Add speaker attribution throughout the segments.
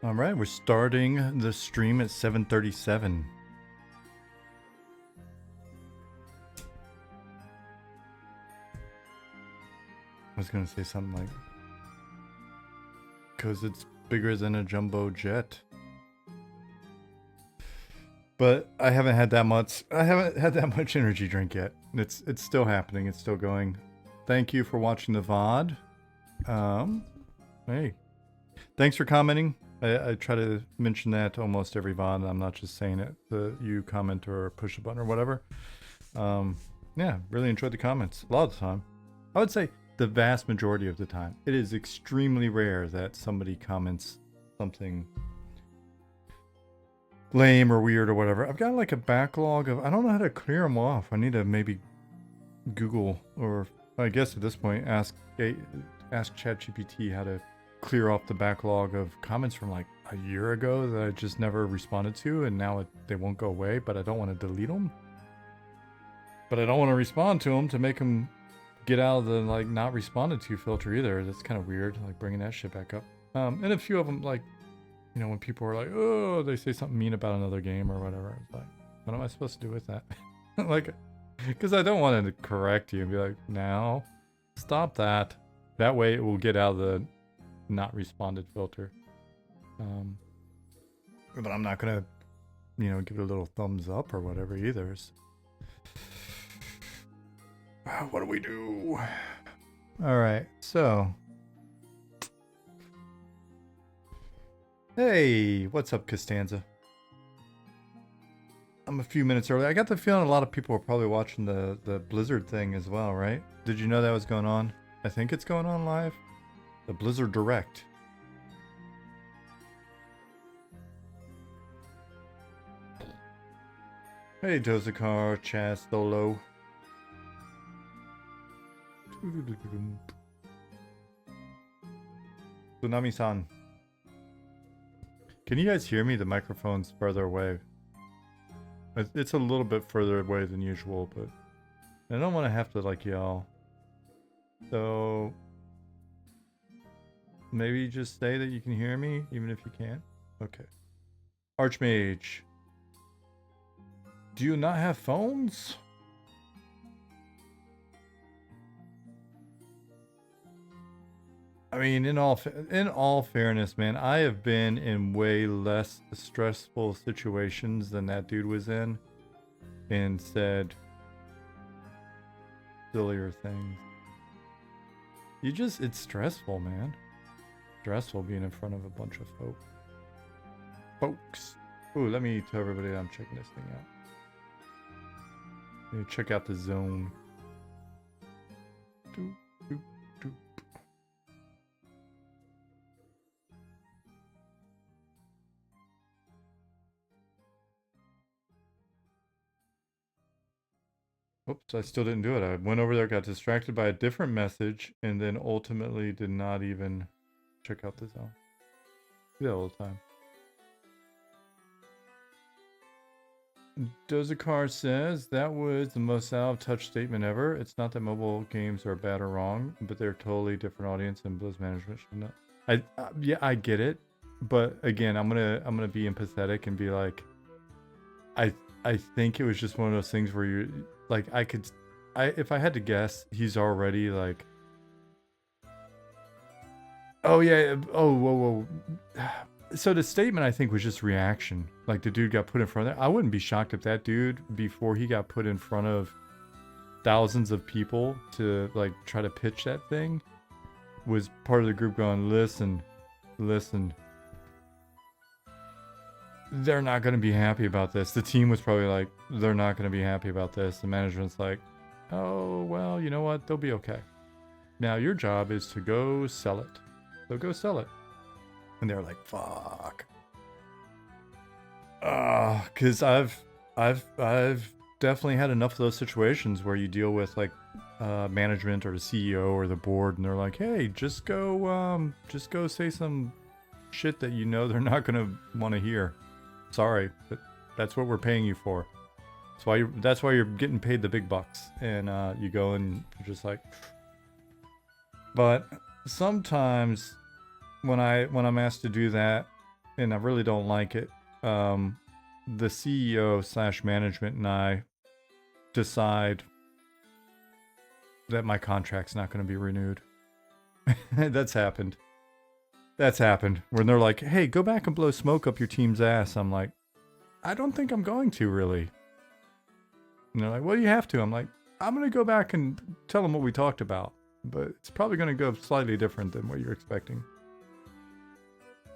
Speaker 1: All right, we're starting the stream at 7:37. I was gonna say something like, "'Cause it's bigger than a jumbo jet." But I haven't had that much. I haven't had that much energy drink yet. It's still happening. It's still going. Thank you for watching the VOD. Hey, thanks for commenting. I try to mention that almost every VOD. I'm not just saying it. You comment or push a button or whatever. Yeah, really enjoyed the comments. A lot of the time. I would say the vast majority of the time. It is extremely rare that somebody comments something lame or weird or whatever. I've got like a backlog of, I don't know how to clear them off. I need to maybe Google, or I guess at this point ask ChatGPT how to clear off the backlog of comments from like a year ago that I just never responded to, and now they won't go away, but I don't want to delete them. But I don't want to respond to them to make them get out of the like not responded to filter either. That's kind of weird, like bringing that shit back up. And a few of them, like, you know, when people are like, oh, they say something mean about another game or whatever. It's like, what am I supposed to do with that? Like, because I don't want to correct you and be like, now, stop that. That way it will get out of the not responded filter. But I'm not going to, you know, give it a little thumbs up or whatever either. So, what do we do? All right, so. Hey, what's up, Costanza? I'm a few minutes early. I got the feeling a lot of people are probably watching the Blizzard thing as well, right? Did you know that was going on? I think it's going on live. The Blizzard Direct. Hey, Dozakar, Chaz, Solo. Tsunami-san. Can you guys hear me? The microphone's further away. It's a little bit further away than usual, but I don't want to have to like yell. So maybe just say that you can hear me, even if you can't. Okay. Archmage. Do you not have phones? I mean, in all fairness, man, I have been in way less stressful situations than that dude was in, and said sillier things. It's stressful, man. Stressful being in front of a bunch of folks. Ooh, let me tell everybody that I'm checking this thing out. Let me check out the zone. Doop, doop, doop. Oops, I still didn't do it. I went over there, got distracted by a different message, and then ultimately did not even check out the zone. Do that all the time. Dozakar says, that was the most out-of-touch statement ever. It's not that mobile games are bad or wrong, but they're totally different audience, and Blizz management should not. Yeah, I get it, but again, I'm gonna be empathetic and be like, I think it was just one of those things where you like, if I had to guess, he's already like, oh yeah, oh whoa. So the statement, I think, was just reaction. Like, the dude got put in front of that. I wouldn't be shocked if that dude, before he got put in front of thousands of people to like try to pitch that thing, was part of the group going, listen, they're not going to be happy about this. The team was probably like, they're not going to be happy about this. The management's like, oh, well, you know what? They'll be okay. Now your job is to go sell it. So go sell it. And they're like, fuck. Because I've definitely had enough of those situations where you deal with like management or the CEO or the board, and they're like, hey, just go say some shit that you know they're not going to want to hear. Sorry, but that's what we're paying you for. That's why you're getting paid the big bucks. And you go and you're just like. But sometimes when I'm asked to do that, and I really don't like it. The CEO / management and I decide that my contract's not going to be renewed. That's happened. That's happened. When they're like, hey, go back and blow smoke up your team's ass. I'm like, I don't think I'm going to, really. And they're like, well, you have to. I'm like, I'm going to go back and tell them what we talked about. But it's probably going to go slightly different than what you're expecting.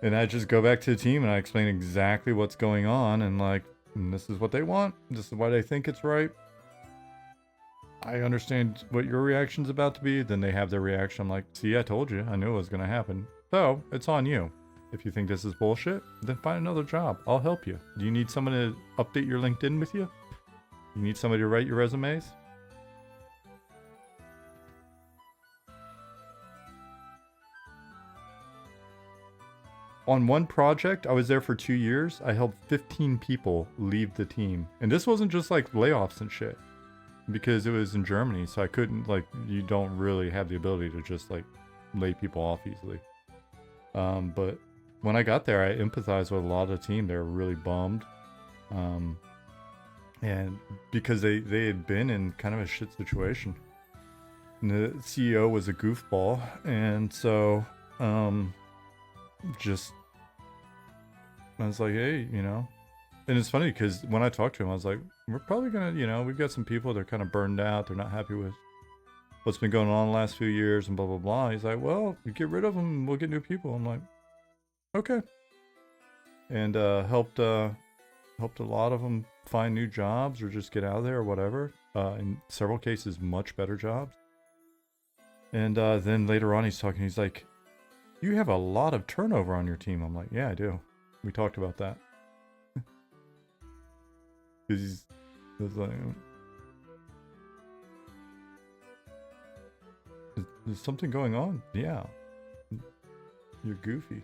Speaker 1: And I just go back to the team and I explain exactly what's going on. And like, and this is what they want. This is why they think it's right. I understand what your reaction's about to be. Then they have their reaction. I'm like, see, I told you. I knew it was going to happen. So it's on you. If you think this is bullshit, then find another job. I'll help you. Do you need someone to update your LinkedIn with you? You need somebody to write your resumes? On one project, I was there for 2 years. I helped 15 people leave the team. And this wasn't just like layoffs and shit. Because it was in Germany, so I couldn't, like, you don't really have the ability to just, like, lay people off easily. But when I got there, I empathized with a lot of the team. They were really bummed. And because they had been in kind of a shit situation. And the CEO was a goofball. And so, just, I was like, hey, you know. And it's funny because when I talked to him, I was like, we're probably going to, you know, we've got some people that are kind of burned out. They're not happy with what's been going on the last few years and blah, blah, blah. He's like, well, you get rid of them and we'll get new people. I'm like, okay. And helped a lot of them find new jobs or just get out of there or whatever. In several cases, much better jobs. And then later on, he's talking, he's like, you have a lot of turnover on your team. I'm like, yeah, I do. We talked about that. Because he's like, there's something going on. Yeah. You're goofy.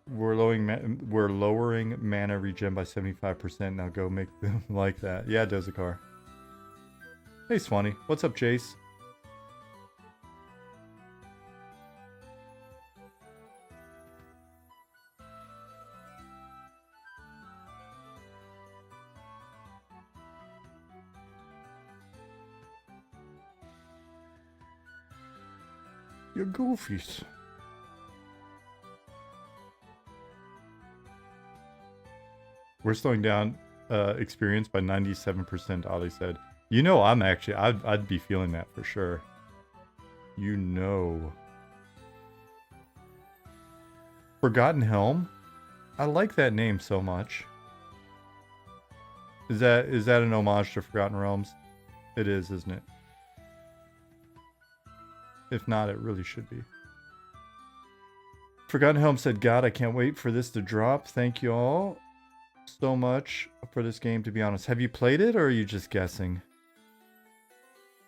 Speaker 1: We're lowering mana regen by 75%. Now go make them like that. Yeah, Dozacar. Hey, Swanee. What's up, Jace? You're goofies. We're slowing down experience by 97%, Ali said. You know, I'd be feeling that for sure. You know. Forgotten Helm? I like that name so much. Is that an homage to Forgotten Realms? It is, isn't it? If not, it really should be. Forgotten Helm said, God, I can't wait for this to drop. Thank you all so much for this game, to be honest. Have you played it, or are you just guessing?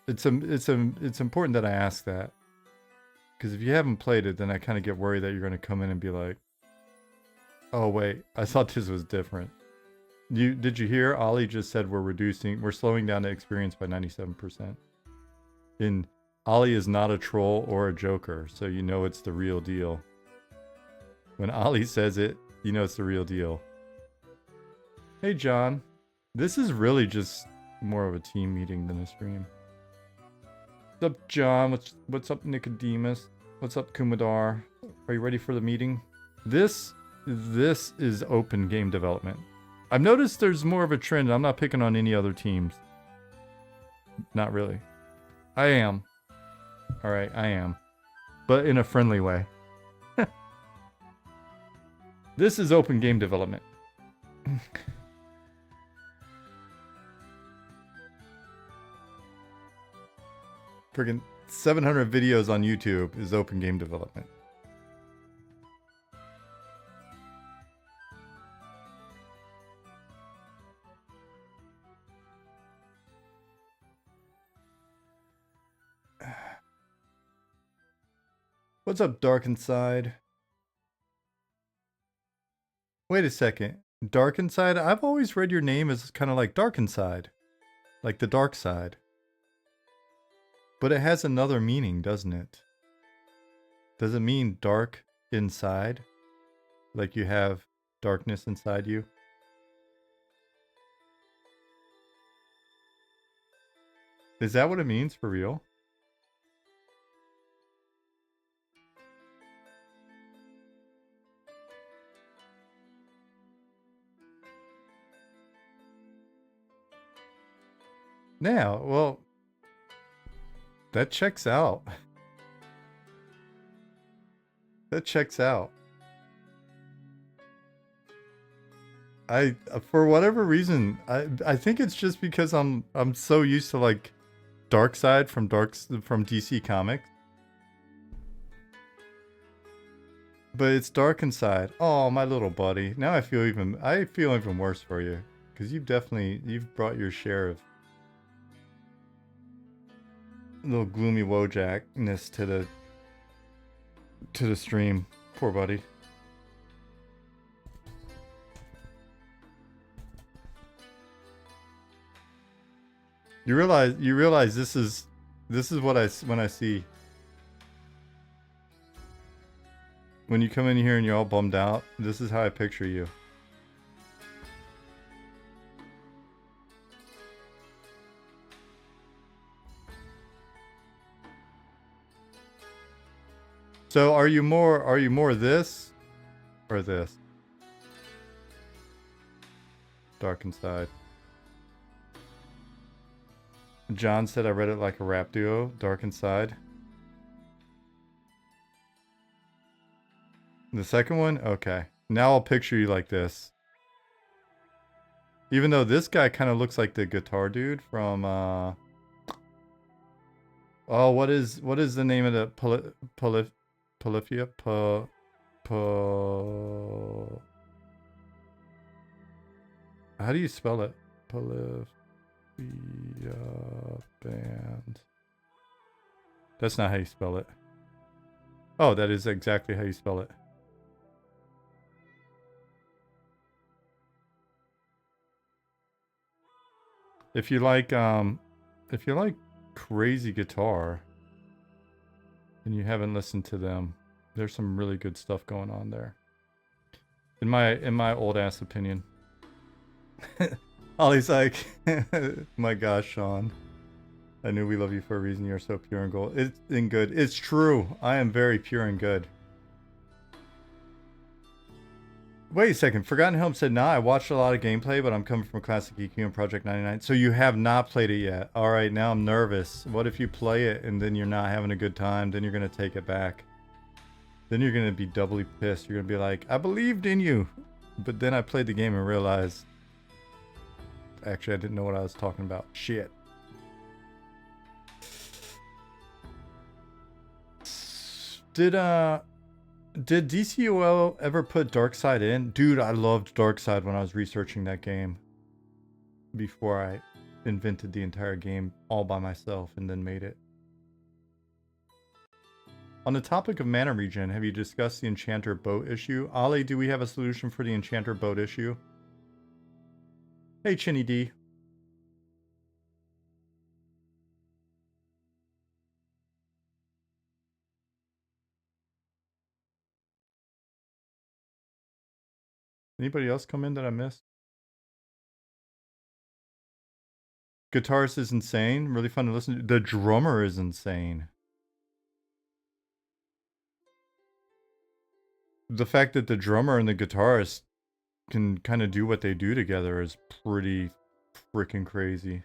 Speaker 1: It's important that I ask that. Because if you haven't played it, then I kind of get worried that you're going to come in and be like, oh, wait, I thought this was different. Did you hear? Ollie just said we're slowing down the experience by 97%. Ollie is not a troll or a joker, so you know it's the real deal. When Ollie says it, you know it's the real deal. Hey, John. This is really just more of a team meeting than a stream. What's up, John? What's up, Nicodemus? What's up, Kumadar? Are you ready for the meeting? This is open game development. I've noticed there's more of a trend. I'm not picking on any other teams. Not really. I am. Alright, I am. But in a friendly way. This is open game development. Friggin' 700 videos on YouTube is open game development. What's up, Dark Inside? Wait a second. Dark Inside? I've always read your name as kind of like Dark Inside. Like the dark side. But it has another meaning, doesn't it? Does it mean dark inside? Like you have darkness inside you? Is that what it means for real? Yeah, well, that checks out. That checks out. For whatever reason, I think it's just because I'm so used to like Darkseid from DC Comics. But it's dark inside. Oh, my little buddy. Now I feel even worse for you, because you've brought your share of little gloomy Wojak-ness to the stream. Poor buddy. You realize this is what when I see when you come in here and you're all bummed out. This is how I picture you. So are you more this or this? Dark inside. John said I read it like a rap duo, Dark Inside. The second one? Okay. Now I'll picture you like this. Even though this guy kind of looks like the guitar dude from oh, what is the name of the Polyphia? How do you spell it? Polyphia band. That's not how you spell it. Oh, that is exactly how you spell it. If you like crazy guitar and you haven't listened to them, there's some really good stuff going on there. In my old ass opinion. Ollie's like, my gosh, Sean. I knew we love you for a reason. You're so pure and gold. It's in good. It's true. I am very pure and good. Wait a second. Forgotten Helm said, nah, I watched a lot of gameplay, but I'm coming from Classic EQ and Project 99. So you have not played it yet. All right, now I'm nervous. What if you play it and then you're not having a good time? Then you're going to take it back. Then you're going to be doubly pissed. You're going to be like, I believed in you. But then I played the game and realized, actually, I didn't know what I was talking about. Shit. Did DCUL ever put Darkseid in? Dude, I loved Darkseid when I was researching that game. Before I invented the entire game all by myself and then made it. On the topic of mana regen, have you discussed the Enchanter boat issue? Ollie, do we have a solution for the Enchanter boat issue? Hey, Chinny D. Anybody else come in that I missed? Guitarist is insane. Really fun to listen to. The drummer is insane. The fact that the drummer and the guitarist can kind of do what they do together is pretty freaking crazy.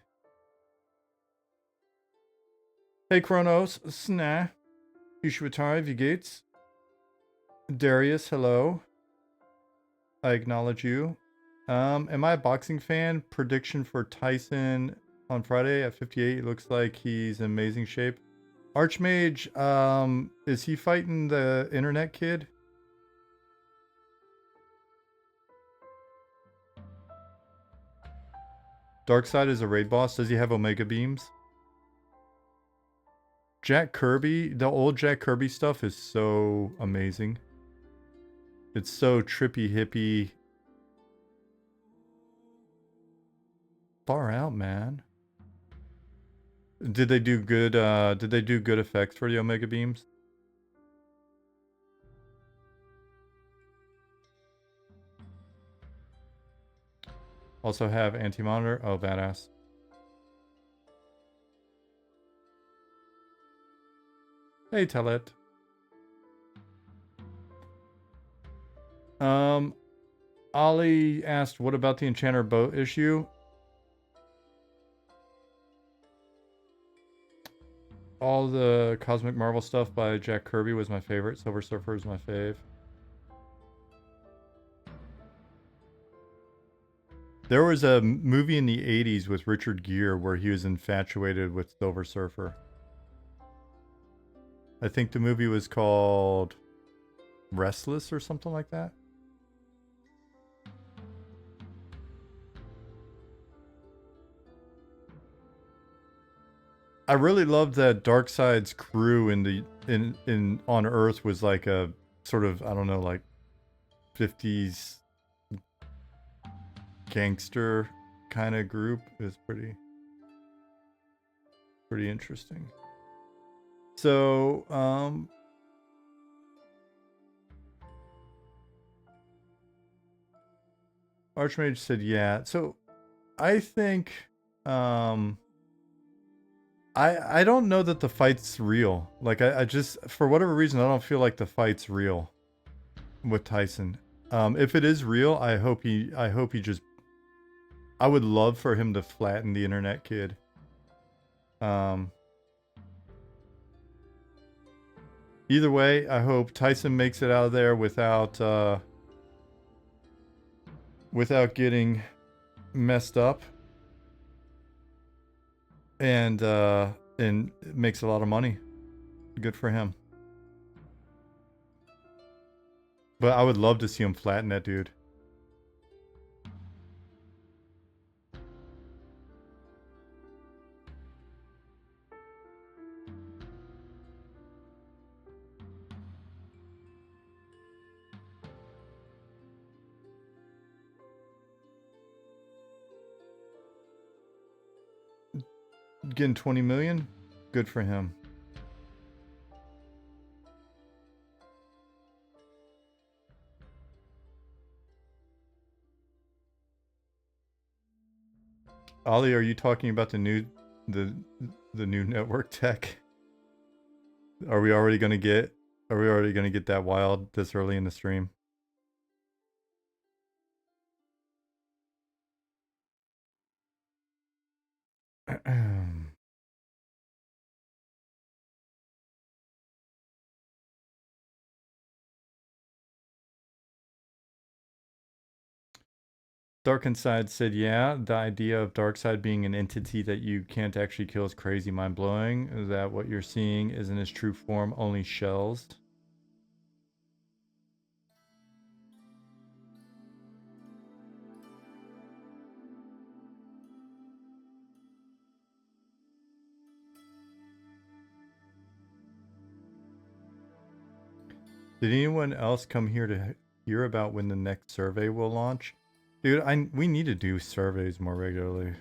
Speaker 1: Hey, Kronos. Snah. Ishwatari, wie geht's? Darius, hello. I acknowledge you. Am I a boxing fan? Prediction for Tyson on Friday at 58. It looks like he's in amazing shape. Archmage, is he fighting the internet kid? Darkseid is a raid boss. Does he have Omega Beams? Jack Kirby, the old Jack Kirby stuff is so amazing. It's so trippy hippie. Far out, man. Did they do good effects for the Omega Beams? Also have anti-monitor. Oh, badass. Hey, Telet. Ollie asked, what about the Enchanter boat issue? All the Cosmic Marvel stuff by Jack Kirby was my favorite. Silver Surfer is my fave. There was a movie in the 80s with Richard Gere where he was infatuated with Silver Surfer. I think the movie was called Restless or something like that. I really loved that Darkseid's crew in on Earth was like a sort of, I don't know, like 50s gangster kind of group. It was pretty interesting. So, Archmage said, yeah. So, I think, I don't know that the fight's real. Like, I just, for whatever reason, I don't feel like the fight's real with Tyson. If it is real, I hope he just, I would love for him to flatten the internet kid. Either way, I hope Tyson makes it out of there without getting messed up, and makes a lot of money. Good for him. But I would love to see him flatten that dude. Getting 20 million? Good for him. Ollie, are you talking about the new network tech? Are we already gonna get that wild this early in the stream? Dark Inside said, yeah, the idea of Darkseid being an entity that you can't actually kill is crazy mind-blowing. That what you're seeing isn't his true form, only shells. Did anyone else come here to hear about when the next survey will launch? Dude, we need to do surveys more regularly.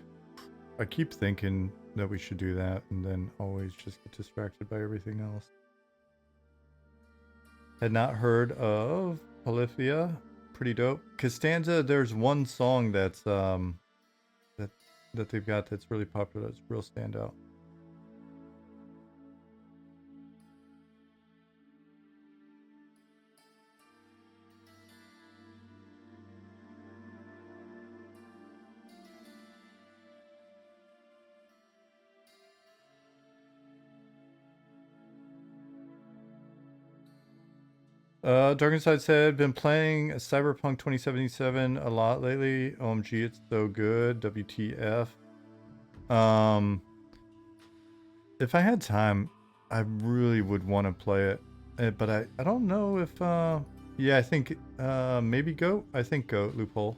Speaker 1: I keep thinking that we should do that and then always just get distracted by everything else. Had not heard of Polyphia. Pretty dope. Costanza, there's one song that's that they've got that's really popular. It's a real standout. Darkenside said, been playing Cyberpunk 2077 a lot lately. OMG, it's so good. WTF. If I had time, I really would want to play it. But I don't know if, yeah, I think, maybe Goat? I think Goat, loophole.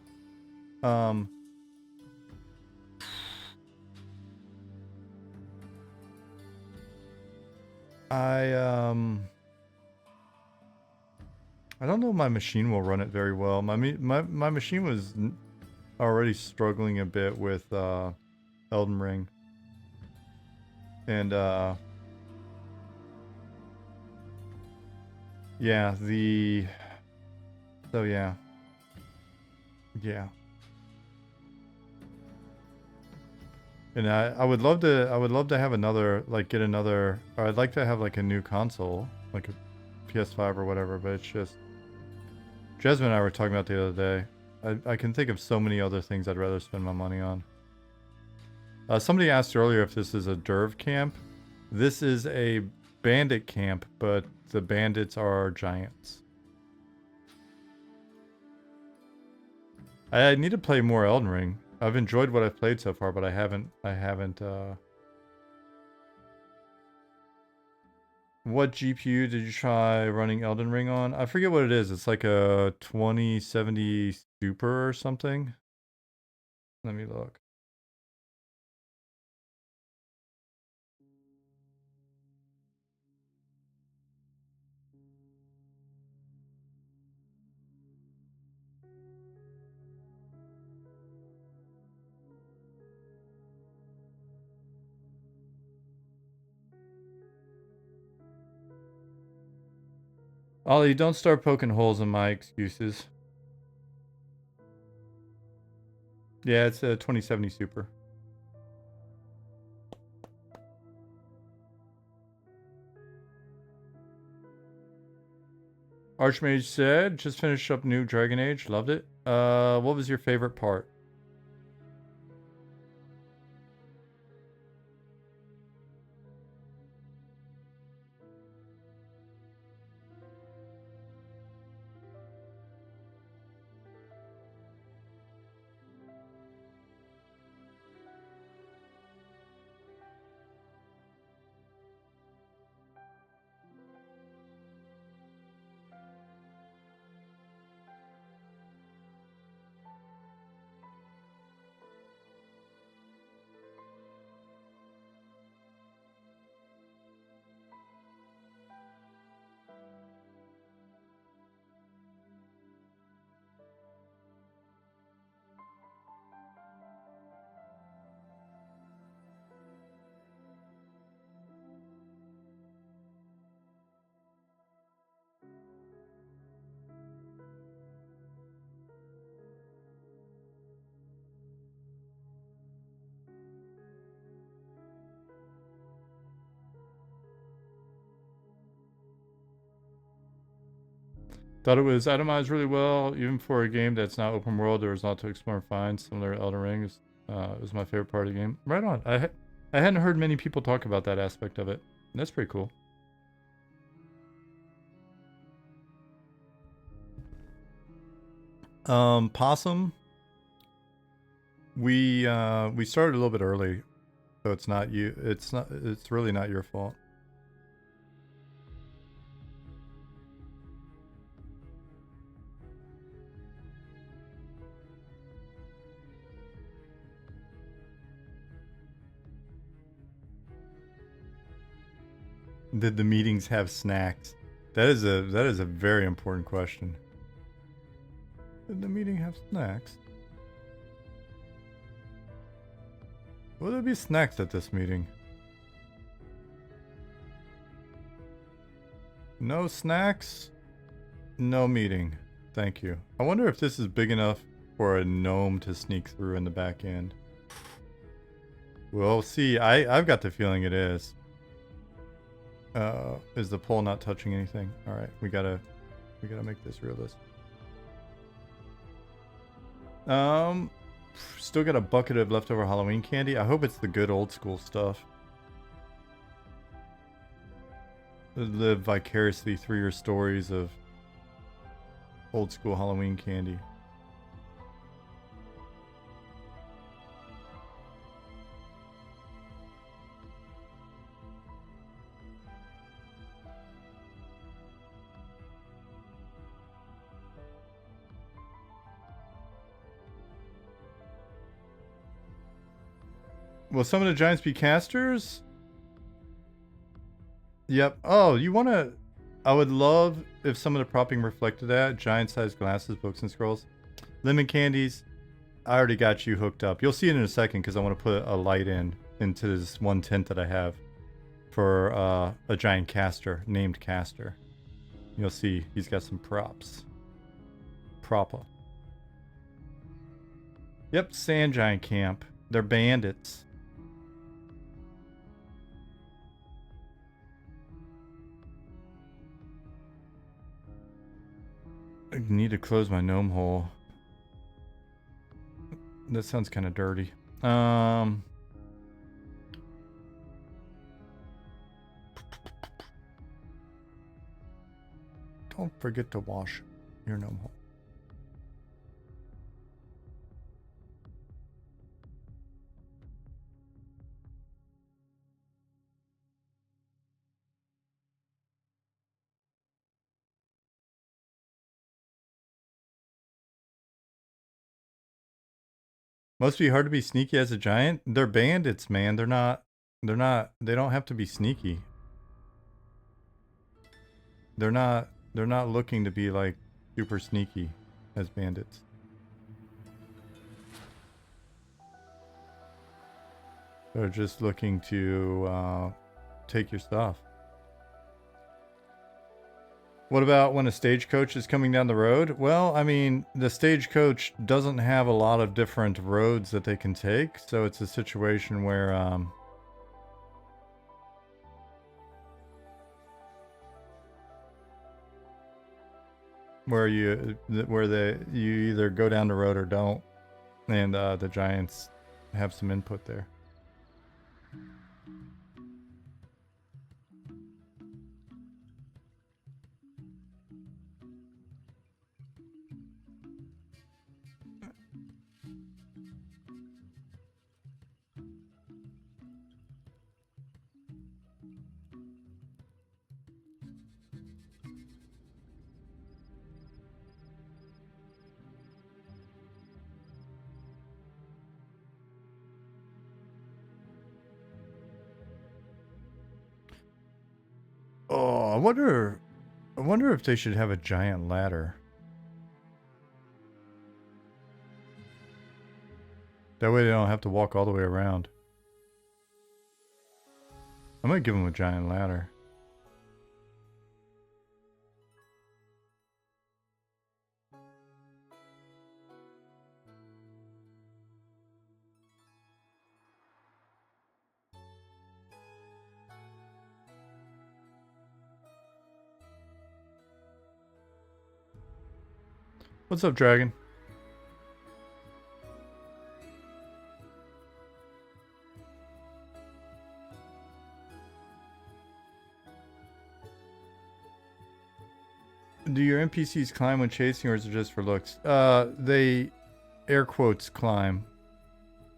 Speaker 1: I don't know if my machine will run it very well. My machine was already struggling a bit with Elden Ring. And yeah, so yeah. And I would love to have another, like, get another, or I'd like to have like a new console, like a PS5 or whatever, but it's just, Jasmine and I were talking about the other day. I can think of so many other things I'd rather spend my money on. Somebody asked earlier if this is a derv camp. This is a bandit camp, but the bandits are giants. I need to play more Elden Ring. I've enjoyed what I've played so far, but I haven't, what GPU did you try running Elden Ring on? I forget what it is. It's like a 2070 Super or something. Let me look. Ollie, don't start poking holes in my excuses. Yeah, it's a 2070 Super. Archmage said, just finished up new Dragon Age, loved it. What was your favorite part? Thought it was itemized really well, even for a game that's not open world. There was a lot to explore and find. Similar to Elden Ring, it was my favorite part of the game. Right on. I hadn't heard many people talk about that aspect of it. That's pretty cool. Possum. We started a little bit early, so it's not you. It's really not your fault. Did the meetings have snacks? That is a very important question. Did the meeting have snacks? Will there be snacks at this meeting? No snacks? No meeting. Thank you. I wonder if this is big enough for a gnome to sneak through in the back end. We'll see. I've got the feeling it is. Is the pole not touching anything? Alright, we gotta make this realistic. Still got a bucket of leftover Halloween candy. I hope it's the good old school stuff. Live vicariously through your stories of old school Halloween candy. Will some of the giants be casters? Yep. Oh, you want to... I would love if some of the propping reflected that. Giant-sized glasses, books, and scrolls. Lemon candies. I already got you hooked up. You'll see it in a second because I want to put a light into this one tent that I have for a giant caster, named Caster. You'll see he's got some props. Propa. Yep, sand giant camp. They're bandits. need to close my gnome hole. That sounds kind of dirty. Don't forget to wash your gnome hole. Must be hard to be sneaky as a giant. They're bandits, man. They don't have to be sneaky. They're not looking to be like super sneaky as bandits. They're just looking to take your stuff. What about when a stagecoach is coming down the road? Well, I mean, the stagecoach doesn't have a lot of different roads that they can take, so it's a situation where you either go down the road or don't, and the giants have some input there. Oh, I wonder if they should have a giant ladder. That way they don't have to walk all the way around. I might give them a giant ladder. What's up, Dragon? Do your NPCs climb when chasing, or is it just for looks? They air quotes climb.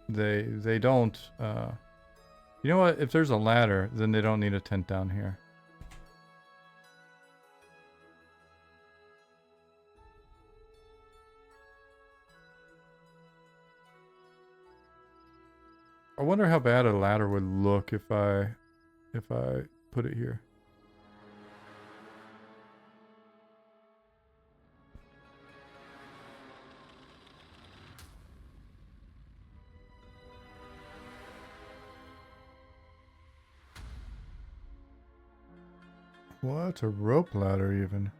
Speaker 1: They don't. You know what? If there's a ladder, then they don't need a tent down here. I wonder how bad a ladder would look if I put it here. What? A rope ladder even.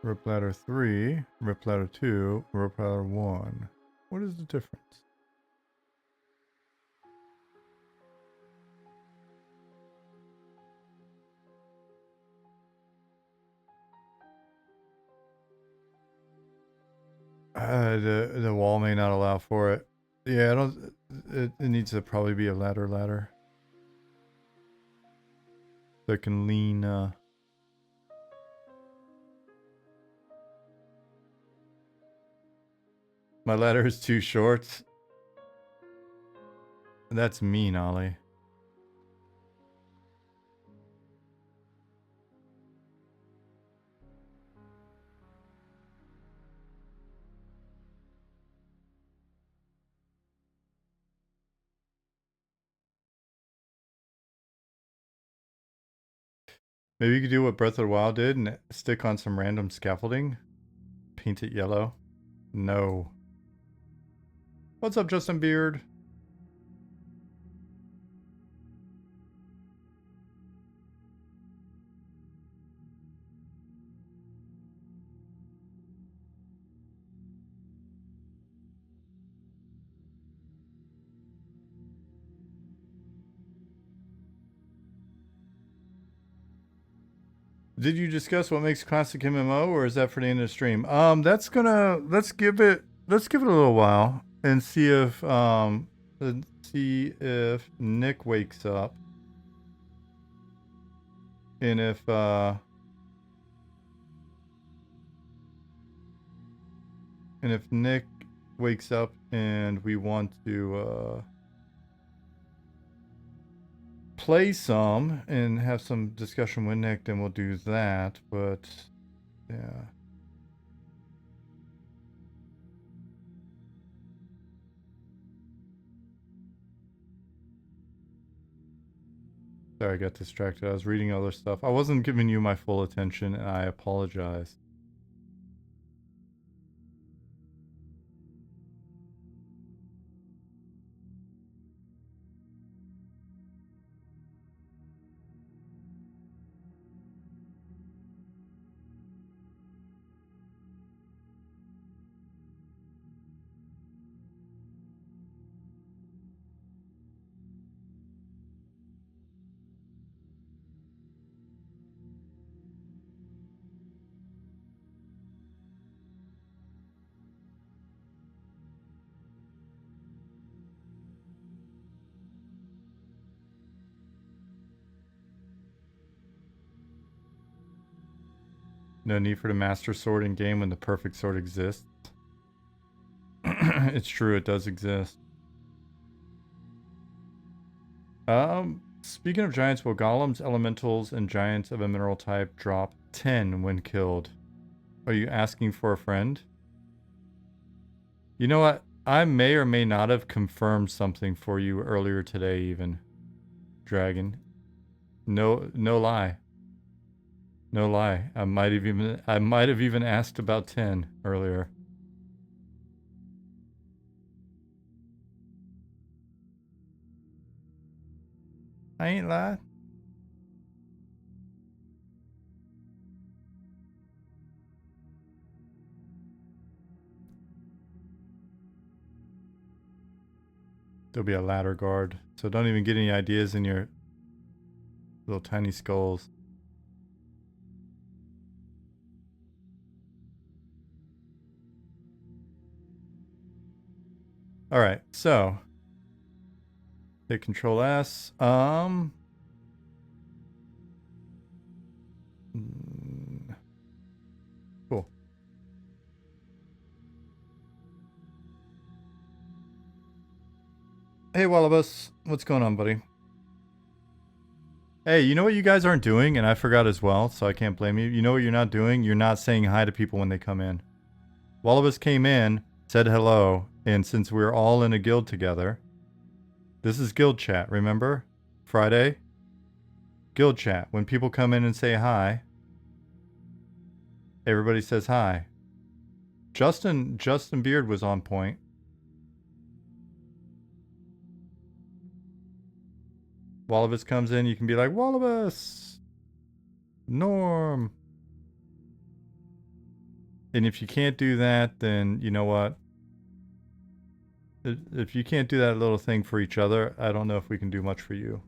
Speaker 1: Rope ladder 3, rope ladder 2, rope ladder 1. What is the difference? The wall may not allow for it. Yeah, I don't. It needs to probably be a ladder that can lean. My ladder is too short. That's mean, Ollie. Maybe you could do what Breath of the Wild did and stick on some random scaffolding. Paint it yellow. No. What's up, Justin Beard? Did you discuss what makes classic MMO, or is that for the end of the stream? That's gonna let's give it a little while and see if Nick wakes up, and if Nick wakes up and we want to play some and have some discussion with Nick, then we'll do that. But yeah. Sorry, I got distracted. I was reading other stuff. I wasn't giving you my full attention, and I apologize. No need for the master sword in game when the perfect sword exists. It's true, it does exist. Speaking of giants, will golems, elementals, and giants of a mineral type drop 10 when killed? Are you asking for a friend? You know what? I may or may not have confirmed something for you earlier today, even. Dragon. No lie. No lie. I might have even asked about 10 earlier. I ain't lied. There'll be a ladder guard. So don't even get any ideas in your little tiny skulls. Alright, so hit Control S. Cool. Hey Wallabus, what's going on, buddy? Hey, you know what you guys aren't doing, and I forgot as well, so I can't blame you. You know what you're not doing? You're not saying hi to people when they come in. Wallabus came in, said hello, and since we're all in a guild together, this is guild chat, remember? Friday? Guild chat. When people come in and say hi, everybody says hi. Justin Beard was on point. Wallabus comes in, you can be like, Wallabus! Norm! And if you can't do that, then you know what? If you can't do that little thing for each other, I don't know if we can do much for you.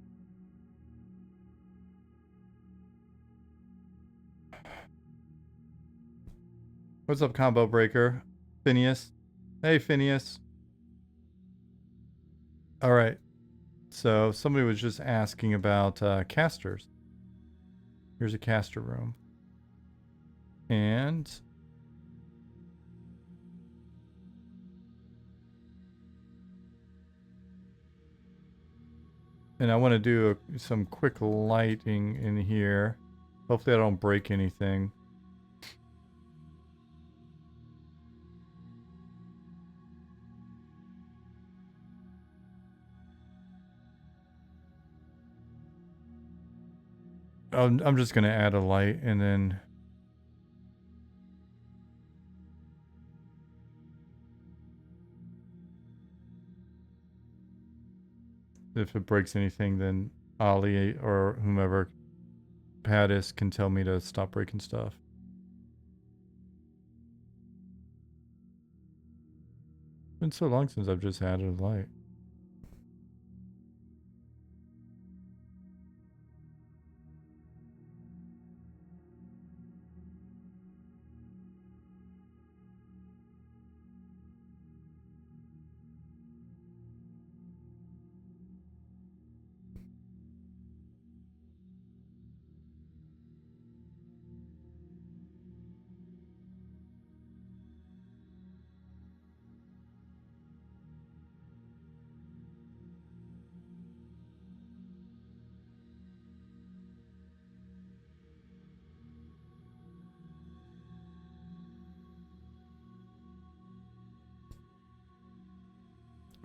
Speaker 1: What's up, Combo Breaker? Phineas? Hey, Phineas. Alright. So, somebody was just asking about casters. Here's a caster room. And I want to do some quick lighting in here. Hopefully I don't break anything. I'm just gonna add a light and then if it breaks anything, then Ollie or whomever, Pattis, can tell me to stop breaking stuff. It's been so long since I've just added a light.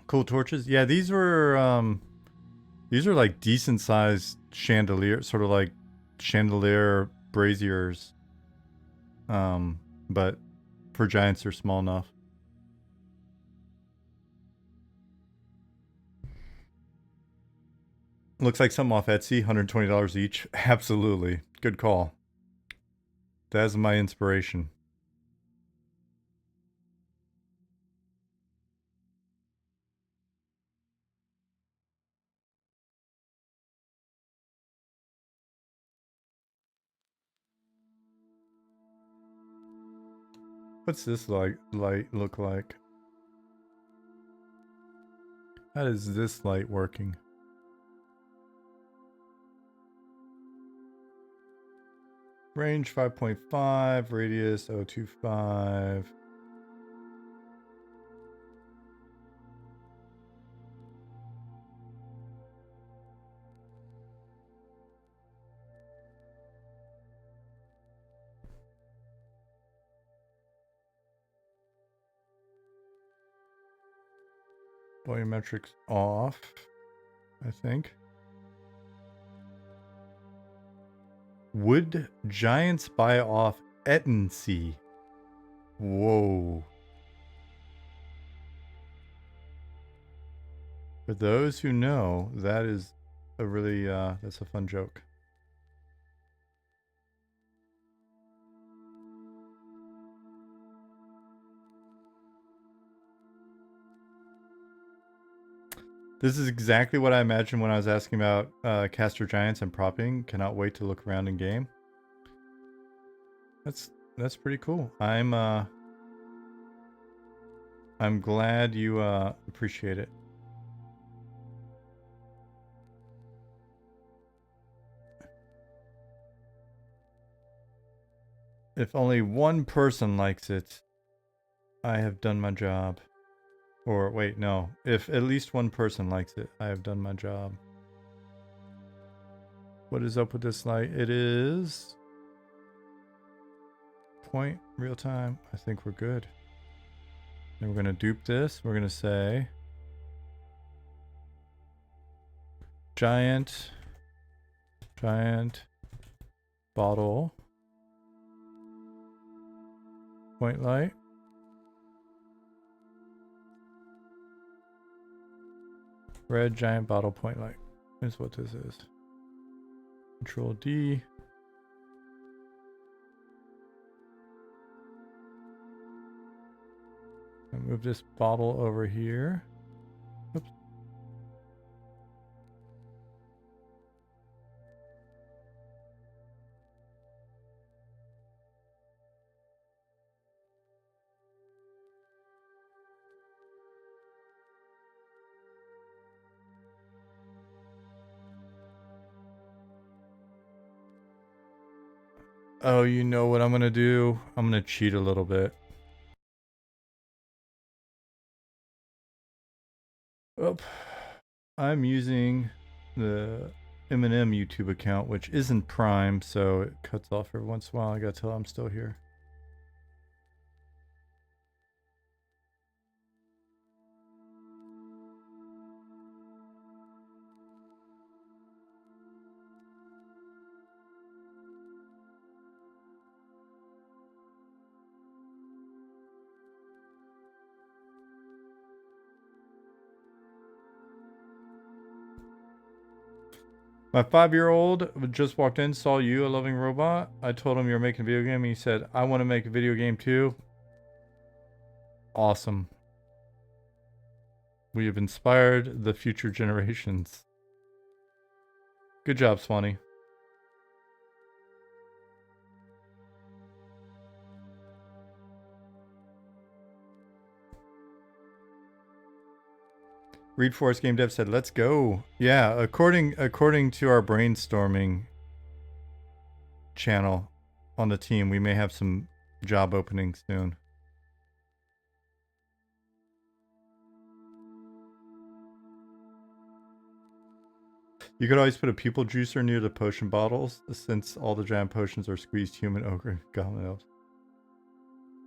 Speaker 1: Cool torches. Yeah, these are like decent sized chandelier, sort of like chandelier braziers. But for giants they're small enough. Looks like something off Etsy, $120 each. Absolutely. Good call. That's my inspiration. What's this light look like? How is this light working? Range 5.5, radius 0.25. Volumetrics off, I think. Would giants buy off Etsy? Whoa. For those who know, that is a really, that's a fun joke. This is exactly what I imagined when I was asking about caster giants and propping. Cannot wait to look around in game. That's pretty cool. I'm glad you appreciate it. If only one person likes it, I have done my job. Or wait, no. If at least one person likes it, I have done my job. What is up with this light? It is point real time. I think we're good. And we're gonna dupe this. We're gonna say giant bottle point light. Red giant bottle point light is what this is. Control D. And move this bottle over here. Oops. Oh, you know what I'm gonna do? I'm gonna cheat a little bit. Oh, I'm using the M&M YouTube account, which isn't Prime, so it cuts off every once in a while. I gotta tell I'm still here. My 5-year-old just walked in, saw you, a loving robot. I told him you were making a video game, and he said, I want to make a video game too. Awesome. We have inspired the future generations. Good job, Swanee. Reed Forest Game Dev said, let's go. Yeah, according to our brainstorming channel on the team, we may have some job openings soon. You could always put a people juicer near the potion bottles, since all the giant potions are squeezed human, ogre, goblin elves.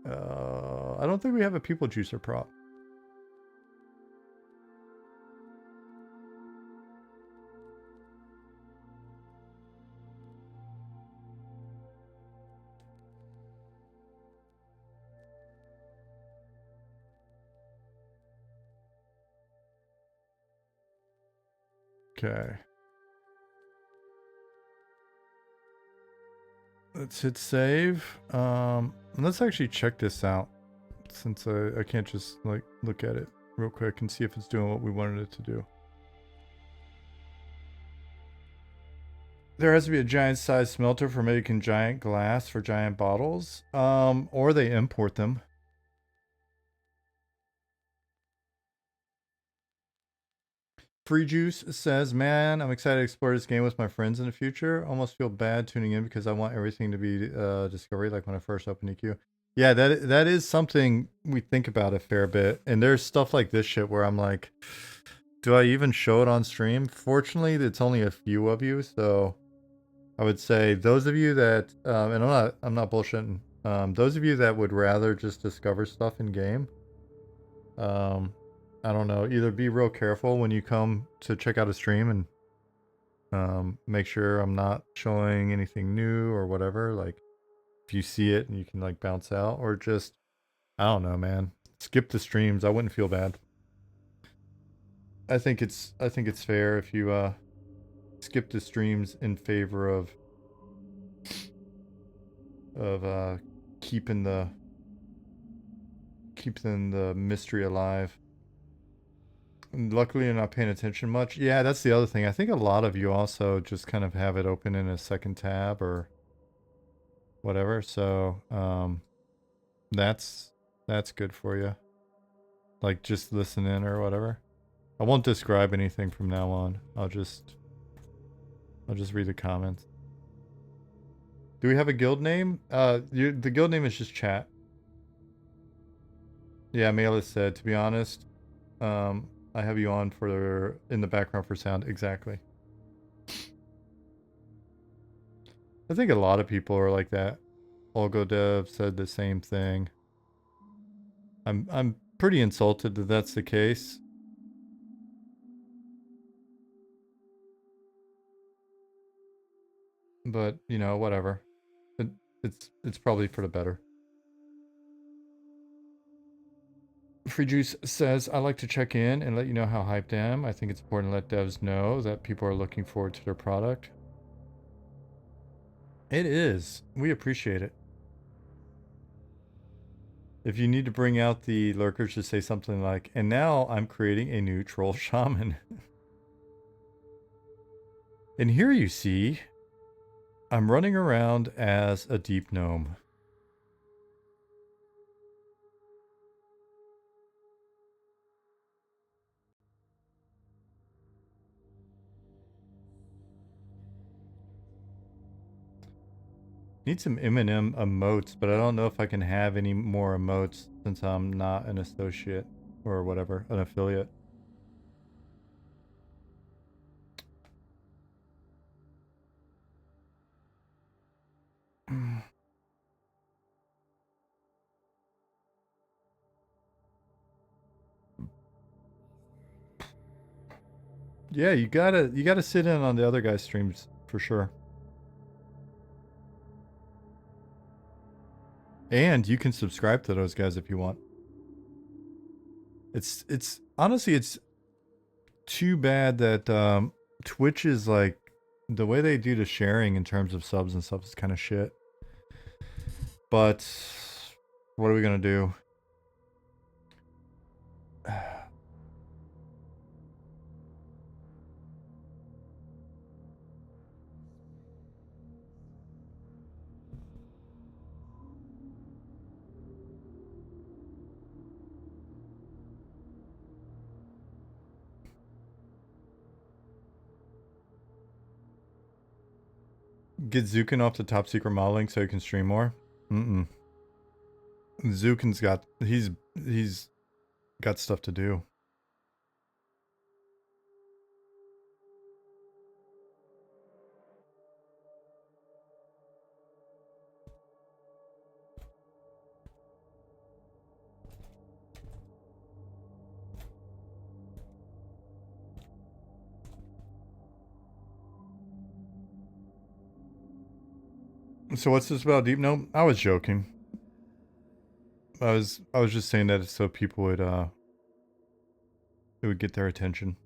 Speaker 1: I don't think we have a people juicer prop. Okay. Let's hit save. Let's actually check this out, since I can't just like look at it real quick and see if it's doing what we wanted it to do. There has to be a giant sized smelter for making giant glass for giant bottles. Or they import them. Free Juice says, man, I'm excited to explore this game with my friends in the future. Almost feel bad tuning in because I want everything to be discovery, like when I first opened EQ. Yeah, that is something we think about a fair bit. And there's stuff like this shit where I'm like, do I even show it on stream? Fortunately, it's only a few of you, so I would say those of you that and I'm not bullshitting. Those of you that would rather just discover stuff in game, I don't know, either be real careful when you come to check out a stream and make sure I'm not showing anything new or whatever. Like, if you see it and you can like bounce out, or just, I don't know, man, skip the streams. I wouldn't feel bad. I think it's fair if you skip the streams in favor of keeping the mystery alive. Luckily, you're not paying attention much. Yeah, that's the other thing. I think a lot of you also just kind of have it open in a second tab or whatever. So that's good for you. Like, just listen in or whatever. I won't describe anything from now on. I'll just read the comments. Do we have a guild name? The guild name is just chat. Yeah, Mela said, to be honest, I have you on for in the background for sound. Exactly. I think a lot of people are like that. Olgo Dev said the same thing. I'm pretty insulted that that's the case. But, you know, whatever. It's probably for the better. Free Juice says, I like to check in and let you know how hyped I am. I think it's important to let devs know that people are looking forward to their product. It is. We appreciate it. If you need to bring out the lurkers, just say something like, and now I'm creating a new troll shaman. And here you see, I'm running around as a deep gnome. Need some M&M emotes, but I don't know if I can have any more emotes since I'm not an associate or whatever, an affiliate. Yeah, you gotta sit in on the other guy's streams for sure. And you can subscribe to those guys if you want. It's honestly, it's too bad that Twitch is like The way they do the sharing in terms of subs and stuff is kind of shit. But what are we gonna do? Get Zukin off the top secret modeling so he can stream more? Mm-mm. Zukin's got he's got stuff to do. So what's this about Deep Note? I was joking. I was just saying that so people would it would get their attention.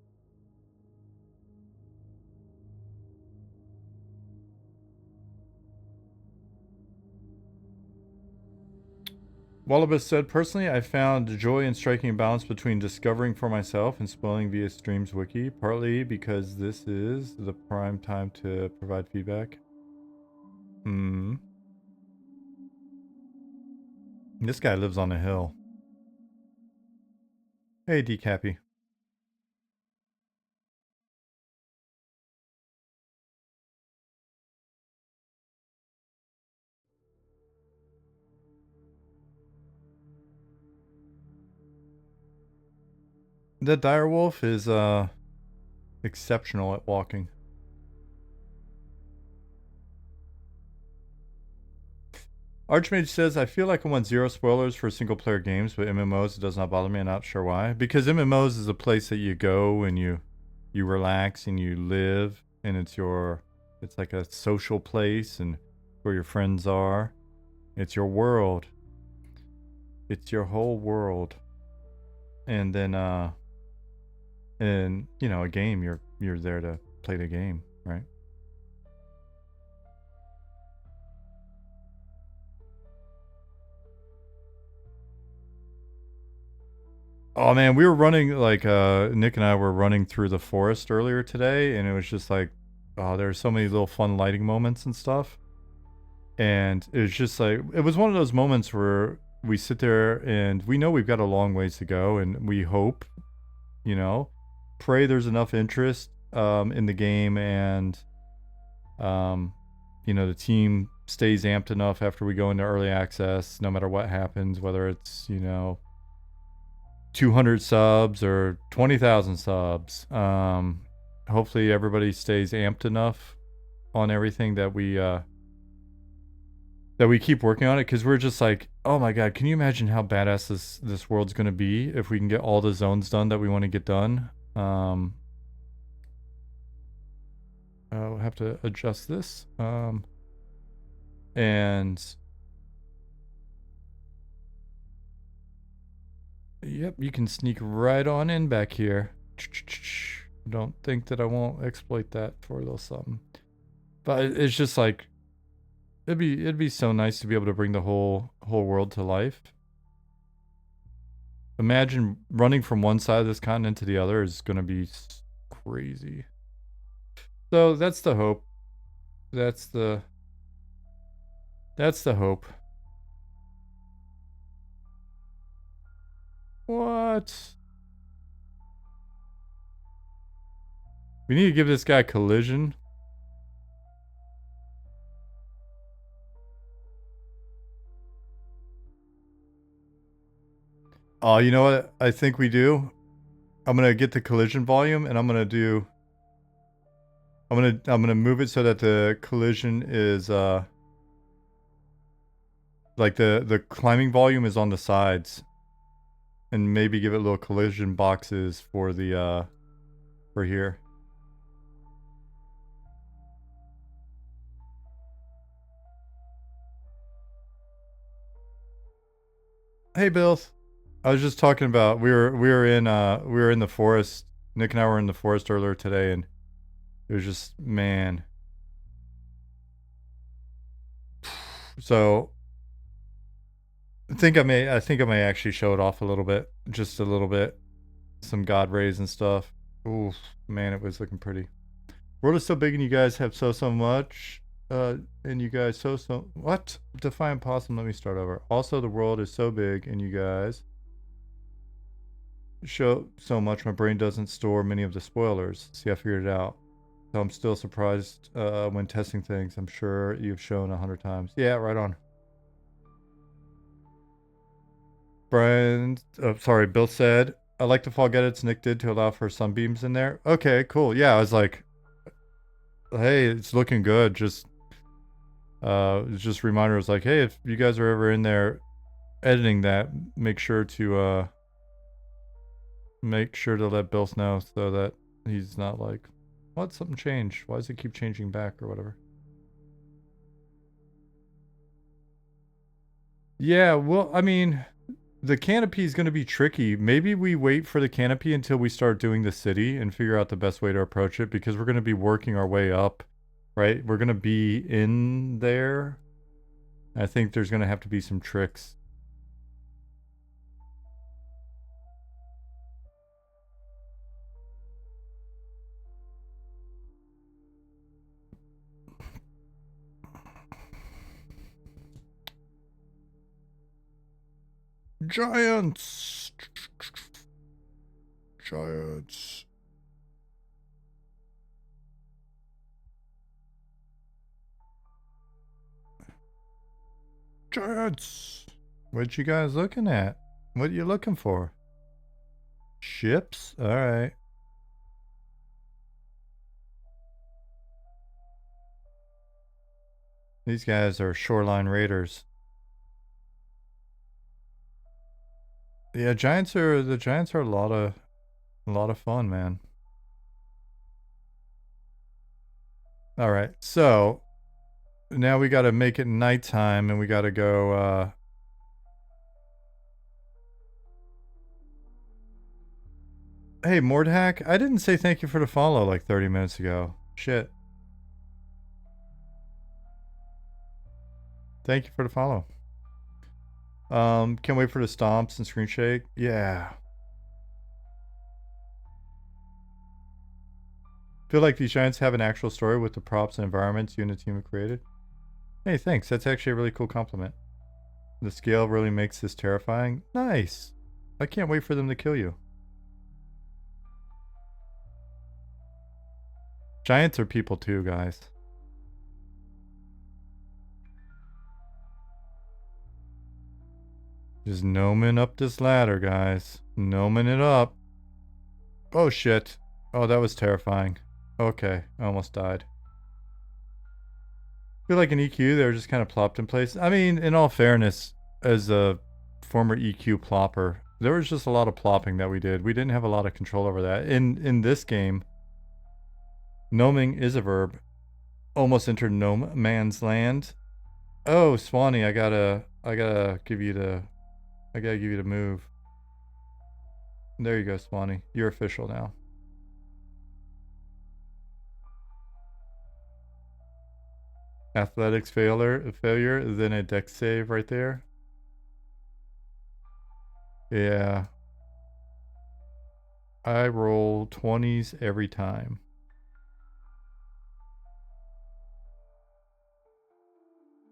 Speaker 1: Wallabiss said, personally, I found joy in striking a balance between discovering for myself and spoiling via streams wiki, partly because this is the prime time to provide feedback. This guy lives on a hill. Hey, Decappy. The direwolf is exceptional at walking. Archmage says, I feel like I want zero spoilers for single player games, but MMOs it does not bother me. I'm not sure why. Because MMOs is a place that you go and you relax and you live, and it's like a social place and where your friends are. It's your world. It's your whole world. And then and you know, a game, you're there to play the game, right? Oh man, we were running like Nick and I were running through the forest earlier today, and it was just like, oh, there's so many little fun lighting moments and stuff. And it was just like, it was one of those moments where we sit there and we know we've got a long ways to go, and we hope, you know, pray there's enough interest in the game, and you know, the team stays amped enough after we go into early access, no matter what happens, whether it's, you know, 200 subs or 20,000 subs. Hopefully everybody stays amped enough on everything that we keep working on it, because we're just like, oh my god, can you imagine how badass this world's gonna be if we can get all the zones done that we want to get done. I'll have to adjust this. And yep, you can sneak right on in back here. Don't think that I won't exploit that for a little something. But it's just like, it'd be so nice to be able to bring the whole world to life. Imagine running from one side of this continent to the other is going to be crazy. So that's the hope. That's the hope. What? We need to give this guy collision. Oh, you know what I think we do? I'm gonna get the collision volume, and I'm gonna move it so that the collision is like the climbing volume is on the sides, and maybe give it little collision boxes for the for here. Hey, Bill. I was just talking about we were in the forest. Nick and I were in the forest earlier today, and it was just, man, So I think I may actually show it off a little bit, just a little bit. Some god rays and stuff. Ooh, man, it was looking pretty. World is so big and you guys have so much. And you guys so what? Define possum, let me start over. Also, the world is so big and you guys show so much my brain doesn't store many of the spoilers. See, I figured it out. So I'm still surprised when testing things. I'm sure you've shown 100 times. Yeah, right on. Brian, sorry, Bill said, I like the fog edits Nick did to allow for sunbeams in there. Okay, cool. Yeah, I was like, hey, it's looking good. Just a reminder was like, hey, if you guys are ever in there editing that, make sure to let Bill know so that he's not like, what, something changed? Why does it keep changing back or whatever? Yeah, well, I mean, the canopy is going to be tricky. Maybe we wait for the canopy until we start doing the city and figure out the best way to approach it because we're going to be working our way up, right? We're going to be in there. I think there's going to have to be some tricks. Giants! Giants. Giants! What you guys looking at? What you looking for? Ships? Alright. These guys are shoreline raiders. Yeah, giants are a lot of fun, man. Alright, so now we gotta make it nighttime and we gotta go Hey Mordhack, I didn't say thank you for the follow like 30 minutes ago. Shit. Thank you for the follow. Can't wait for the stomps and screen shake. Yeah. Feel like these giants have an actual story with the props and environments you and the team have created. Hey, thanks. That's actually a really cool compliment. The scale really makes this terrifying. Nice. I can't wait for them to kill you. Giants are people too, guys. Just gnoming up this ladder, guys. Gnoming it up. Oh, shit. Oh, that was terrifying. Okay, I almost died. I feel like an EQ, they were just kind of plopped in place. I mean, in all fairness, as a former EQ plopper, there was just a lot of plopping that we did. We didn't have a lot of control over that. In this game, gnoming is a verb. Almost entered gnome man's land. Oh, Swanee, I gotta give you the move. There you go, Swanee. You're official now. Athletics failure, then a dex save right there. Yeah. I roll 20s every time.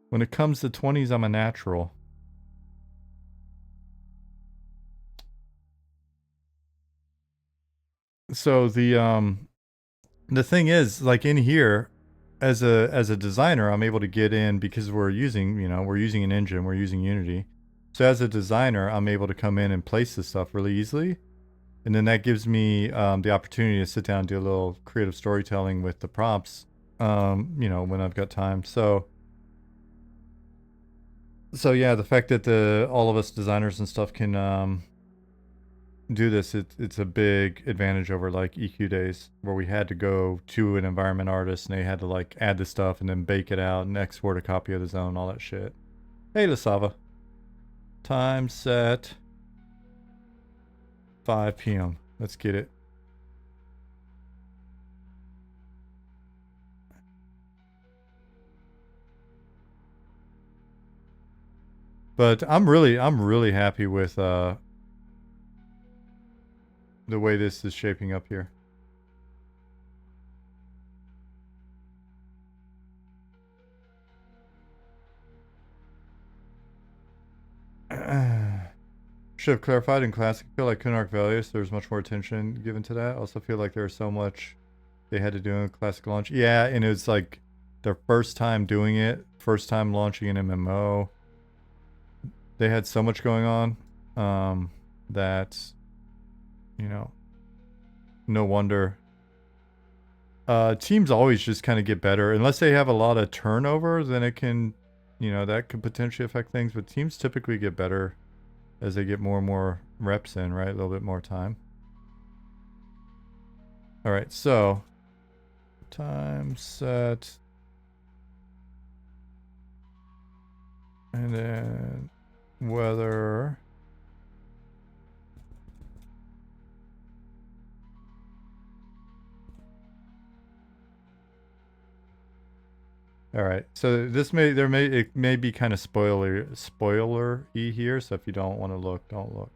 Speaker 1: When it comes to 20s, I'm a natural. So the thing is, like in here, as a designer, I'm able to get in because we're using an engine, we're using Unity. So as a designer, I'm able to come in and place this stuff really easily. And then that gives me the opportunity to sit down and do a little creative storytelling with the prompts, when I've got time. So yeah, the fact that all of us designers and stuff can do this, it's a big advantage over like EQ days where we had to go to an environment artist and they had to like add the stuff and then bake it out and export a copy of the zone, all that shit. Hey, Lasava. Time set 5 p.m. Let's get it. But I'm really happy with the way this is shaping up here. Should have clarified in Classic. I feel like Kunark Valius, there's much more attention given to that. Also feel like there was so much they had to do in Classic launch. Yeah, and it was like their first time doing it, first time launching an MMO. They had so much going on that, you know, no wonder. Teams always just kind of get better. Unless they have a lot of turnover, then it can, you know, that could potentially affect things. But teams typically get better as they get more and more reps in, right? A little bit more time. All right, so time set. And then weather. All right, so this it may be kind of spoiler-y here. So if you don't want to look, don't look.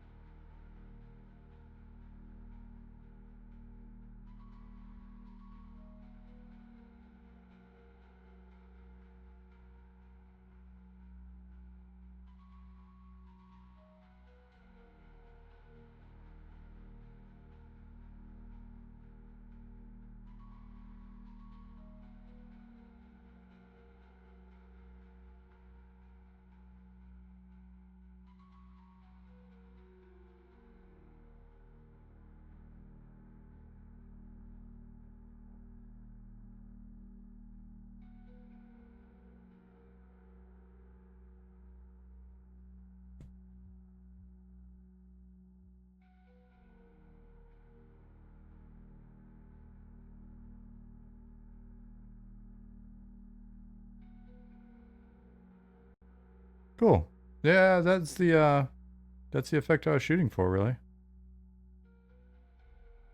Speaker 1: Cool. Yeah, that's the effect I was shooting for, really.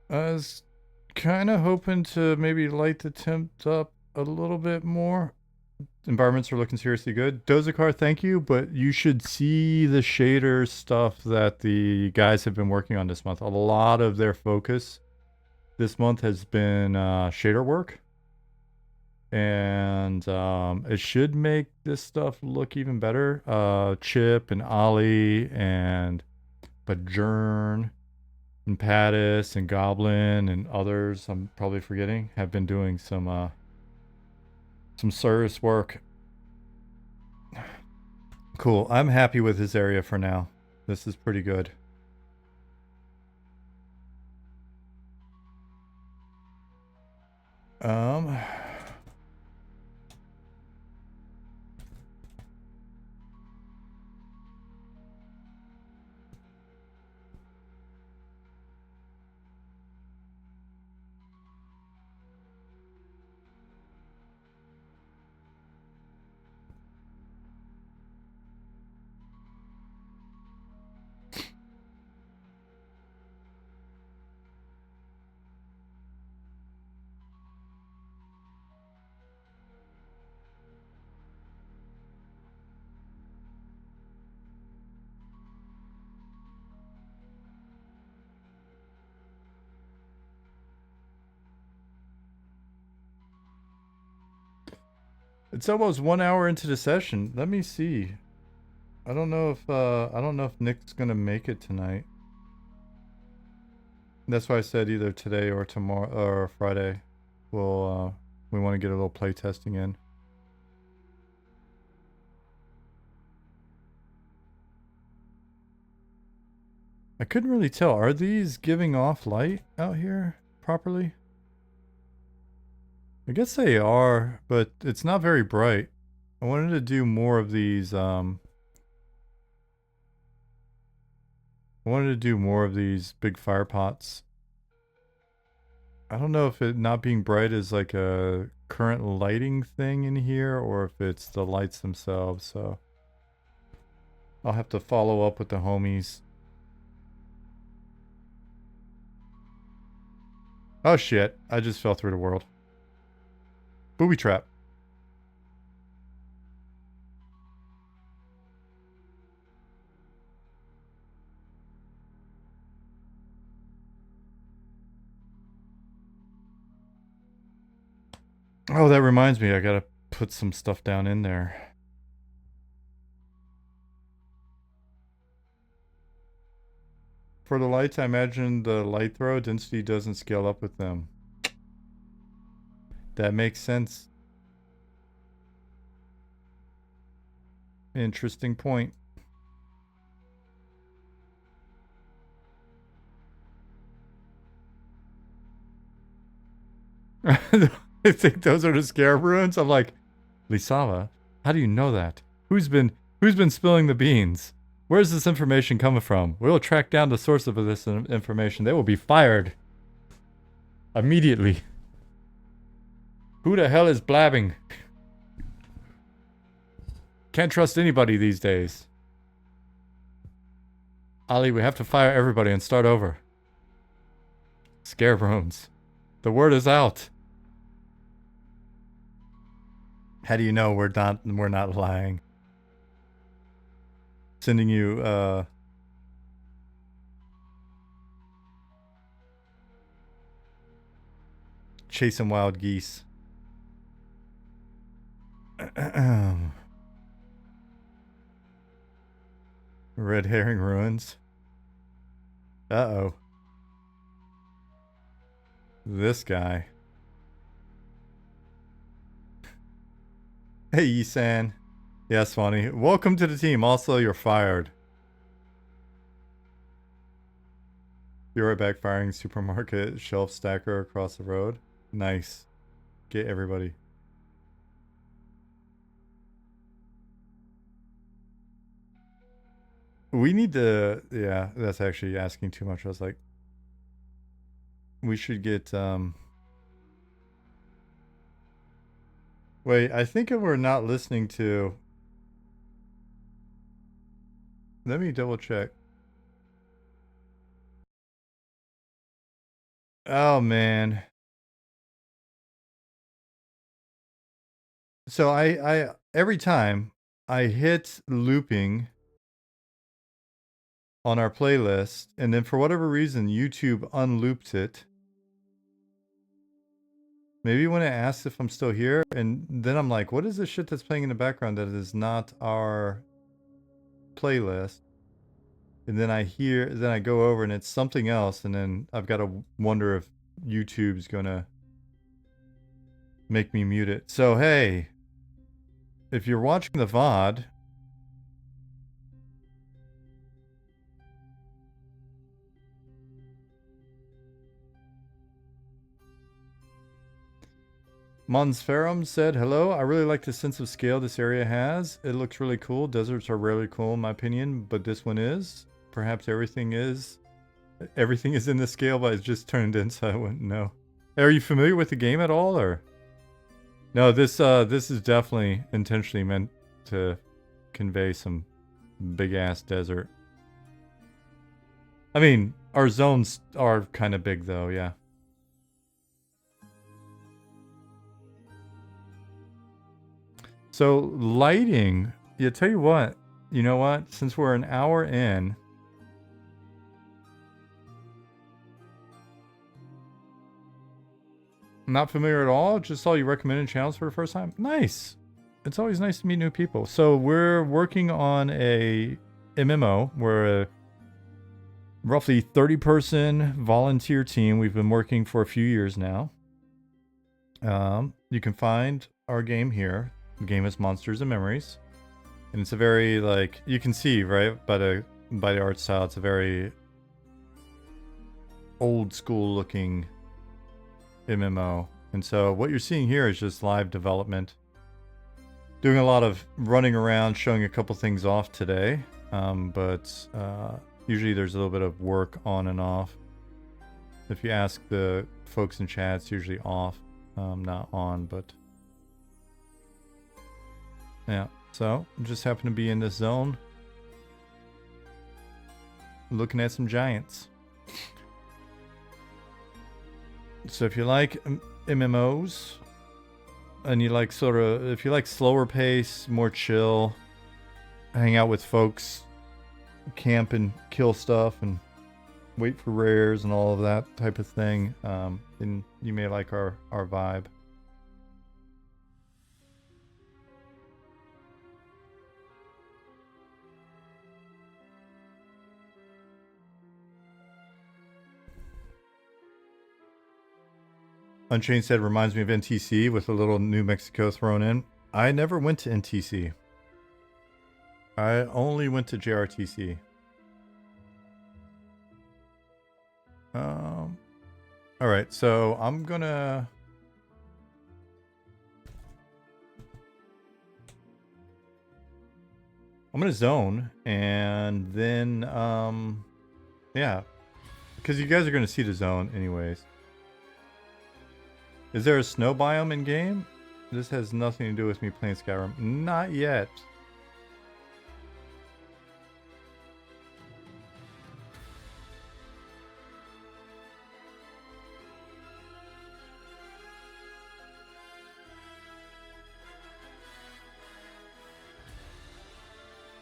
Speaker 1: I was kind of hoping to maybe light the temp up a little bit more. Environments are looking seriously good. Dozakar, thank you, but you should see the shader stuff that the guys have been working on this month. A lot of their focus this month has been shader work. And it should make this stuff look even better. Chip and Ollie and Bajern and Pattis and Goblin and others I'm probably forgetting have been doing some serious work. Cool. I'm happy with this area for now. This is pretty good. It's almost 1 hour into the session. Let me see. I don't know if Nick's gonna make it tonight. That's why I said either today or tomorrow or Friday. We want to get a little play testing in. I couldn't really tell. Are these giving off light out here properly? I guess they are, but it's not very bright. I wanted to do more of these, I wanted to do more of these big fire pots. I don't know if it not being bright is like a current lighting thing in here or if it's the lights themselves, so I'll have to follow up with the homies. Oh shit, I just fell through the world. Booby trap. Oh, that reminds me. I gotta put some stuff down in there. For the lights, I imagine the light throw density doesn't scale up with them. That makes sense. Interesting point. I think those are the scarab ruins. I'm like, Lisava, how do you know that? Who's been spilling the beans? Where's this information coming from? We'll track down the source of this information. They will be fired immediately. Who the hell is blabbing? Can't trust anybody these days. Ali, we have to fire everybody and start over. Scarab ruins. The word is out. How do you know we're not lying? Sending you chasing wild geese. Red herring ruins. Uh-oh. This guy. Hey, Yisan. Yes, funny. Welcome to the team. Also, you're fired. Be right back. Firing supermarket shelf stacker across the road. Nice. Get everybody. We need to... Yeah, that's actually asking too much. I was like... We should get... Wait, I think if we're not listening to... Let me double check. Oh, man. So I every time I hit looping on our playlist, and then for whatever reason, YouTube unlooped it. Maybe when it asks if I'm still here, and then I'm like, what is this shit that's playing in the background that is not our playlist? And then I go over and it's something else, and then I've got to wonder if YouTube's gonna make me mute it. So hey, if you're watching the VOD, Monsferum said, hello, I really like the sense of scale this area has. It looks really cool. Deserts are rarely cool in my opinion, but this one is. Perhaps everything is in the scale, but it's just turned in, so I wouldn't know. Are you familiar with the game at all, or? No, this is definitely intentionally meant to convey some big-ass desert. I mean, our zones are kind of big, though, yeah. So, lighting, yeah, tell you what, you know what? Since we're an hour in, not familiar at all, just saw you recommended channels for the first time. Nice. It's always nice to meet new people. So, we're working on a MMO. We're a roughly 30-person volunteer team. We've been working for a few years now. You can find our game here. The game is Monsters and Memories. And it's a very, like, you can see, right, by the art style, it's a very old school looking MMO. And so what you're seeing here is just live development. Doing a lot of running around, showing a couple things off today. But usually there's a little bit of work on and off. If you ask the folks in chat, it's usually off, not on, but... Yeah, so just happen to be in this zone looking at some giants. So if you like MMOs and you like if you like slower pace, more chill, hang out with folks, camp and kill stuff and wait for rares and all of that type of thing, then you may like our vibe. Unchained said reminds me of NTC with a little New Mexico thrown in. I never went to NTC. I only went to JRTC. All right, so I'm gonna zone, and then yeah, because you guys are gonna see the zone anyways. Is there a snow biome in game? This has nothing to do with me playing Skyrim. Not yet.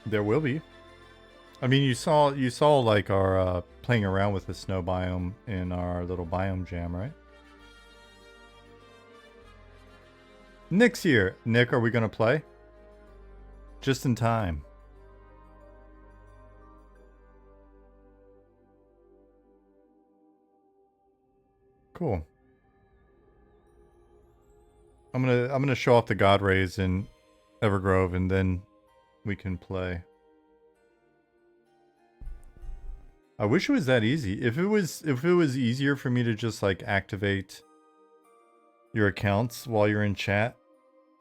Speaker 1: There will be. I mean, you saw like our playing around with the snow biome in our little biome jam, right? Nick's here. Nick, are we gonna play? Just in time. Cool. I'm gonna show off the God Rays in Evergrove, and then we can play. I wish it was that easy. If it was easier for me to just like activate your accounts while you're in chat,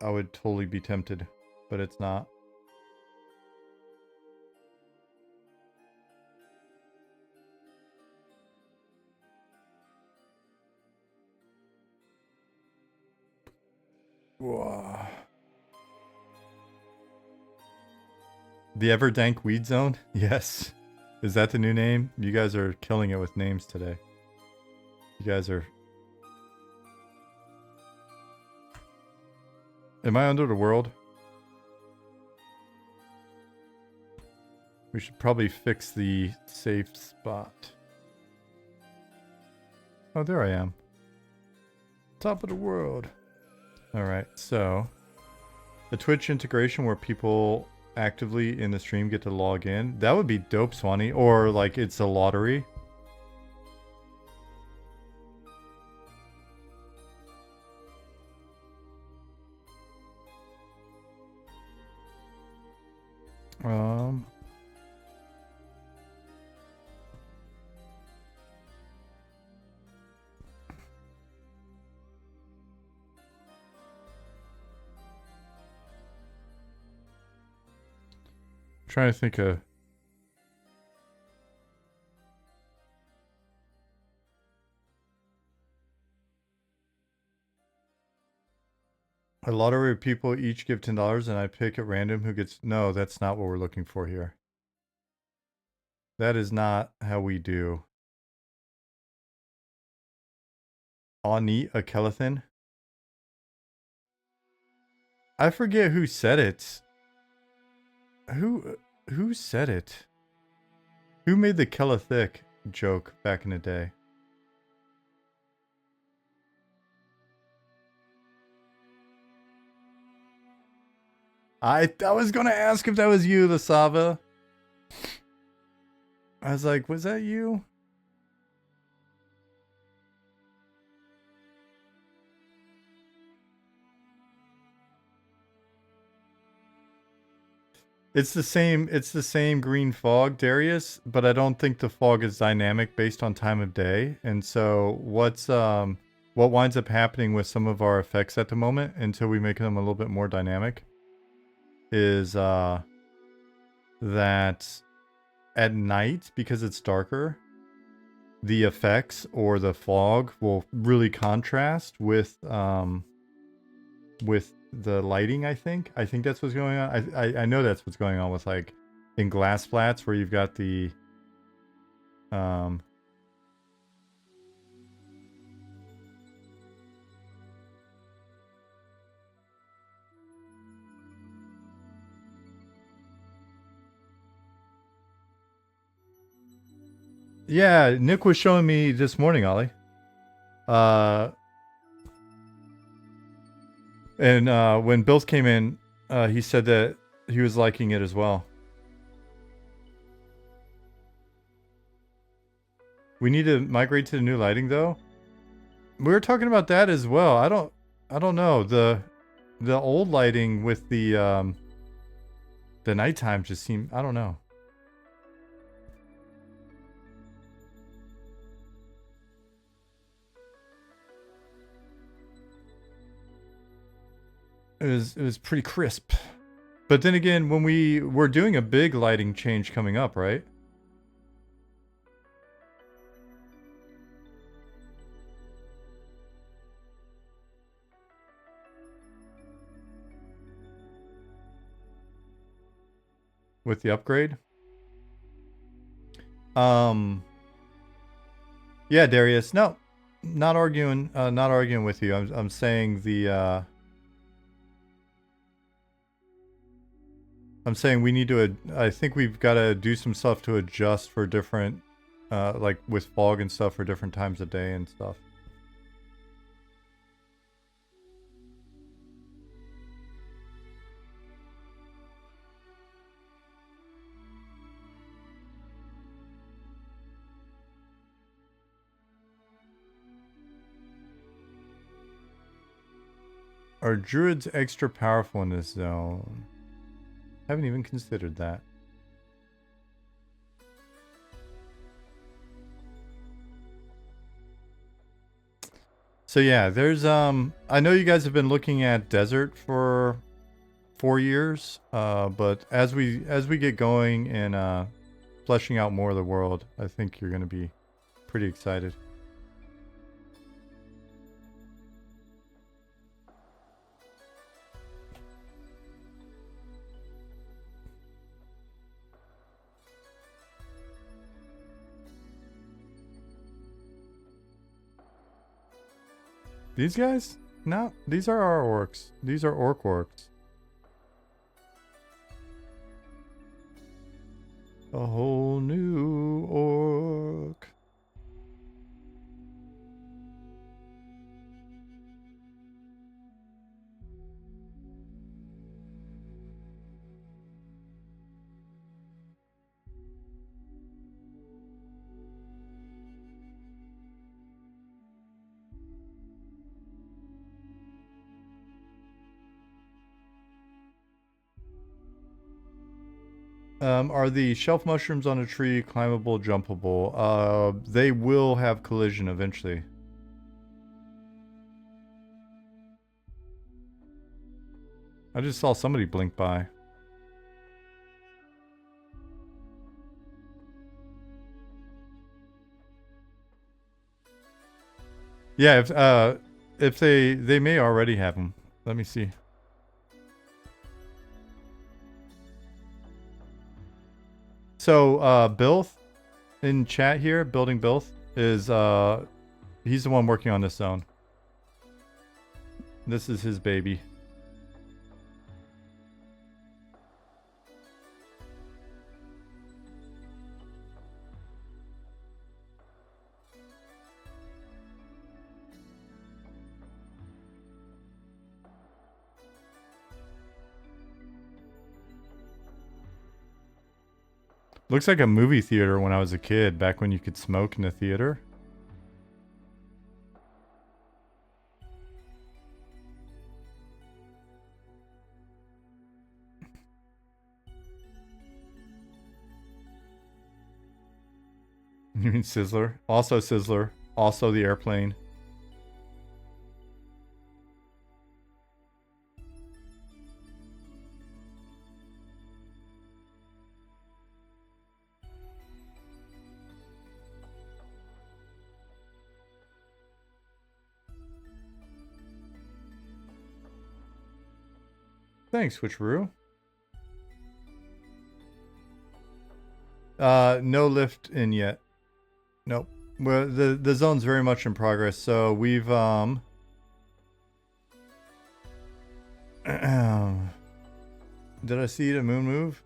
Speaker 1: I would totally be tempted, but it's not. Whoa. The Everdank Weed Zone? Yes. Is that the new name? You guys are killing it with names today. You guys are... Am I under the world? We should probably fix the safe spot. Oh, there I am. Top of the world. Alright, so... The Twitch integration where people actively in the stream get to log in. That would be dope, Swanee. Or like it's a lottery. Trying to think of... A lottery of people each give $10 and I pick at random who gets... No, that's not what we're looking for here. That is not how we do. Ani Akelathan? I forget who said it. Who said it? Who made the Kelithic joke back in the day? I was gonna ask if that was you, Lasava. I was like, was that you? It's the same green fog, Darius, but I don't think the fog is dynamic based on time of day. And so what winds up happening with some of our effects at the moment until we make them a little bit more dynamic is that at night, because it's darker, the effects or the fog will really contrast with the lighting. I think that's what's going on. I know that's what's going on with like in glass flats where you've got the yeah, Nick was showing me this morning, Ollie. And when Bills came in, he said that he was liking it as well. We need to migrate to the new lighting, though. We were talking about that as well. I don't know. The old lighting with the nighttime just seemed, I don't know. It was pretty crisp. But then again, when we're doing a big lighting change coming up, right? With the upgrade. Yeah, Darius. No, not arguing. Not arguing with you. I'm saying the. I'm saying we need to. I think we've got to do some stuff to adjust for different, like with fog and stuff for different times of day and stuff. Are druids extra powerful in this zone? Haven't even considered that. So yeah, there's I know you guys have been looking at desert for 4 years, but as we get going and fleshing out more of the world, I think you're going to be pretty excited. These guys? No, these are our orcs. These are orcs. A whole new orc. Are the shelf mushrooms on a tree climbable, jumpable? They will have collision eventually. I just saw somebody blink by. Yeah, if they may already have them. Let me see. So, Bilth in chat here, building Bilth, is, he's the one working on this zone. This is his baby. Looks like a movie theater when I was a kid, back when you could smoke in the theater. You mean Sizzler? Also Sizzler. Also the airplane. Thanks, Switcheroo. No lift in yet. Nope. Well, the zone's very much in progress, so we've did I see the moon move?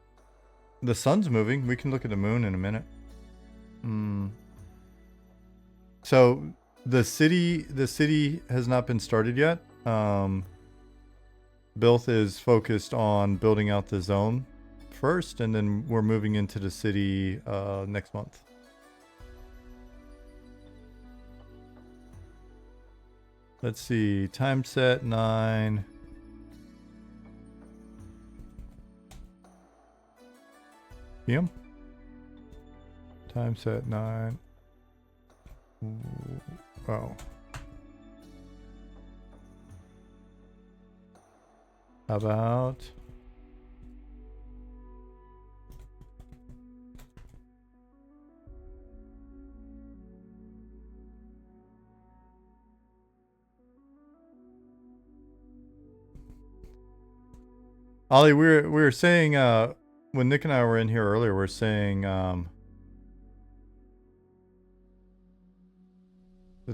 Speaker 1: The sun's moving. We can look at the moon in a minute. So the city has not been started yet. Bilth is focused on building out the zone first, and then we're moving into the city next month. Let's see. Time set 9. PM? Time set 9. Oh. How about... Ollie, we were saying when Nick and I were in here earlier, we were saying that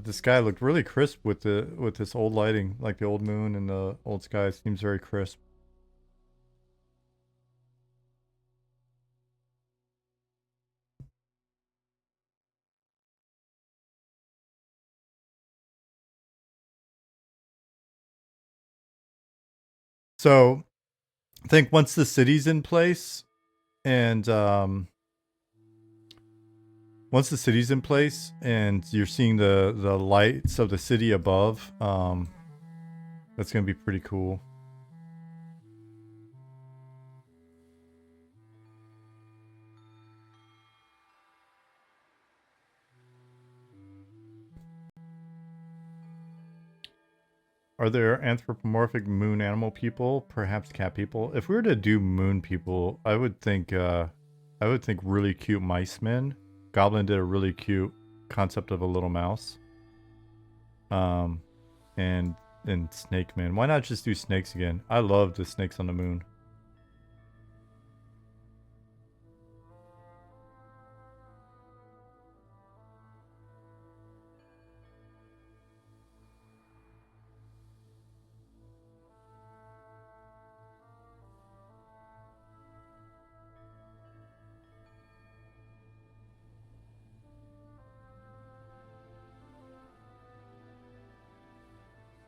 Speaker 1: the sky looked really crisp with this old lighting, like the old moon and the old sky seems very crisp. So I think once the city's in place and once the city's in place and you're seeing the lights of the city above, that's gonna be pretty cool. Are there anthropomorphic moon animal people? Perhaps cat people? If we were to do moon people, I would think really cute mice men. Goblin did a really cute concept of a little mouse. And snake man. Why not just do snakes again? I love the snakes on the moon.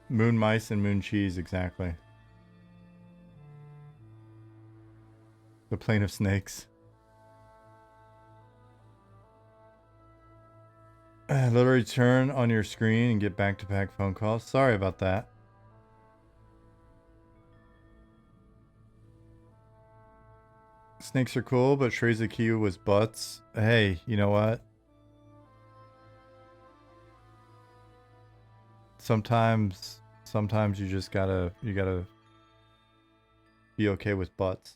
Speaker 1: Moon mice and moon cheese, exactly. The plane of snakes. Literally turn on your screen and get back-to-back phone calls. Sorry about that. Snakes are cool, but Shreza Kiyu was butts. Hey, you know what? Sometimes you just gotta be okay with butts.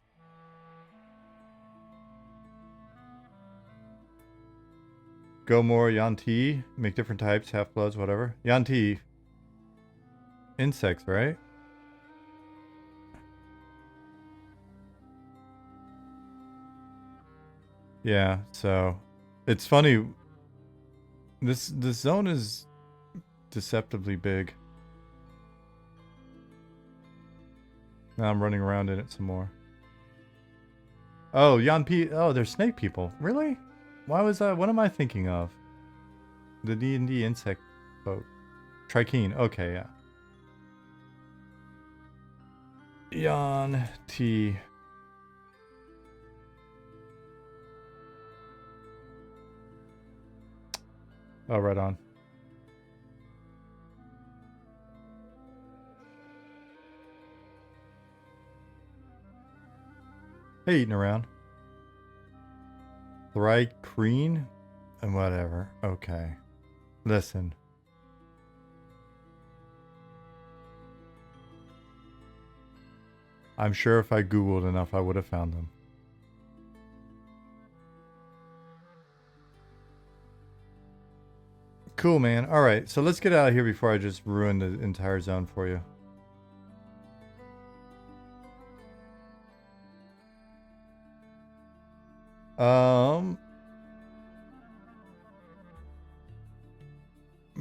Speaker 1: Go more Yanti, make different types, half-bloods, whatever. Yanti. Insects, right? Yeah, so it's funny. This zone is deceptively big. Now I'm running around in it some more. Oh, Yanpi. Oh, they're snake people. Really? Why was that? What am I thinking of? The D&D insect boat. Trikeen. Okay, yeah. Yan T. Oh, right on. Hey, eating around. Trikeen? And whatever. Okay. Listen. I'm sure if I Googled enough, I would have found them. Cool, man. All right, so let's get out of here before I just ruin the entire zone for you.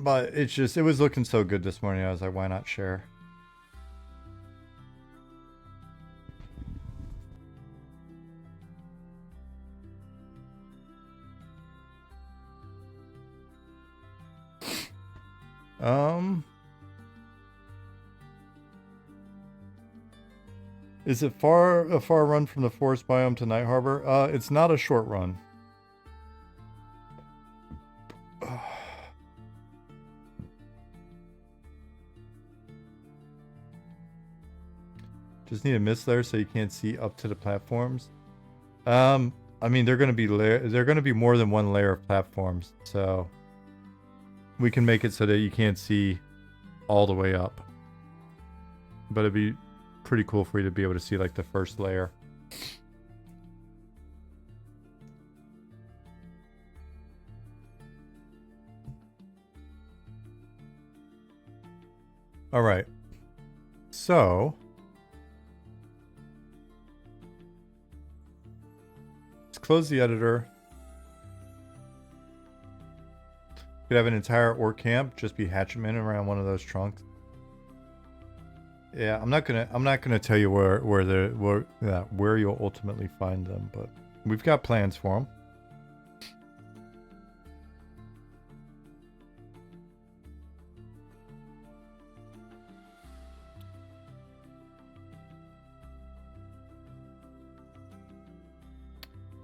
Speaker 1: But it's just, it was looking so good this morning. I was like, why not share? Is it a far run from the forest biome to Night Harbor? It's not a short run. Just need a mist layer so you can't see up to the platforms. I mean, they're gonna be more than one layer of platforms, so we can make it so that you can't see all the way up. But it'd be pretty cool for you to be able to see like the first layer. All right. So let's close the editor. Could have an entire orc camp just be hatchetmen around one of those trunks. Yeah, I'm not gonna tell you where you'll ultimately find them, but we've got plans for them.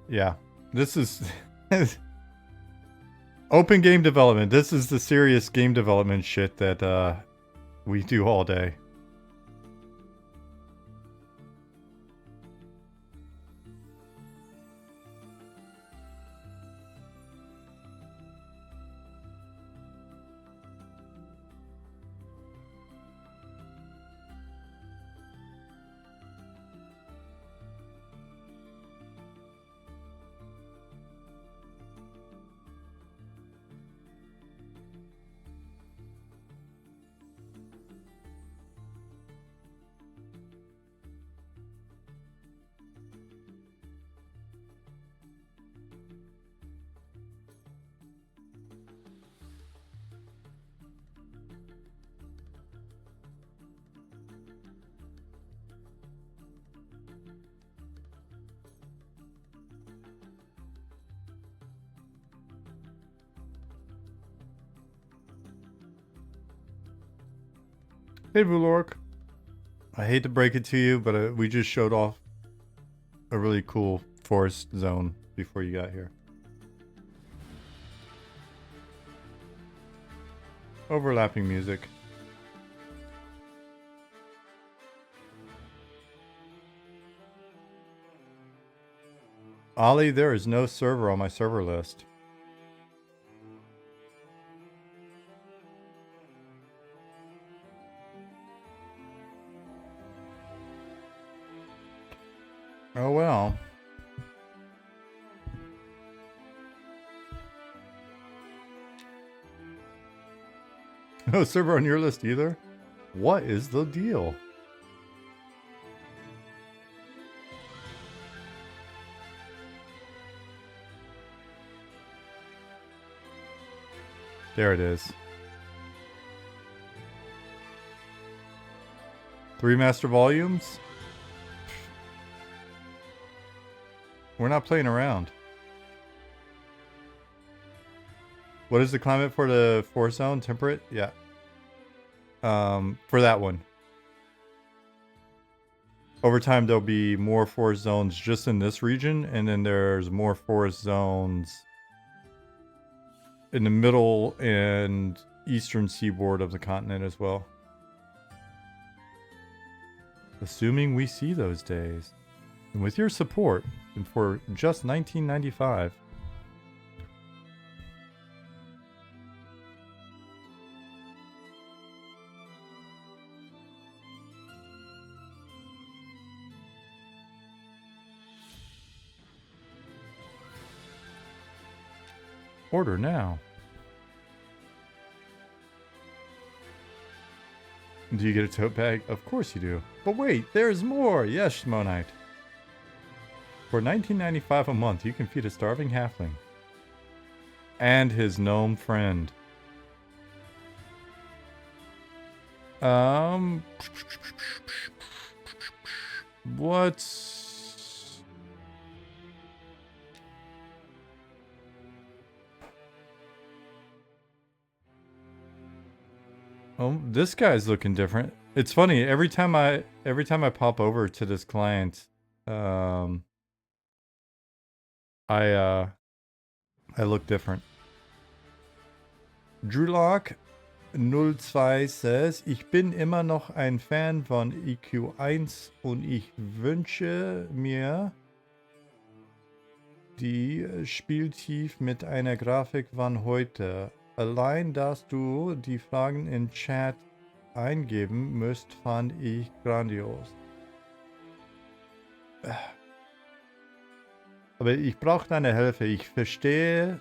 Speaker 1: Yeah, this is open game development. This is the serious game development shit that we do all day. Hey, Vulork. I hate to break it to you, but we just showed off a really cool forest zone before you got here. Overlapping music. Ollie, there is no server on my server list. Oh well. No server on your list either? What is the deal? There it is. 3 master volumes? We're not playing around. What is the climate for the forest zone? Temperate? Yeah. For that one. Over time, there'll be more forest zones just in this region, and then there's more forest zones in the middle and eastern seaboard of the continent as well. Assuming we see those days. And with your support, and for just $19.95. Order now. Do you get a tote bag? Of course you do. But wait, there's more! Yes, Schmonite. For $19.95 a month, you can feed a starving halfling. And his gnome friend. What's... Oh, this guy's looking different. It's funny, every time I pop over to this client, I look different. Drewlock, 02 says, ich bin immer noch ein Fan von EQ1 und ich wünsche mir die Spieltief mit einer Grafik von heute. Allein, dass du die Fragen in Chat eingeben müsst, fand ich grandios. Aber ich brauche deine Hilfe. Ich verstehe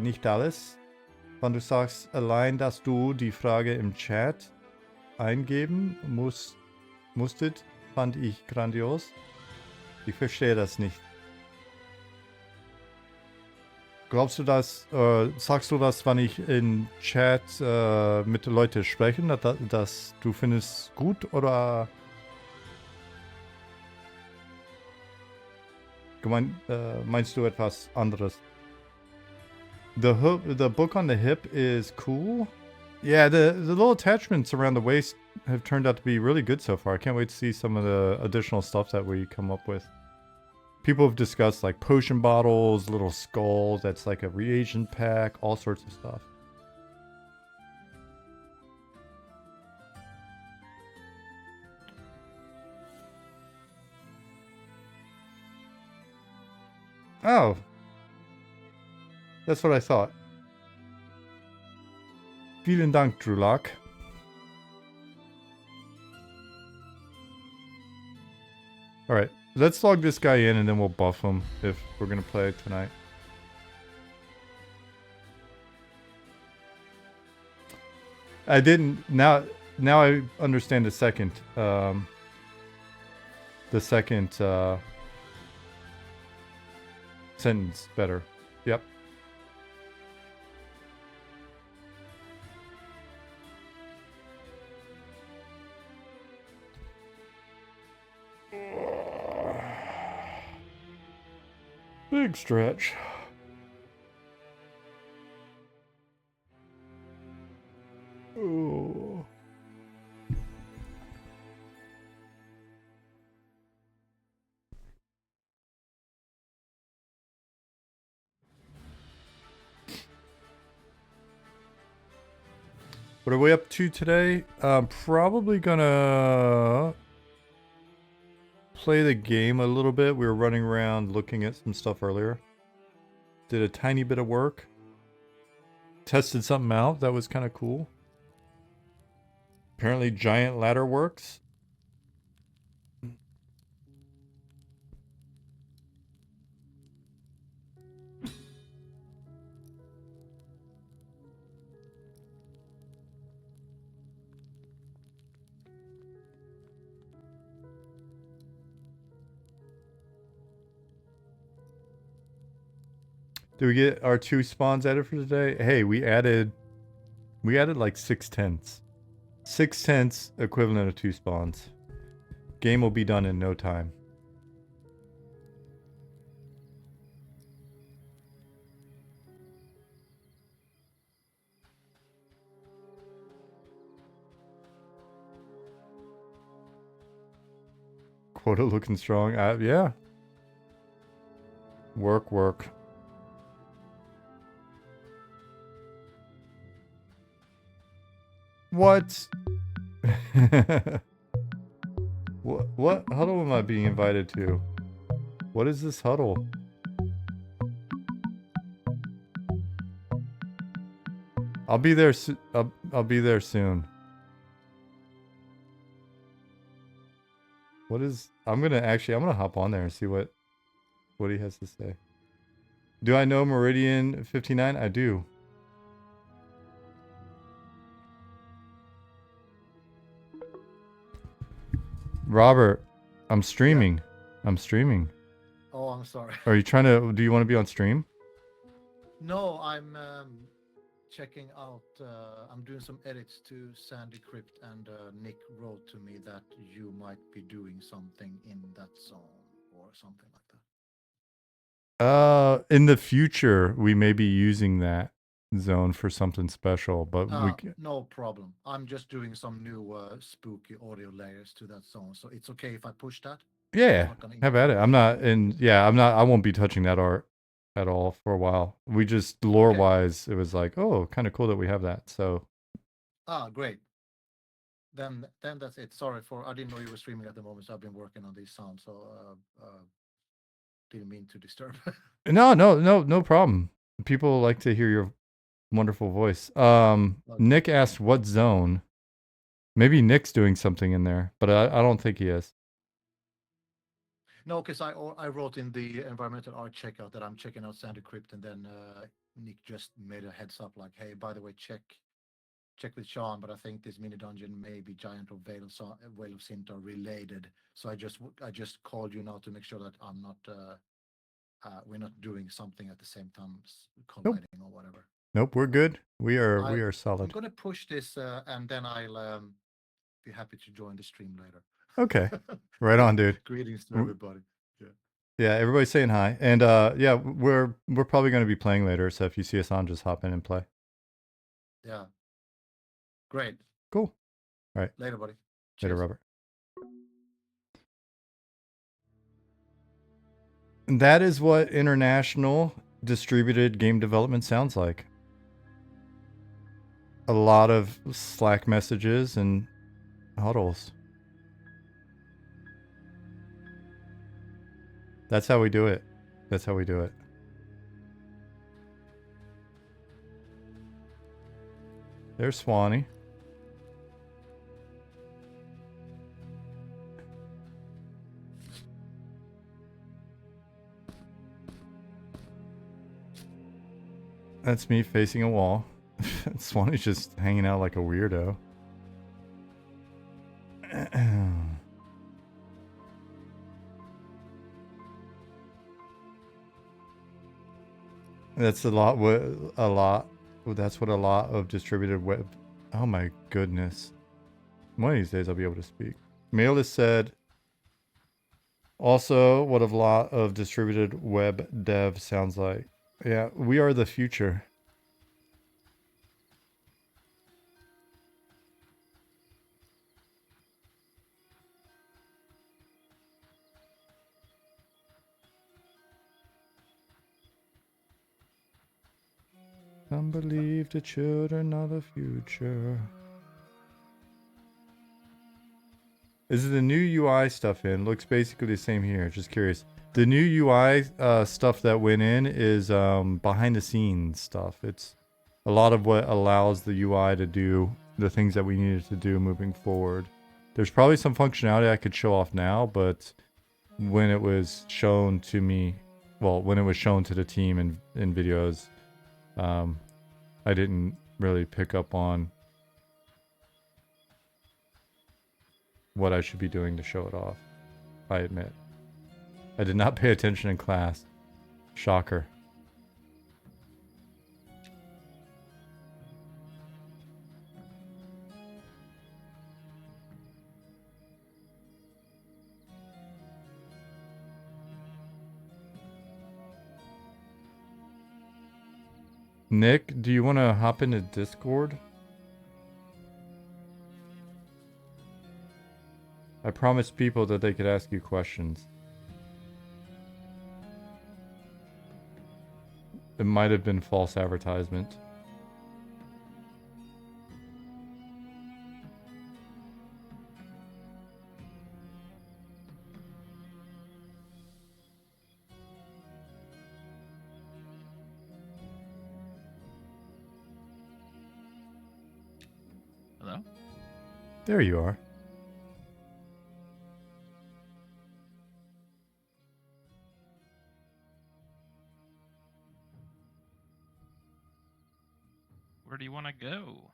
Speaker 1: nicht alles. Wenn du sagst, allein, dass du die Frage im Chat eingeben musstet, fand ich grandios. Ich verstehe das nicht. Glaubst du das, sagst du das, wenn ich in Chat mit den Leuten spreche, dass du findest gut oder meinst du etwas anderes? The book on the hip is cool. Yeah, the little attachments around the waist have turned out to be really good so far. I can't wait to see some of the additional stuff that we come up with. People have discussed like potion bottles, little skulls, that's like a reagent pack, all sorts of stuff. Oh. That's what I thought. Vielen Dank, Drulak. Alright, let's log this guy in and then we'll buff him if we're gonna play tonight. I didn't, now I understand the second sentence better. Yep. Big stretch. Oh. What are we up to today? I'm probably gonna play the game a little bit. We were running around looking at some stuff earlier. Did a tiny bit of work. Tested something out that was kind of cool. Apparently giant ladder works. Did we get our 2 spawns added for today? Hey, we added like 6 tents. 6 tents equivalent of 2 spawns. Game will be done in no time. Quota looking strong. Yeah. Work. What? What huddle am I being invited to? What is this huddle? I'll be there. I'll be there soon. What is? I'm gonna hop on there and see what he has to say. Do I know Meridian 59? I do. Robert, I'm streaming. Yeah. I'm streaming.
Speaker 2: Oh, I'm sorry.
Speaker 1: Are you trying to? Do you want to be on stream?
Speaker 2: No, I'm checking out. I'm doing some edits to Sandy Crypt, and Nick wrote to me that you might be doing something in that zone or something like
Speaker 1: that. In the future, we may be using that zone for something special, but
Speaker 2: no problem. I'm just doing some new spooky audio layers to that zone, so it's okay if I push that.
Speaker 1: Yeah, have at it. I'm not in. Yeah, I'm not. I won't be touching that art at all for a while. We just lore wise, it was like, oh, kind of cool that we have that. So
Speaker 2: Great. Then that's it. Sorry for I didn't know you were streaming at the moment, so I've been working on these sounds, so didn't mean to disturb.
Speaker 1: No problem. People like to hear your wonderful voice.
Speaker 2: Okay.
Speaker 1: Nick asked what zone. Maybe Nick's doing something in there, but I don't think he is.
Speaker 2: No, because I wrote in the environmental art checkout that I'm checking out Sandy Crypt, and then Nick just made a heads up like, hey, by the way, check with Sean, but I think this mini dungeon may be Giant of Vale of Sint are related. So I just called you now to make sure that I'm not we're not doing something at the same time,
Speaker 1: Nope.
Speaker 2: colliding or whatever.
Speaker 1: Nope, we're good. We are
Speaker 2: I'm
Speaker 1: solid.
Speaker 2: gonna push this, and then I'll be happy to join the stream later.
Speaker 1: Okay. Right on, dude.
Speaker 2: Greetings to everybody. Yeah.
Speaker 1: Yeah, everybody's saying hi. And yeah, we're probably going to be playing later, so if you see us on, just hop in and play.
Speaker 2: Yeah. Great.
Speaker 1: Cool. All right.
Speaker 2: Later, buddy.
Speaker 1: Later,
Speaker 2: Cheers.
Speaker 1: Robert. And that is what international distributed game development sounds like. A lot of Slack messages and huddles. That's how we do it. That's how we do it. There's Swanee. That's me facing a wall. Swanee's just hanging out like a weirdo. That's a lot. That's what a lot of distributed web. Oh my goodness. One of these days I'll be able to speak. Mail has said. Also, what a lot of distributed web dev sounds like. Yeah, we are the future. Some believe the children are the future. Is it the new UI stuff in? Looks basically the same here. Just curious. The new UI stuff that went in is behind the scenes stuff. It's a lot of what allows the UI to do the things that we needed to do moving forward. There's probably some functionality I could show off now, but when it was shown to me, well, when it was shown to the team in videos, I didn't really pick up on what I should be doing to show it off. I admit. I did not pay attention in class. Shocker. Nick, do you want to hop into Discord? I promised people that they could ask you questions. It might have been false advertisement.
Speaker 3: Hello?
Speaker 1: There you are.
Speaker 3: Where do you want to go?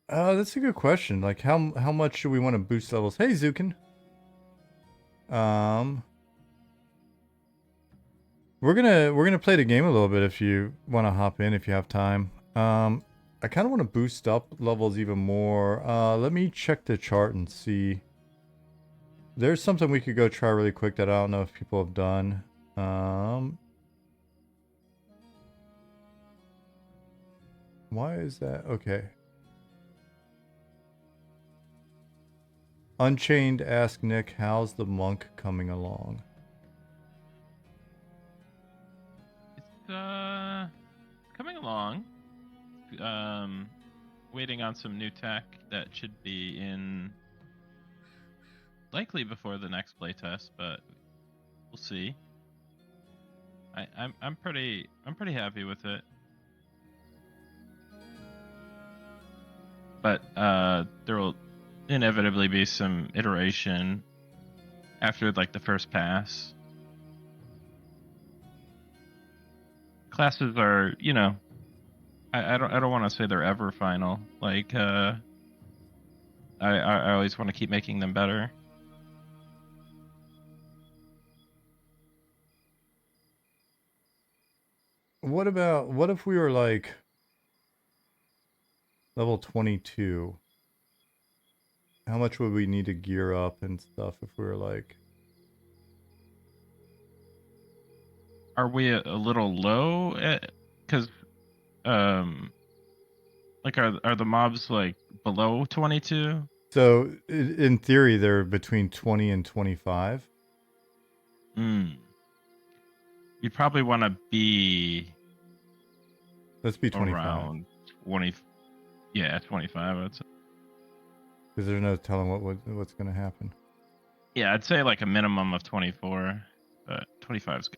Speaker 1: That's a good question. Like, how much do we want to boost levels? Hey, Zukin. We're gonna play the game a little bit if you want to hop in if you have time. I kind of want to boost up levels even more. Let me check the chart and see. There's something we could go try really quick that I don't know if people have done. Why is that? Okay. Unchained ask Nick, how's the monk coming along?
Speaker 3: It's coming along. waiting on some new tech that should be in likely before the next playtest, but we'll see. I'm pretty happy with it. But there will inevitably be some iteration after like the first pass. Classes are, you know, I don't want to say they're ever final. Like I always want to keep making them better.
Speaker 1: What if we were like level 22? How much would we need to gear up and stuff if we were like...
Speaker 3: Are we a little low? Because like are the mobs like below 22?
Speaker 1: So in theory, they're between 20 and 25.
Speaker 3: You'd probably want to be
Speaker 1: Let's be 25.
Speaker 3: around 20. Yeah, 25. I'd say.
Speaker 1: Because there's no telling what's going to happen.
Speaker 3: Yeah, I'd say like a minimum of 24, but 25 is good.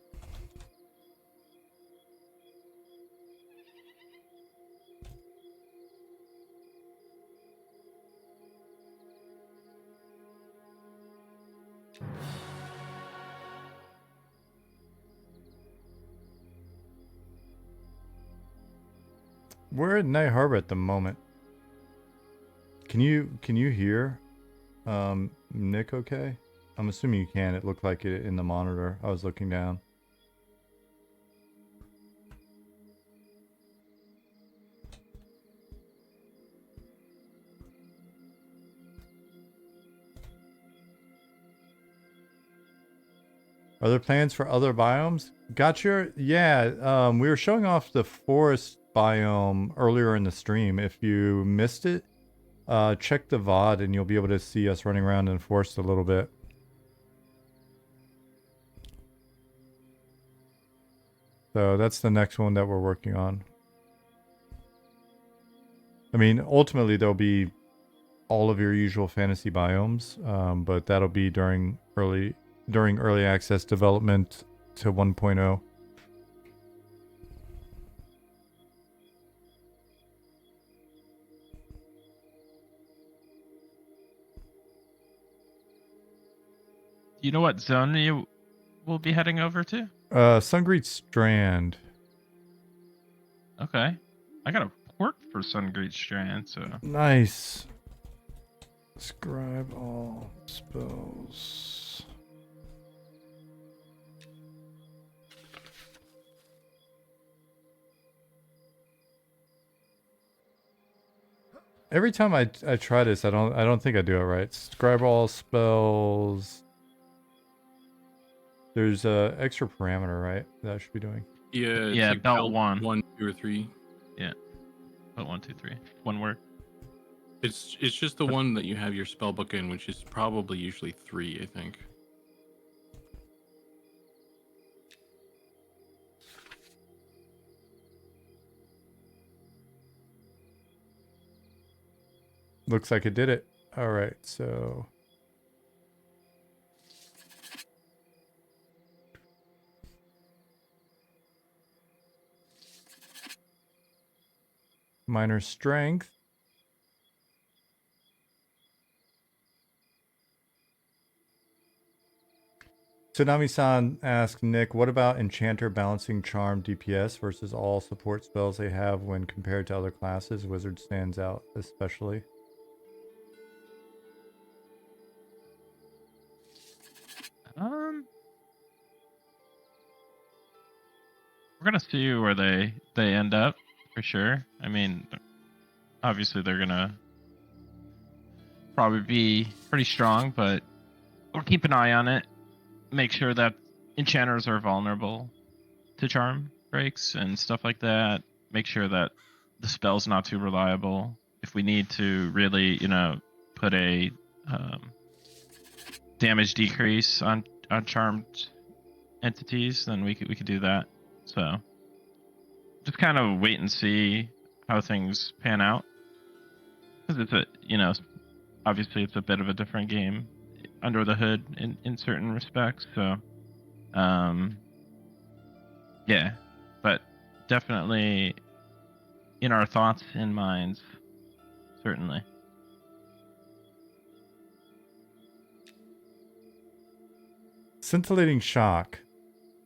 Speaker 1: We're at Night Harbor at the moment. Can you hear Nick okay? I'm assuming you can. It looked like it in the monitor. I was looking down. Are there plans for other biomes? Gotcha. Yeah, we were showing off the forest biome earlier in the stream. If you missed it, check the VOD and you'll be able to see us running around in forest a little bit. So that's the next one that we're working on. I mean, ultimately there'll be all of your usual fantasy biomes, but that'll be during early access development to 1.0.
Speaker 3: You know what zone you will be heading over to?
Speaker 1: Sungreed Strand.
Speaker 3: Okay. I got a port for Sungreed Strand, so...
Speaker 1: Nice. Scribe all spells. Every time I try this, I don't think I do it right. Scribe all spells. There's a extra parameter, right? That I should be doing.
Speaker 4: Yeah, it's
Speaker 3: Yeah,
Speaker 4: like
Speaker 3: belt 1.
Speaker 4: 1, 2, or 3.
Speaker 3: Yeah. Belt 1, 2, 3. One word.
Speaker 4: It's just the one that you have your spell book in, which is probably usually 3, I think.
Speaker 1: Looks like it did it. All right, so minor strength. Tsunami-san asked Nick, what about Enchanter balancing Charm DPS versus all support spells they have when compared to other classes? Wizard stands out especially.
Speaker 3: We're gonna see where they end up for sure. I mean, obviously they're gonna probably be pretty strong, but we'll keep an eye on it. Make sure that enchanters are vulnerable to charm breaks and stuff like that. Make sure that the spell's not too reliable. If we need to really, you know, put a damage decrease on charmed entities, then we could do that. So just kind of wait and see how things pan out. because it's a, obviously it's a bit of a different game under the hood in certain respects. So, yeah, but definitely in our thoughts and minds, certainly.
Speaker 1: Scintillating shock.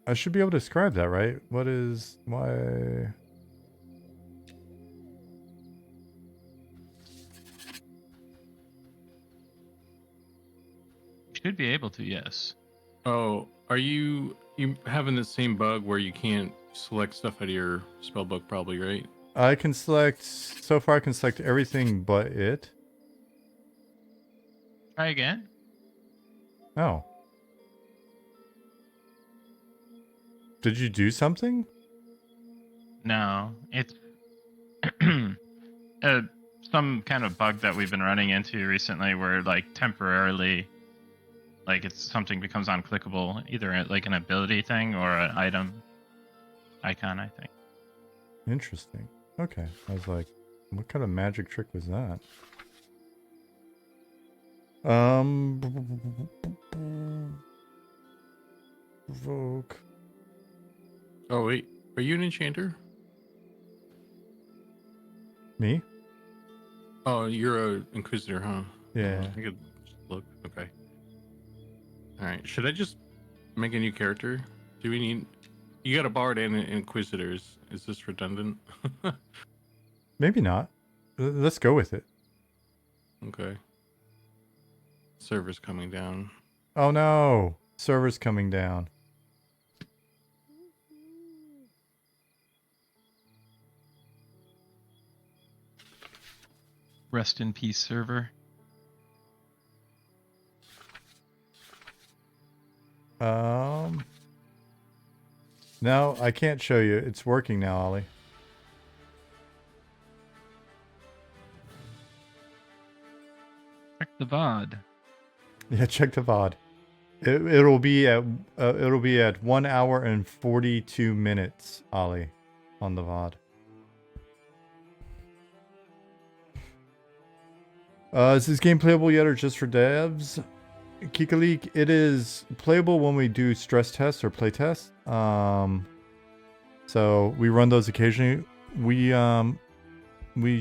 Speaker 1: I should be able to describe that, right? Why?
Speaker 3: Should be able to, yes.
Speaker 4: Oh, are you having the same bug where you can't select stuff out of your spellbook? Probably, right?
Speaker 1: I can select, so far I can select everything but it.
Speaker 3: Try again.
Speaker 1: Oh. Did you do something?
Speaker 3: No, it's some kind of bug that we've been running into recently where like temporarily like something becomes unclickable, either like an ability thing or an item icon, I think.
Speaker 1: Interesting. Okay. I was like, what kind of magic trick was that? Provoke.
Speaker 4: Oh wait, are you an enchanter?
Speaker 1: Me?
Speaker 4: Oh, you're a inquisitor, huh?
Speaker 1: Yeah.
Speaker 4: I could look. Okay. All right. Should I just make a new character? Do we need? You got a bard and an inquisitors. Is this redundant?
Speaker 1: Maybe not. Let's go with it.
Speaker 4: Okay. Server's coming down.
Speaker 1: Oh no. Server's coming down.
Speaker 3: Rest in peace, server.
Speaker 1: No, I can't show you. It's working now, Ollie.
Speaker 3: Check the VOD.
Speaker 1: Yeah, check the VOD. It'll be at 1 hour and 42 minutes, Ollie, on the VOD. Is this game playable yet or just for devs? Kikalik, it is playable when we do stress tests or play tests. So we run those occasionally. We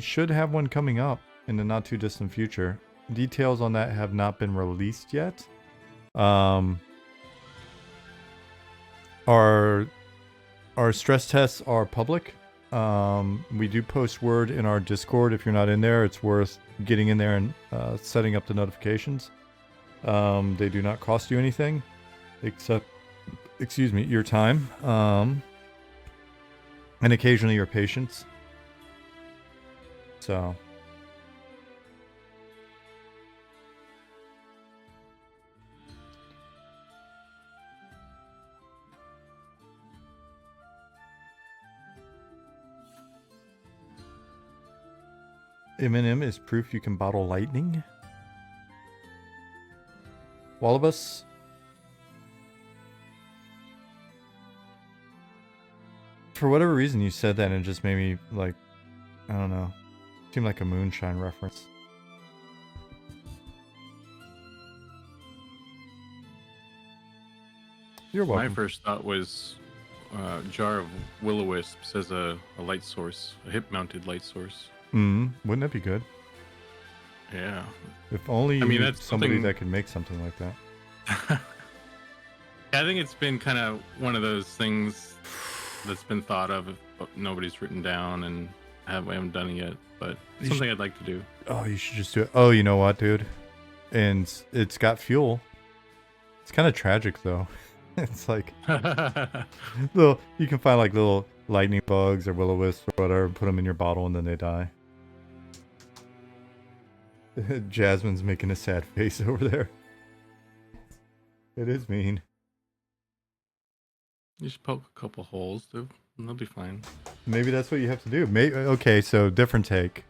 Speaker 1: should have one coming up in the not too distant future. Details on that have not been released yet. Our stress tests are public. We do post word in our Discord. If you're not in there, it's worth getting in there and setting up the notifications. They do not cost you anything except, excuse me, your time, and occasionally your patience. So M&M is proof you can bottle lightning. Wallabus. For whatever reason you said that and it just made me like, I don't know, seemed like a moonshine reference. You're welcome.
Speaker 4: My first thought was jar of will-o-wisps as a light source, a hip-mounted light source.
Speaker 1: Wouldn't that be good?
Speaker 4: Yeah.
Speaker 1: If only you
Speaker 4: I mean,
Speaker 1: knew
Speaker 4: that's
Speaker 1: somebody
Speaker 4: something-
Speaker 1: that could make something like that.
Speaker 4: I think it's been kind of one of those things that's been thought of, but nobody's written down, and I haven't done it yet. But
Speaker 1: You
Speaker 4: something I'd like to do.
Speaker 1: Oh, you should just do it. Oh, you know what, dude? And it's got fuel. It's kind of tragic, though. It's like little. You can find like little lightning bugs or will-o-wisps or whatever, put them in your bottle, and then they die. Jasmine's making a sad face over there. It is mean.
Speaker 4: You just poke a couple holes, dude, and they'll be fine.
Speaker 1: Maybe that's what you have to do. Maybe, okay, so different take.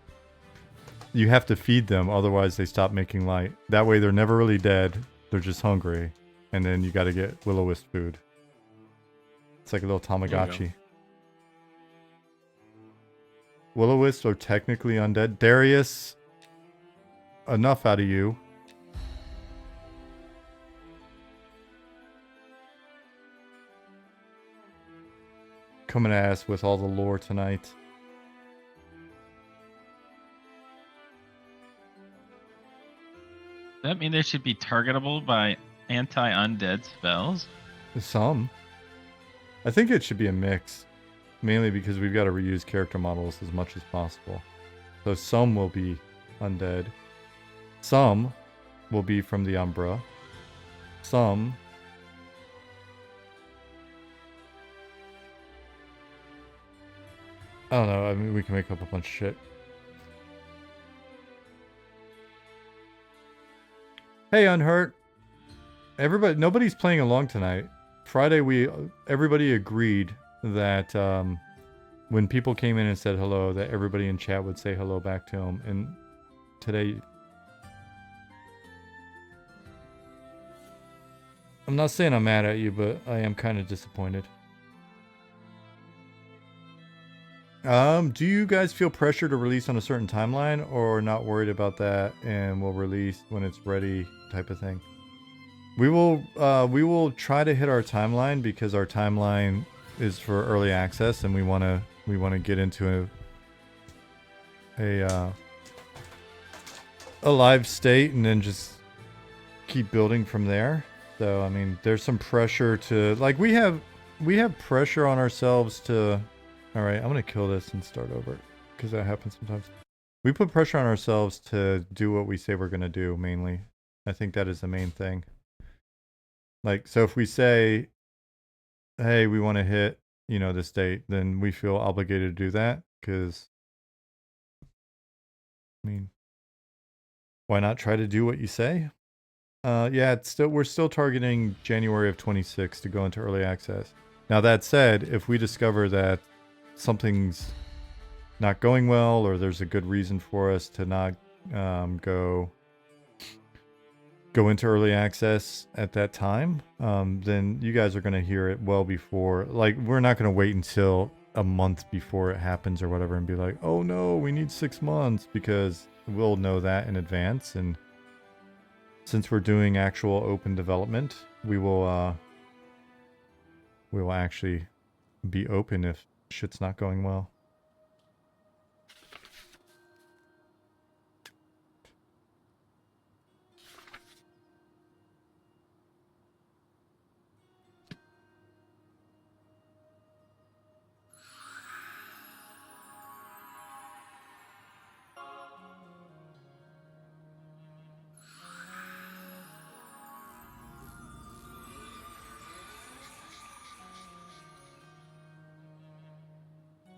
Speaker 1: You have to feed them, otherwise they stop making light. That way they're never really dead. They're just hungry. And then you got to get will-o-wisp food. It's like a little Tamagotchi. Will-o-wisps are technically undead. Darius, enough out of you. Coming at us with all the lore tonight.
Speaker 3: Does that mean they should be targetable by anti-undead spells?
Speaker 1: Some. I think it should be a mix. Mainly because we've got to reuse character models as much as possible. So some will be undead. Some will be from the Umbra. Some... I don't know, I mean, we can make up a bunch of shit. Hey, Unhurt. Everybody, nobody's playing along tonight. Friday, everybody agreed that when people came in and said hello, that everybody in chat would say hello back to them. And today, I'm not saying I'm mad at you, but I am kind of disappointed. Do you guys feel pressure to release on a certain timeline, or not worried about that and we'll release when it's ready type of thing? We will try to hit our timeline because our timeline is for early access and we want to get into a live state and then just keep building from there. So I mean, there's some pressure to, like, we have pressure on ourselves to, all right, I'm going to kill this and start over because that happens sometimes. We put pressure on ourselves to do what we say we're going to do, mainly. I think that is the main thing. Like, so if we say, hey, we want to hit, you know, this date, then we feel obligated to do that because, I mean, why not try to do what you say? Yeah, we're still targeting January of 26 to go into early access. Now that said, if we discover that something's not going well or there's a good reason for us to not go into early access at that time, then you guys are going to hear it well before. Like, we're not going to wait until a month before it happens or whatever and be like, oh no, we need 6 months, because we'll know that in advance. And since we're doing actual open development, we will actually be open if shit's not going well.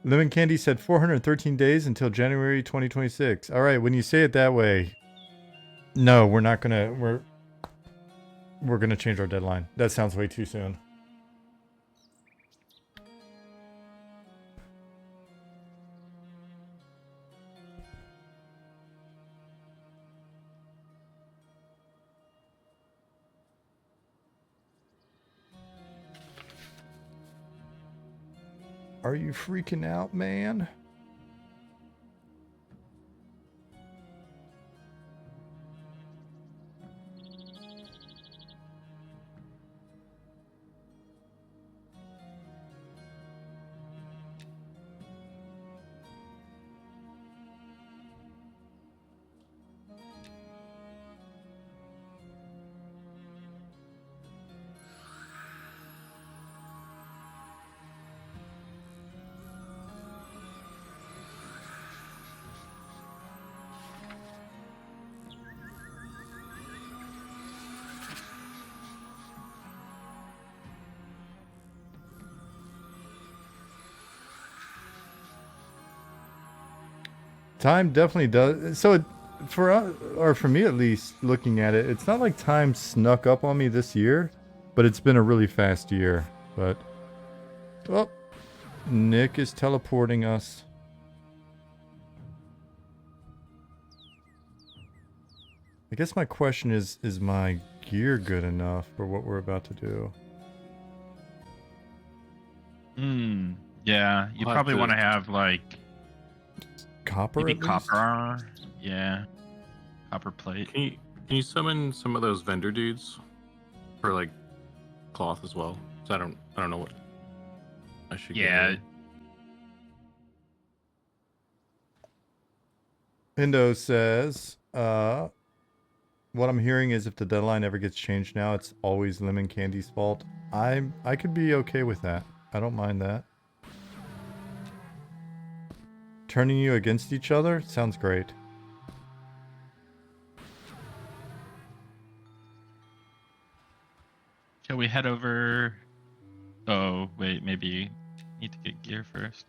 Speaker 1: Living Candy said 413 days until January 2026. All right, when you say it that way, no, we're not gonna. We're gonna change our deadline. That sounds way too soon. Are you freaking out, man? Time definitely does. So for us, or for me at least, looking at it, it's not like time snuck up on me this year, but it's been a really fast year. But, oh, Nick is teleporting us. I guess my question is my gear good enough for what we're about to do?
Speaker 3: Yeah, you probably want to have, like,
Speaker 1: Copper,
Speaker 3: maybe
Speaker 1: at least?
Speaker 3: copper armor. Yeah. copper plate.
Speaker 4: Can you summon some of those vendor dudes for like cloth as well? So I don't know what I should
Speaker 3: Yeah.
Speaker 4: get.
Speaker 1: Indo says, what I'm hearing is if the deadline ever gets changed now, it's always Lemon Candy's fault. I could be okay with that. I don't mind that. Turning you against each other sounds great.
Speaker 3: Shall we head over? Oh, wait, maybe need to get gear first.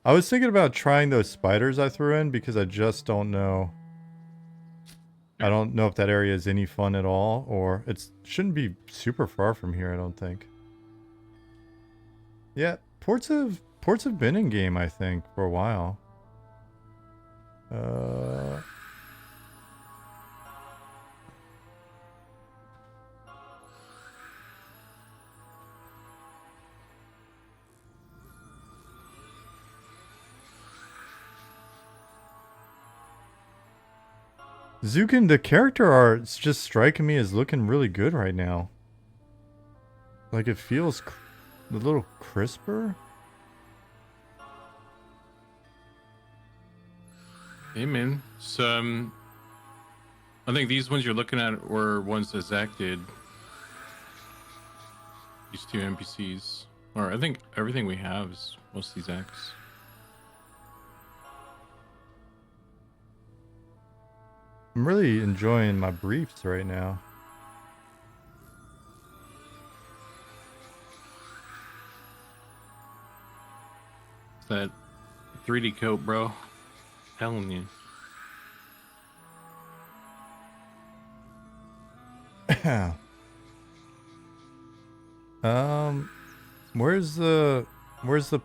Speaker 1: I was thinking about trying those spiders I threw in because I just don't know. I don't know if that area is any fun at all, or it shouldn't be super far from here, I don't think. Yeah, ports have been in game, I think, for a while. Zukin, the character art's just striking me as looking really good right now. Like it feels a little crisper.
Speaker 4: Hey man, so I think these ones you're looking at were ones that Zach did. These two NPCs, or I think everything we have is mostly Zach's.
Speaker 1: I'm really enjoying my briefs right now.
Speaker 4: It's that 3D coat, bro. Telling you.
Speaker 1: Where's the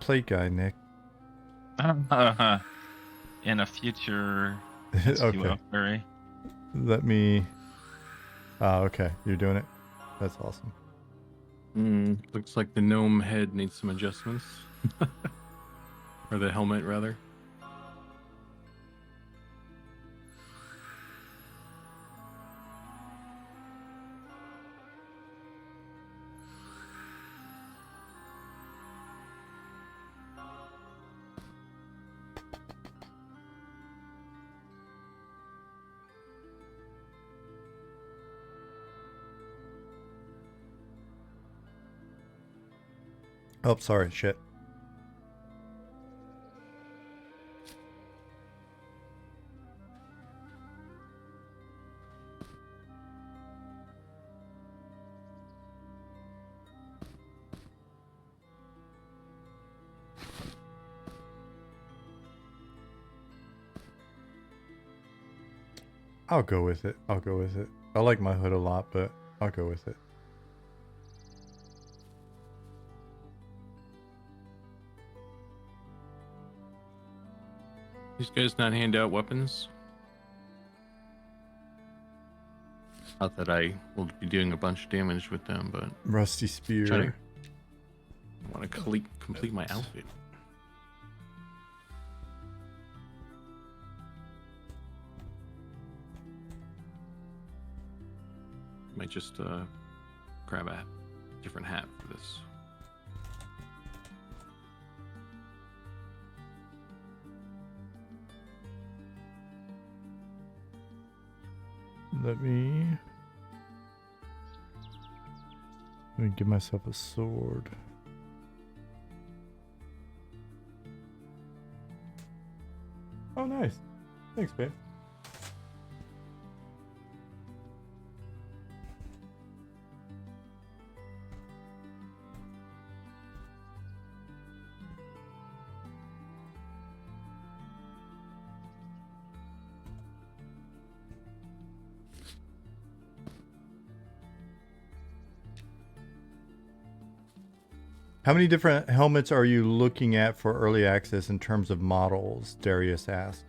Speaker 1: plate guy, Nick?
Speaker 3: In a future
Speaker 1: Okay.
Speaker 3: query.
Speaker 1: Let me. Okay, you're doing it. That's awesome.
Speaker 4: Looks like the gnome head needs some adjustments. Or the helmet, rather.
Speaker 1: Oh, sorry, shit. I'll go with it. I'll go with it. I like my hood a lot, but I'll go with it.
Speaker 4: These guys not hand out weapons? Not that I will be doing a bunch of damage with them, but
Speaker 1: Rusty spear.
Speaker 4: Try to- I want to complete my outfit. Might just grab a different hat for this.
Speaker 1: Let me give myself a sword. Oh, nice. Thanks, babe. How many different helmets are you looking at for early access in terms of models? Darius asked.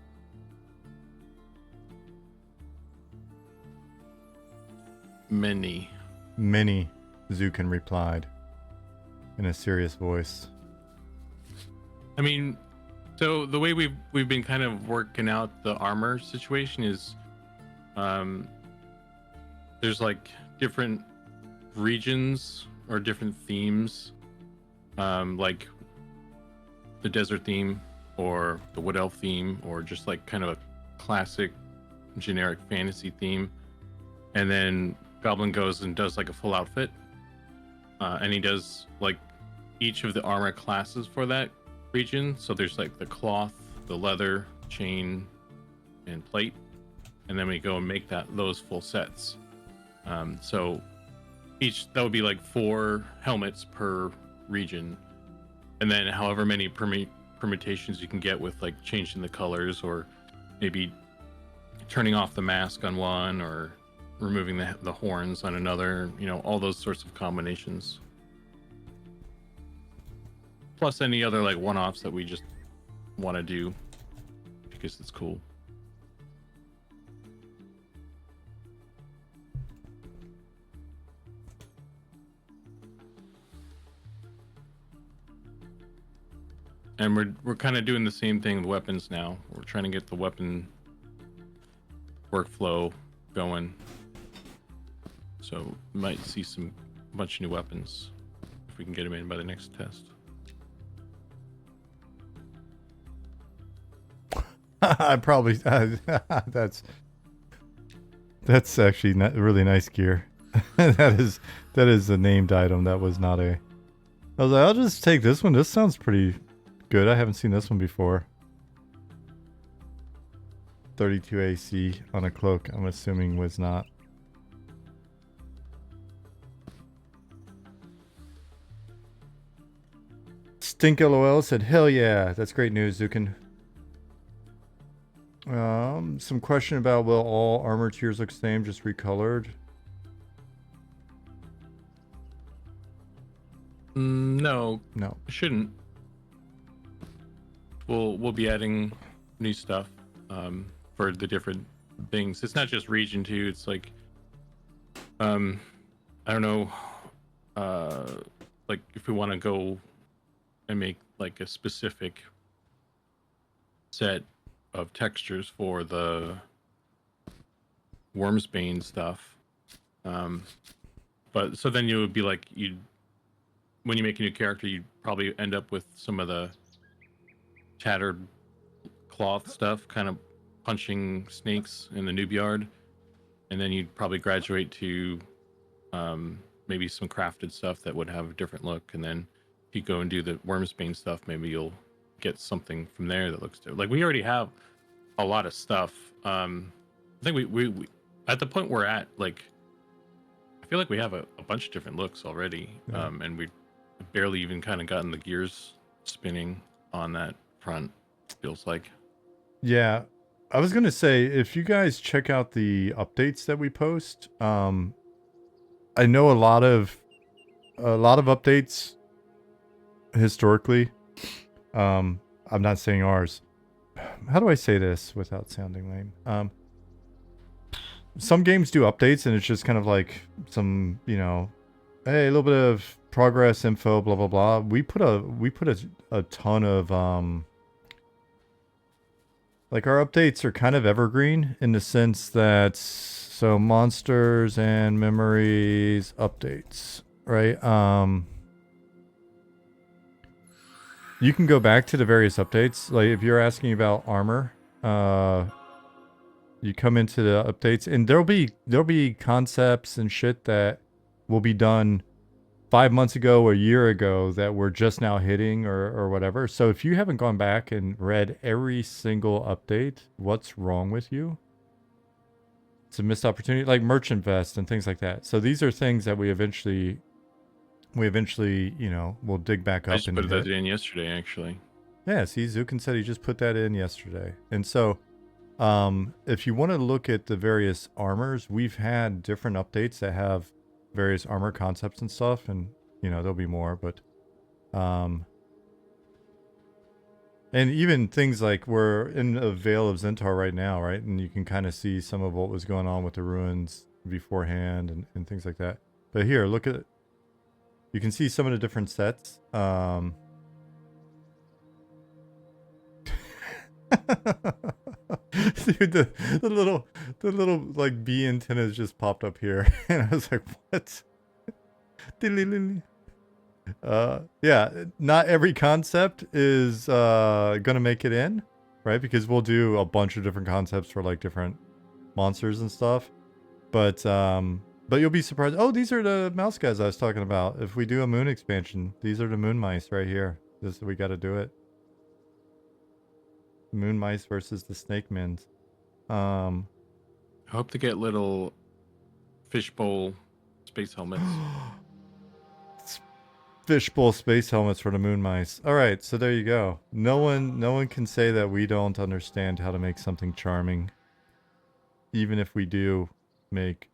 Speaker 4: Many.
Speaker 1: Many, Zukin replied in a serious voice.
Speaker 4: I mean, so the way we've been kind of working out the armor situation is there's like different regions or different themes, like the desert theme or the wood elf theme, or just like kind of a classic generic fantasy theme. And then Goblin goes and does like a full outfit, and he does like each of the armor classes for that region. So there's like the cloth, the leather, chain, and plate, and then we go and make those full sets. So that would be like 4 helmets per region, and then however many permutations you can get with like changing the colors, or maybe turning off the mask on one, or removing the horns on another, all those sorts of combinations, plus any other like one-offs that we just want to do because it's cool. And we're kind of doing the same thing with weapons now. We're trying to get the weapon workflow going, so we might see a bunch of new weapons if we can get them in by the next test.
Speaker 1: I probably that's actually not really nice gear. that is a named item. That was not a. I was like, I'll just take this one. This sounds pretty good. I haven't seen this one before. 32 AC on a cloak. I'm assuming was not. Stink LOL said, "Hell yeah, that's great news, Zukin." Some question about, will all armor tiers look the same, just recolored?
Speaker 4: No,
Speaker 1: No.
Speaker 4: it shouldn't. We'll be adding new stuff for the different things. It's not just region 2. It's like I don't know, like if we want to go and make like a specific set of textures for the Wormsbane stuff, but so then you would be like, when you make a new character, you'd probably end up with some of the tattered cloth stuff, kind of punching snakes in the noob yard, and then you'd probably graduate to maybe some crafted stuff that would have a different look, and then if you go and do the Wormsbane stuff, maybe you'll get something from there that looks different. Like, we already have a lot of stuff. I think we at the point we're at, like, I feel like we have a bunch of different looks already.
Speaker 1: Yeah.
Speaker 4: And we barely even kind of gotten the gears spinning on that front, feels like.
Speaker 1: Yeah, I was gonna say, if you guys check out the updates that we post, I know a lot of updates historically. I'm not saying ours. How do I say this without sounding lame? Some games do updates, and it's just kind of like some, hey, a little bit of progress info, blah blah blah. We put a ton of like, our updates are kind of evergreen in the sense that, so monsters and memories updates, right? You can go back to the various updates. Like, if you're asking about armor, you come into the updates, and there'll be concepts and shit that will be done 5 months ago or a year ago that we're just now hitting, or whatever. So if you haven't gone back and read every single update, what's wrong with you? It's a missed opportunity, like Merchant Vest and things like that. So these are things that we eventually, we'll dig back up.
Speaker 4: I just put that in yesterday, actually.
Speaker 1: Yeah, see, Zukin said he just put that in yesterday. And so, if you want to look at the various armors, we've had different updates that have various armor concepts and stuff, and there'll be more, but and even things like, we're in a Vale of Zentaur right now, right? And you can kind of see some of what was going on with the ruins beforehand and things like that. But here, look at it. You can see some of the different sets. Dude, the little like bee antennas just popped up here, and I was like, what? Yeah, not every concept is gonna make it in, right? Because we'll do a bunch of different concepts for like different monsters and stuff. But you'll be surprised. Oh, these are the mouse guys I was talking about. If we do a moon expansion, these are the moon mice right here. We got to do it. Moon mice versus the snake mins.
Speaker 4: I hope to get little fishbowl space helmets.
Speaker 1: Fishbowl space helmets for the moon mice. All right, so there you go. No one can say that we don't understand how to make something charming, even if we do make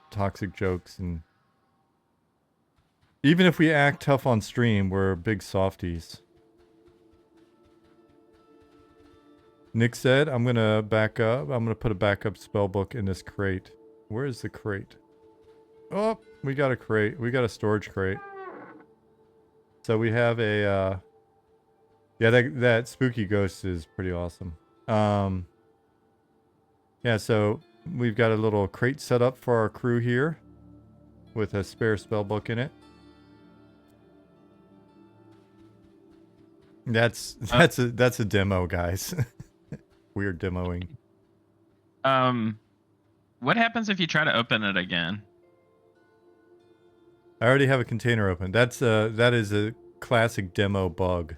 Speaker 1: toxic jokes, and even if we act tough on stream, we're big softies. Nick said, I'm gonna back up. I'm gonna put a backup spell book in this crate. Where is the crate? Oh, we got a crate. We got a storage crate. So we have a yeah, that spooky ghost is pretty awesome. Yeah, so we've got a little crate set up for our crew here with a spare spell book in it. That's a demo, guys. We're demoing.
Speaker 3: What happens if you try to open it again?
Speaker 1: I already have a container open. That is a classic demo bug.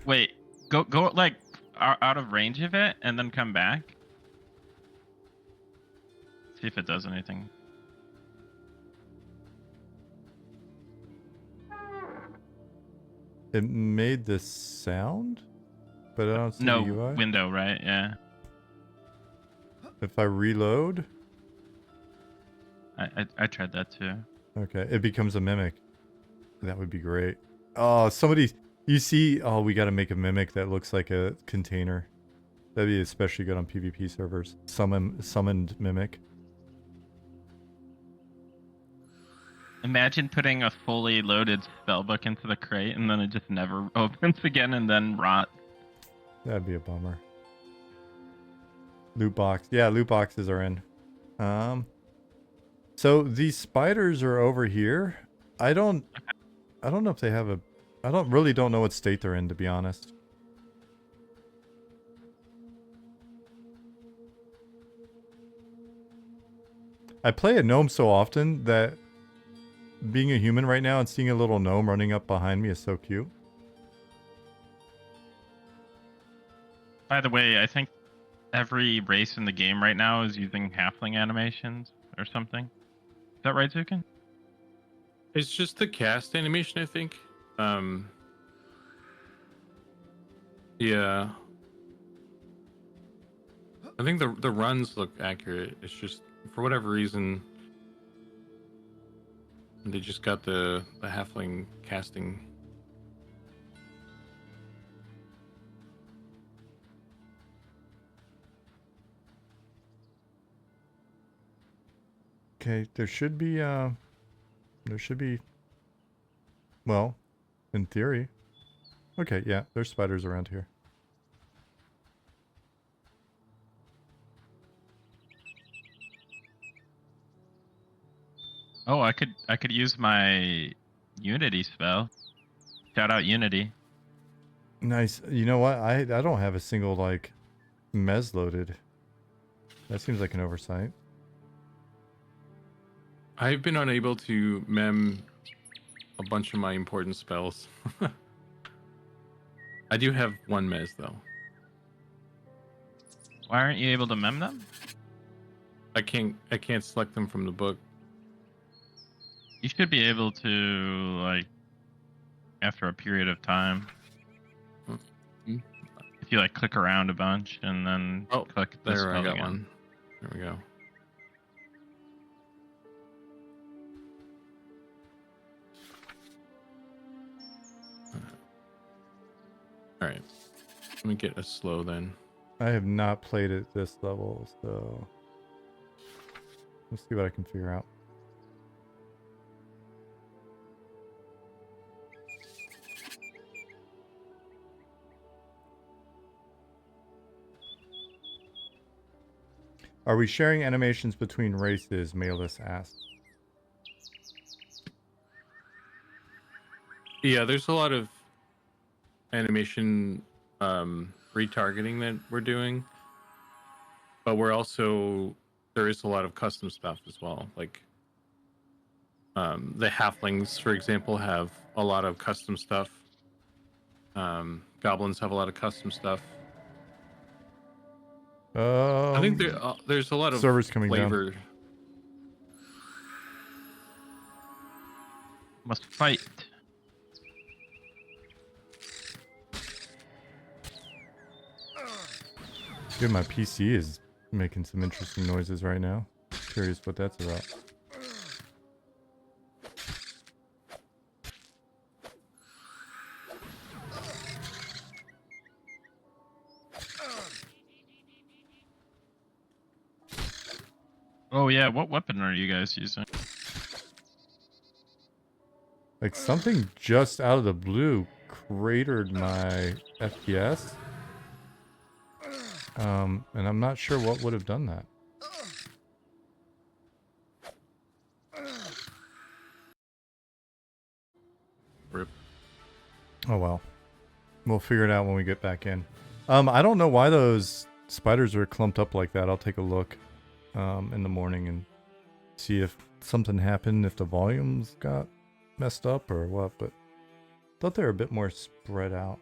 Speaker 3: Wait, go like out of range of it and then come back. See if it does anything.
Speaker 1: It made this sound, but I don't see
Speaker 3: No
Speaker 1: the UI.
Speaker 3: window, right? Yeah.
Speaker 1: If I reload,
Speaker 3: I tried that too.
Speaker 1: okay, it becomes a mimic. That would be great. Oh, you see, oh, we got to make a mimic that looks like a container. That'd be especially good on PvP servers. Summoned mimic.
Speaker 3: Imagine putting a fully loaded spellbook into the crate and then it just never opens again and then rot.
Speaker 1: That'd be a bummer. Loot box. Yeah, loot boxes are in. So these spiders are over here. I don't know if they have a... I don't know what state they're in, to be honest. I play a gnome so often that being a human right now and seeing a little gnome running up behind me is so cute.
Speaker 3: By the way, I think every race in the game right now is using halfling animations or something. Is that right, Zukin?
Speaker 4: It's just the cast animation, I think. Yeah. I think the runs look accurate. It's just for whatever reason they just got the halfling casting.
Speaker 1: Okay, there should be well, in theory. Okay, yeah, there's spiders around here.
Speaker 3: Oh, I could use my Unity spell. Shout out Unity.
Speaker 1: Nice. You know what? I don't have a single like mez loaded. That seems like an oversight.
Speaker 4: I've been unable to mem a bunch of my important spells. I do have one mez though.
Speaker 3: Why aren't you able to mem them?
Speaker 4: I can't select them from the book.
Speaker 3: You should be able to, like, after a period of time.
Speaker 4: Hmm.
Speaker 3: If you like click around a bunch and then click the
Speaker 4: There,
Speaker 3: spell
Speaker 4: I got
Speaker 3: again.
Speaker 4: one. There we go. All right, let me get a slow then.
Speaker 1: I have not played at this level, so let's see what I can figure out. Are we sharing animations between races? Malus asked.
Speaker 4: Yeah, there's a lot of animation retargeting that we're doing, but there is a lot of custom stuff as well. Like the halflings, for example, have a lot of custom stuff. Goblins have a lot of custom stuff. I think there's a lot of
Speaker 1: servers coming
Speaker 4: flavor.
Speaker 1: down.
Speaker 3: Must fight.
Speaker 1: Dude, my PC is making some interesting noises right now. Curious what that's about.
Speaker 3: Oh yeah, what weapon are you guys using?
Speaker 1: Like something just out of the blue cratered my FPS. And I'm not sure what would have done that.
Speaker 4: Rip.
Speaker 1: Oh well. We'll figure it out when we get back in. I don't know why those spiders are clumped up like that. I'll take a look in the morning and see if something happened, if the volumes got messed up or what, but thought they were a bit more spread out.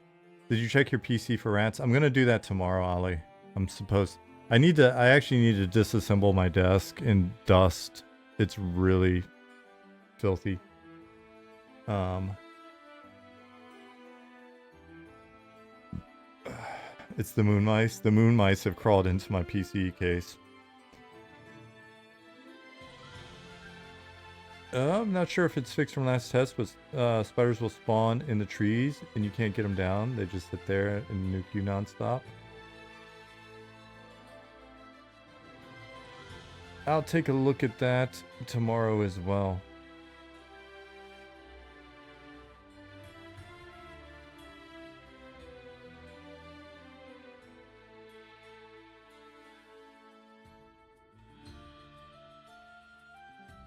Speaker 1: Did you check your PC for rats? I'm gonna do that tomorrow, Ollie. I actually need to disassemble my desk in dust. It's really filthy. It's the moon mice. The moon mice have crawled into my PC case. I'm not sure if it's fixed from last test, but spiders will spawn in the trees and you can't get them down. They just sit there and nuke you nonstop. I'll take a look at that tomorrow as well.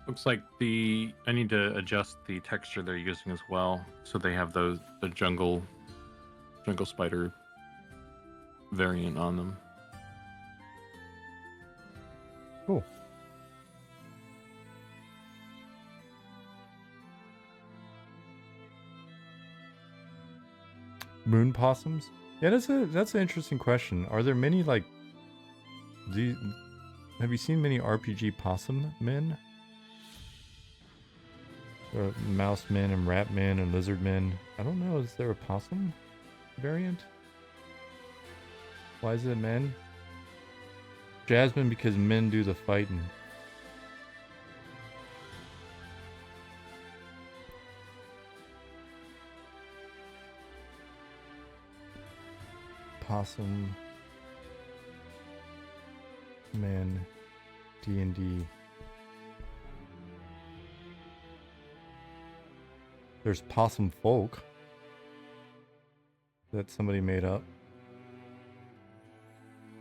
Speaker 4: Looks like I need to adjust the texture they're using as well, so they have the jungle spider variant on them.
Speaker 1: Cool. Moon possums? Yeah, that's an interesting question. Are there many like have you seen many RPG possum men? Or mouse men and rat men and lizard men? I don't know, is there a possum variant? Why is it men? Jasmine, because men do the fighting. Possum men D&D. There's possum folk that somebody made up.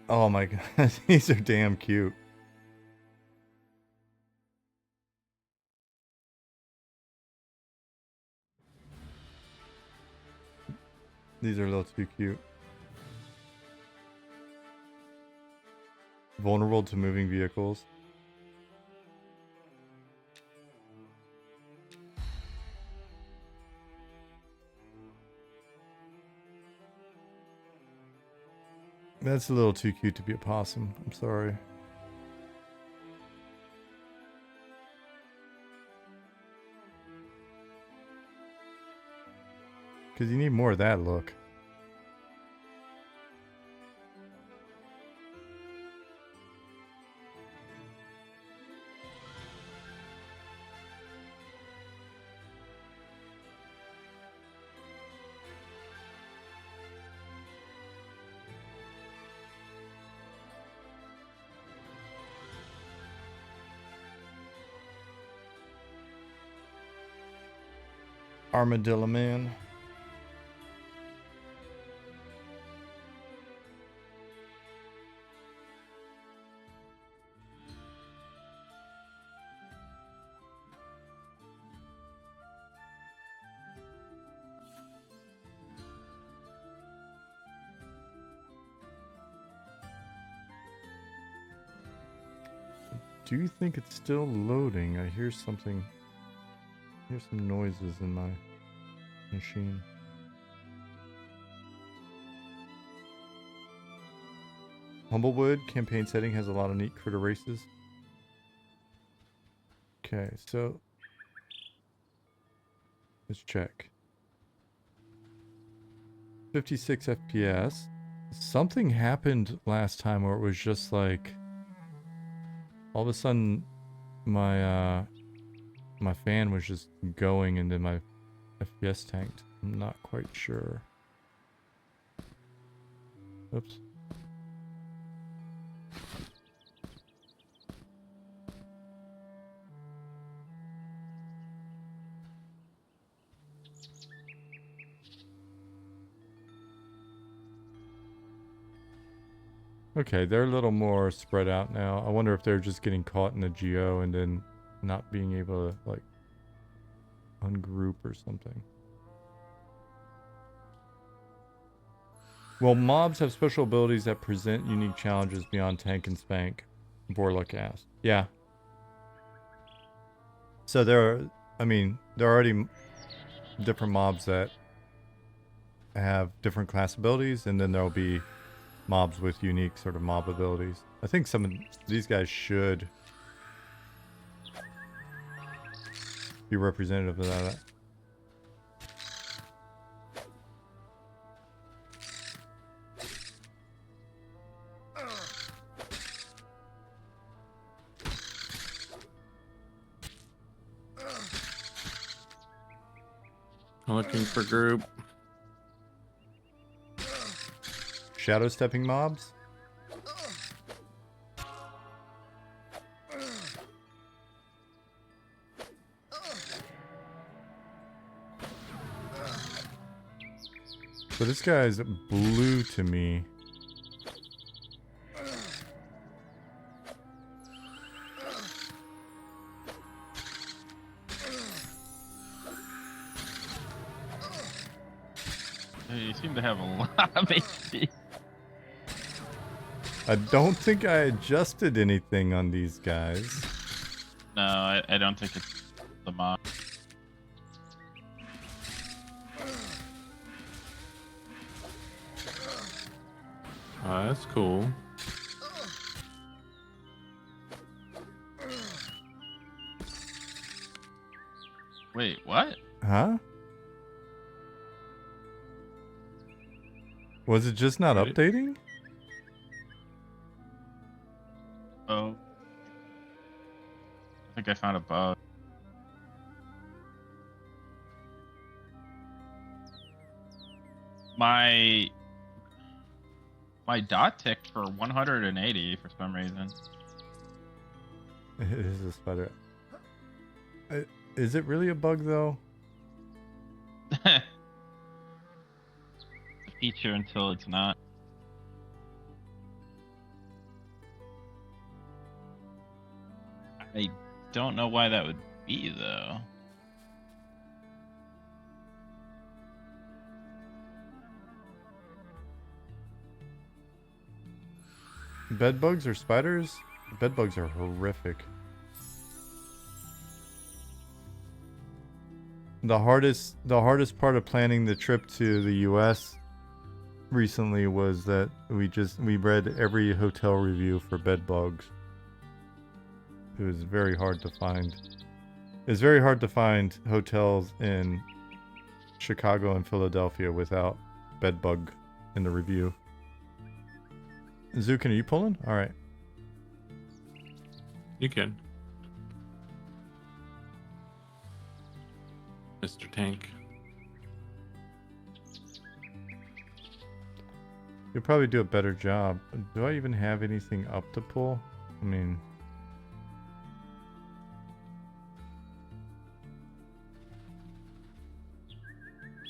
Speaker 1: Oh my god, these are damn cute. These are a little too cute. Vulnerable to moving vehicles. That's a little too cute to be a possum. I'm sorry. Because you need more of that look. Armadillo man. do think it's still loading. I hear something. I hear some noises in my machine. Humblewood campaign setting has a lot of neat critter races. Okay, so let's check. 56 FPS. Something happened last time where it was just like all of a sudden my my fan was just going and then my FPS tanked. I'm not quite sure. Oops. Okay, they're a little more spread out now. I wonder if they're just getting caught in the geo and then not being able to, like, ungroup or something. Well, mobs have special abilities that present unique challenges beyond tank and spank, Borluck asked. Yeah. So there are, I mean, there are already different mobs that have different class abilities, and then there'll be mobs with unique sort of mob abilities. I think some of these guys should be representative of that.
Speaker 4: Looking for group.
Speaker 1: Shadow stepping mobs? So this guy's blue to me.
Speaker 3: You seem to have a lot of HP.
Speaker 1: I don't think I adjusted anything on these guys.
Speaker 3: No, I don't think it's the mob.
Speaker 4: That's cool.
Speaker 3: Wait, what?
Speaker 1: Huh? Was it just not
Speaker 4: Right.
Speaker 1: updating?
Speaker 3: Oh. I think I found a bug. My dot ticked for 180 for some reason.
Speaker 1: It is a spider. Is it really a bug though?
Speaker 3: It's a feature until it's not. I don't know why that would be though.
Speaker 1: Bed bugs or spiders? Bed bugs are horrific. The hardest part of planning the trip to the US recently was that we read every hotel review for bed bugs. It was very hard to find. It's very hard to find hotels in Chicago and Philadelphia without bed bug in the review. Zukin, are you pulling? All right.
Speaker 4: You can. Mr. Tank.
Speaker 1: You'll probably do a better job. Do I even have anything up to pull? I mean...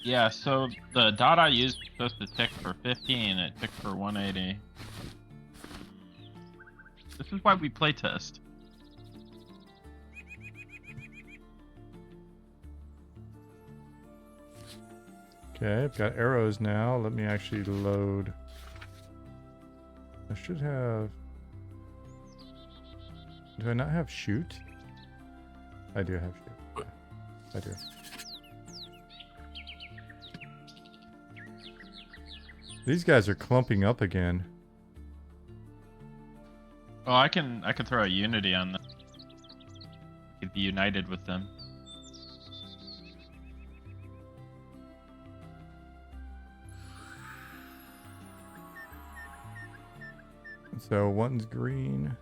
Speaker 3: Yeah, so the dot I used was supposed to tick for 15, it ticked for 180. This is why we playtest.
Speaker 1: Okay, I've got arrows now. Let me actually load. I should have... Do I not have shoot? I do have shoot. I do. These guys are clumping up again.
Speaker 3: Oh, I can throw a unity on them. Could be united with them.
Speaker 1: So one's green.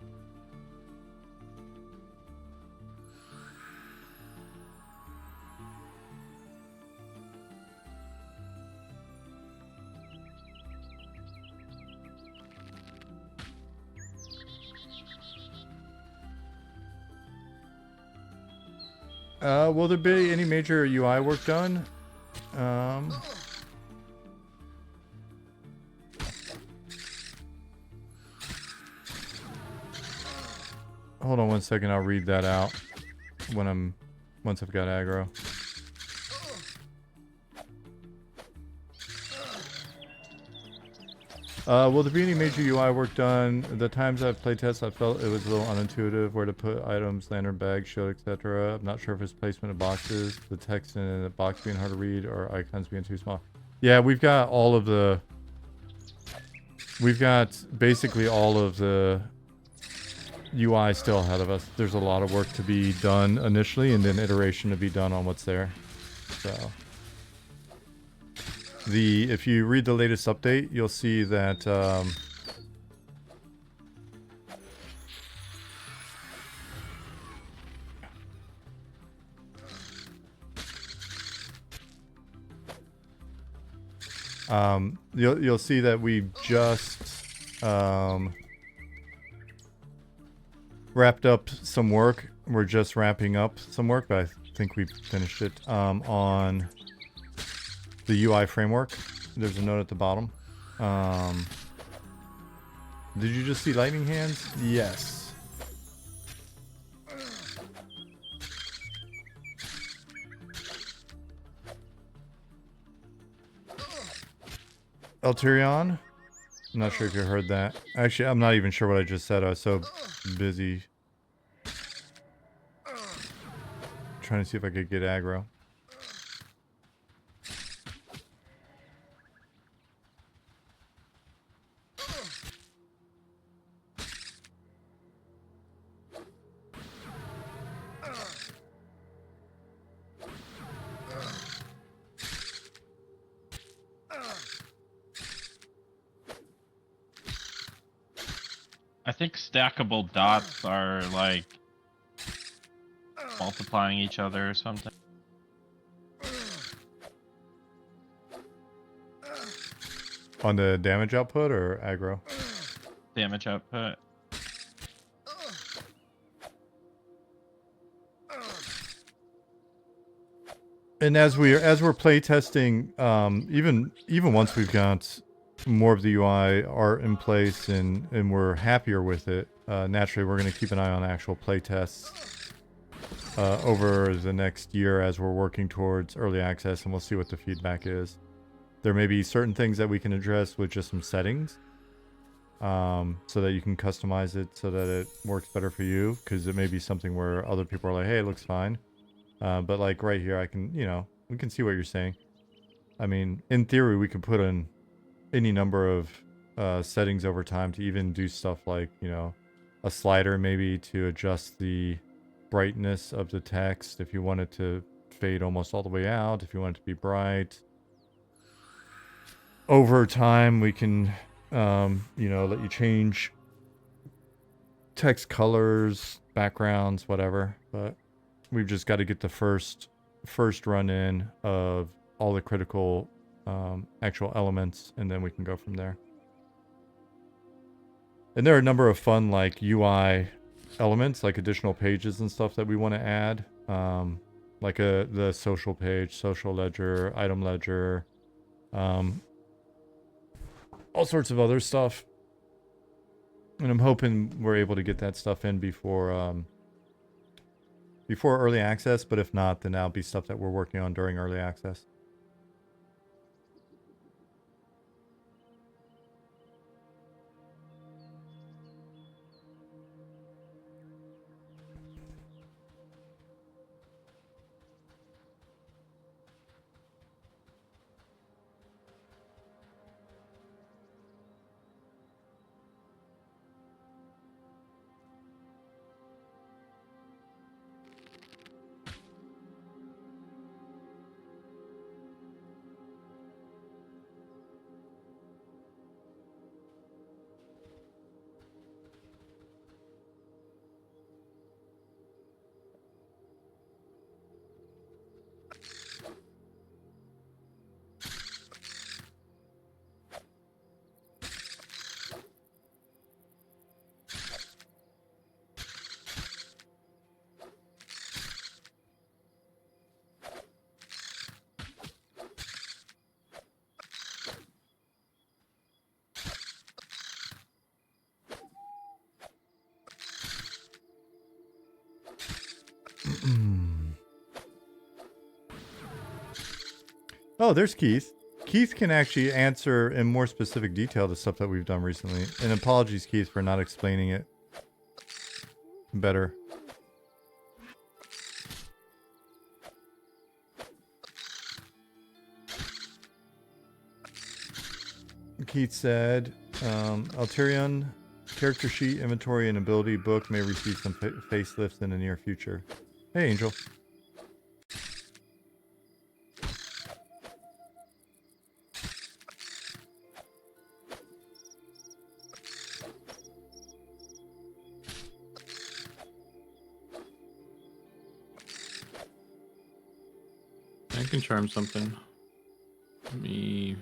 Speaker 1: Will there be any major UI work done? Hold on 1 second, I'll read that out when once I've got aggro. Will there be any major UI work done? The times I've playtested, I felt it was a little unintuitive where to put items, lantern, bag, shield, etc. I'm not sure if it's placement of boxes, the text in the box being hard to read, or icons being too small. Yeah, we've got all of the... We've got basically all of the UI still ahead of us. There's a lot of work to be done initially, and then iteration to be done on what's there. So... if you read the latest update, you'll see that you'll see that we've just wrapped up some work. We're just wrapping up some work, but I think we finished it on the UI framework. There's a note at the bottom. Did you just see lightning hands? Yes. Elterion? I'm not sure if you heard that. Actually, I'm not even sure what I just said. I was so busy trying to see if I could get aggro.
Speaker 3: I think stackable dots are like multiplying each other or something.
Speaker 1: On the damage output or aggro?
Speaker 3: Damage output.
Speaker 1: And as we're playtesting, even once we've got more of the UI art in place and we're happier with it, naturally we're going to keep an eye on actual playtests over the next year as we're working towards early access, and we'll see what the feedback is. There may be certain things that we can address with just some settings, so that you can customize it so that it works better for you, because it may be something where other people are like, hey, it looks fine. But like right here, I can, we can see what you're saying. I mean, in theory, we could put in any number of settings over time to even do stuff like, a slider maybe to adjust the brightness of the text if you want it to fade almost all the way out, if you want it to be bright. Over time, we can, let you change text colors, backgrounds, whatever. But we've just got to get the first run in of all the critical actual elements, and then we can go from there. And there are a number of fun like UI elements, like additional pages and stuff that we want to add, like the social page, social ledger, item ledger, all sorts of other stuff. And I'm hoping we're able to get that stuff in before early access, but if not, then that'll be stuff that we're working on during early access. Oh, there's Keith. Keith can actually answer in more specific detail the stuff that we've done recently. And apologies, Keith, for not explaining it better. Keith said, Alterion character sheet, inventory, and ability book may receive some facelifts in the near future. Hey, Angel.
Speaker 4: I can charm something. Let me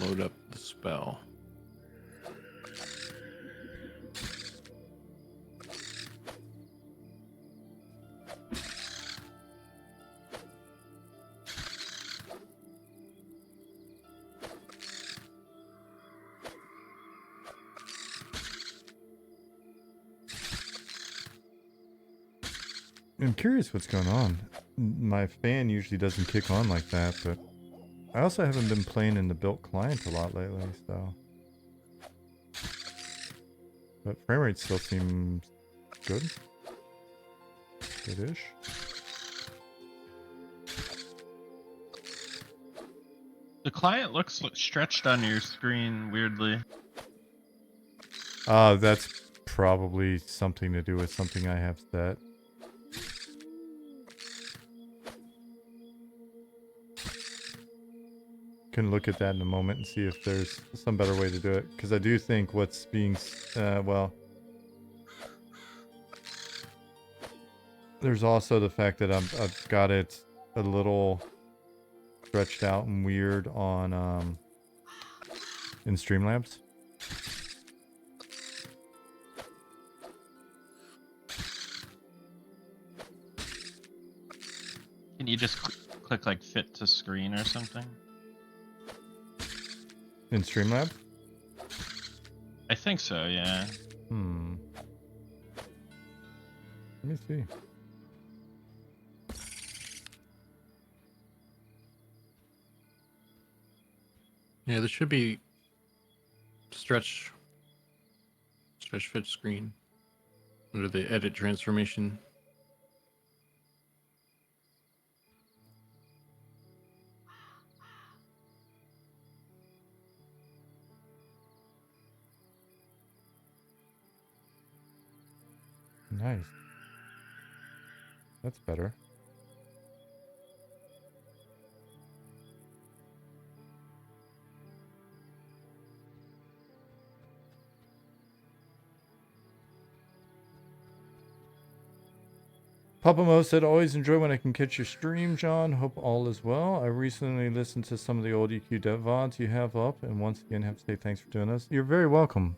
Speaker 4: load up the spell.
Speaker 1: I'm curious what's going on. My fan usually doesn't kick on like that, but I also haven't been playing in the built client a lot lately, so. But frame rate still seems good. Good-ish.
Speaker 3: The client looks stretched on your screen weirdly.
Speaker 1: That's probably something to do with something I have set. Can look at that in a moment and see if there's some better way to do it, because I do think what's being well, there's also the fact that I've got it a little stretched out and weird on in Streamlabs.
Speaker 3: Can you just click like fit to screen or something?
Speaker 1: In Streamlabs?
Speaker 3: I think so, yeah.
Speaker 1: Let me see.
Speaker 4: Yeah, there should be stretch fit screen under the edit transformation.
Speaker 1: Nice. That's better. Papa Mo said, always enjoy when I can catch your stream, John. Hope all is well. I recently listened to some of the old EQ Dev VODs you have up, and once again have to say thanks for doing this. You're very welcome.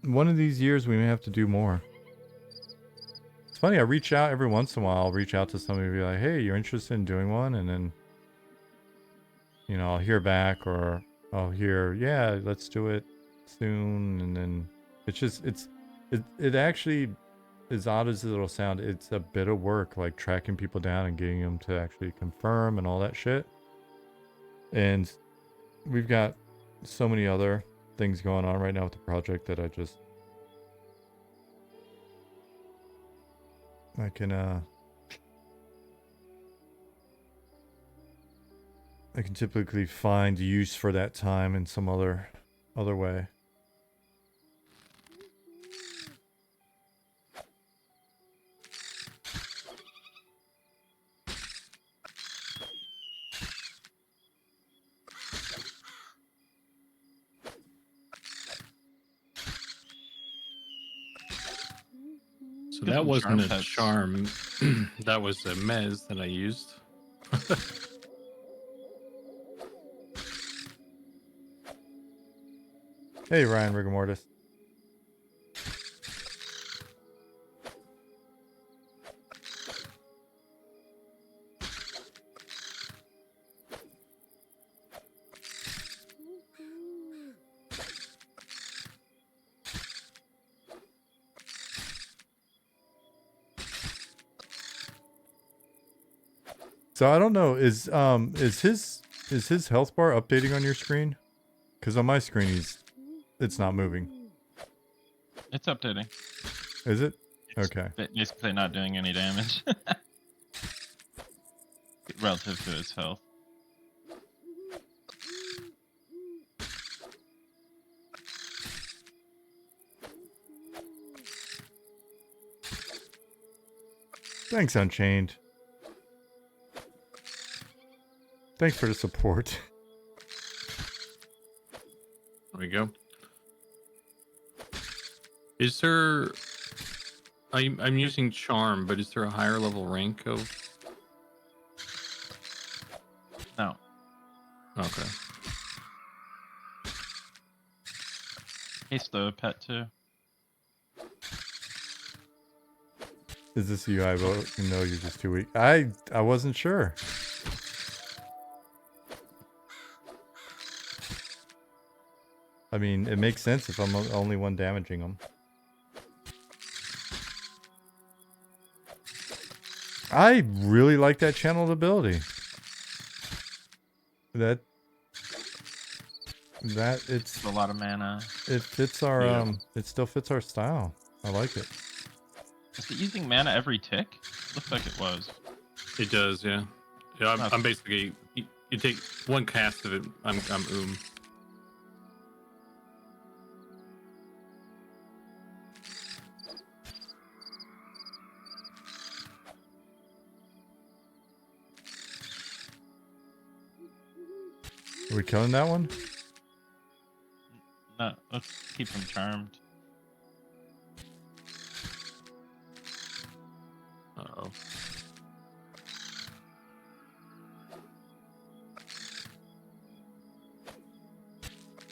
Speaker 1: One of these years we may have to do more. It's funny, I reach out every once in a while. I'll reach out to somebody and be like, hey, you're interested in doing one? And then, you know, I'll hear back, or I'll hear, yeah, let's do it soon. And then it's just, it actually, as odd as it'll sound, it's a bit of work, like tracking people down and getting them to actually confirm and all that shit. And we've got so many other things going on right now with the project that I can typically find use for that time in some other way.
Speaker 4: So that wasn't a charm. That was a mez that I used.
Speaker 1: Hey, Ryan Rigamortis. So I don't know. Is his health bar updating on your screen? Because on my screen it's not moving.
Speaker 3: It's updating.
Speaker 1: Is it?
Speaker 3: It's
Speaker 1: Okay.
Speaker 3: basically not doing any damage relative to its health.
Speaker 1: Thanks, Unchained. Thanks for the support.
Speaker 4: There we go. Is there? I'm using charm, but is there a higher level rank of?
Speaker 3: No.
Speaker 4: Okay.
Speaker 3: He's the pet too.
Speaker 1: Is this a UI vote? No, you're just too weak. I wasn't sure. I mean, it makes sense if I'm the only one damaging them. I really like that channeled ability. That it's
Speaker 3: A lot of mana.
Speaker 1: it fits our
Speaker 4: Yeah.
Speaker 1: it still fits our style. I like it.
Speaker 3: Is it using mana every tick? Looks like it was.
Speaker 4: It does, yeah. Yeah,
Speaker 3: Nice.
Speaker 4: I'm basically you take one cast of it. I'm
Speaker 1: Are we killing that one?
Speaker 3: No, let's keep him charmed.
Speaker 4: Uh-oh.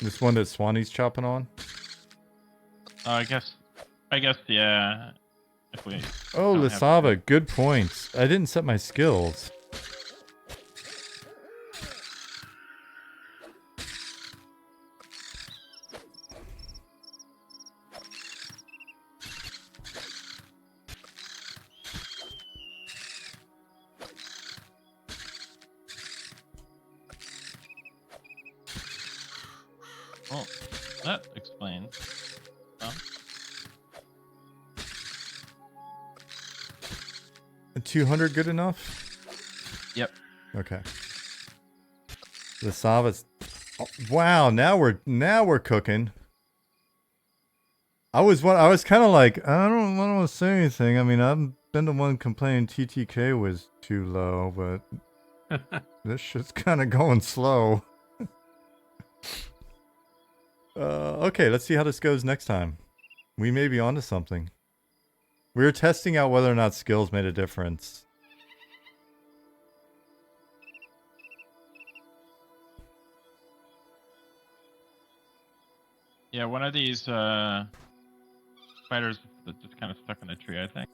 Speaker 1: This one that Swanee's chopping on?
Speaker 3: I guess, yeah. If we.
Speaker 1: Oh,
Speaker 3: don't have
Speaker 1: Lisava, good points. I didn't set my skills.
Speaker 3: Well, that explains. Oh,
Speaker 1: 200 good enough?
Speaker 3: Yep.
Speaker 1: Okay. Lisava's. Oh, wow, now we're cooking. I was kind of like, I don't want to say anything. I mean, I've been the one complaining TTK was too low, but this shit's kind of going slow. Okay, let's see how this goes next time. We may be onto something. We were testing out whether or not skills made a difference.
Speaker 3: yeah, one of these spiders that just kind of stuck in a tree, I think.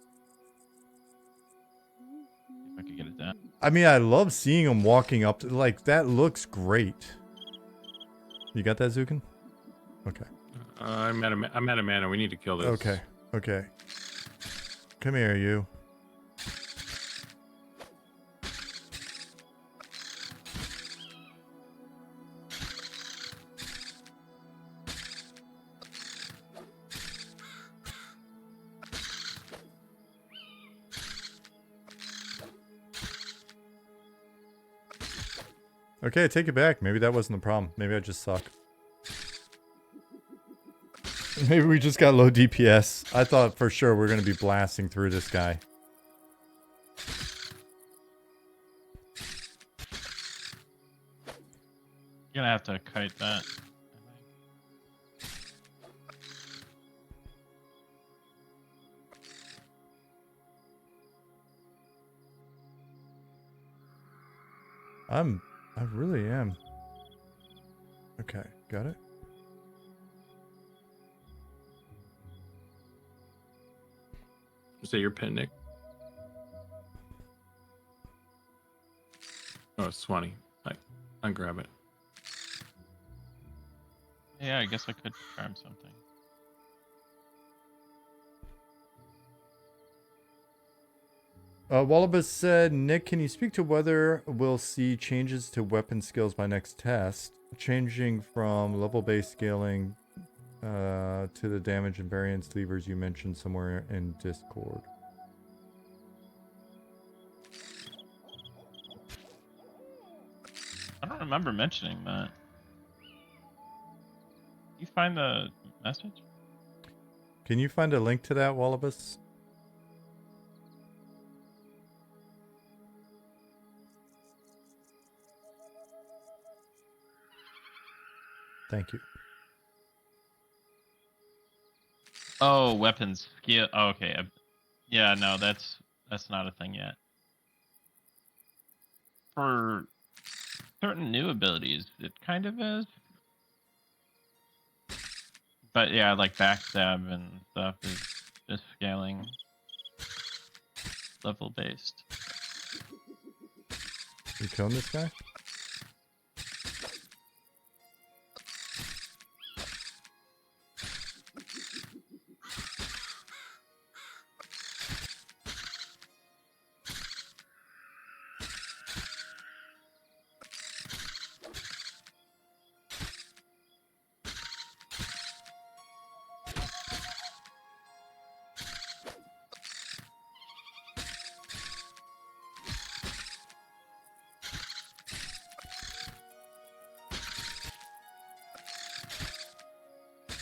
Speaker 3: If I could get it down.
Speaker 1: I mean, I love seeing them walking up to, like, that looks great. You got that, Zukin? Okay.
Speaker 4: I'm out of mana. We need to kill this.
Speaker 1: Okay. Okay. Come here, you. Okay, take it back. Maybe that wasn't the problem. Maybe I just suck. Maybe we just got low DPS. I thought for sure we're going to be blasting through this guy.
Speaker 3: You're gonna have to kite that. I think.
Speaker 1: I really am. Okay, got it.
Speaker 4: Is that your pet, Nick? Oh, it's Swanee. I grab it.
Speaker 3: Yeah, I guess I could charm something.
Speaker 1: Wallaby said, Nick, can you speak to whether we'll see changes to weapon skills by next test? Changing from level-based scaling to the damage and variance levers you mentioned somewhere in Discord.
Speaker 3: I don't remember mentioning that. You find the message?
Speaker 1: Can you find a link to that, Wallabus? Thank you.
Speaker 3: Oh, weapons skill. Oh, okay. Yeah, no, that's not a thing yet. For certain new abilities, it kind of is. But yeah, like backstab and stuff is just scaling level based.
Speaker 1: You killing this guy?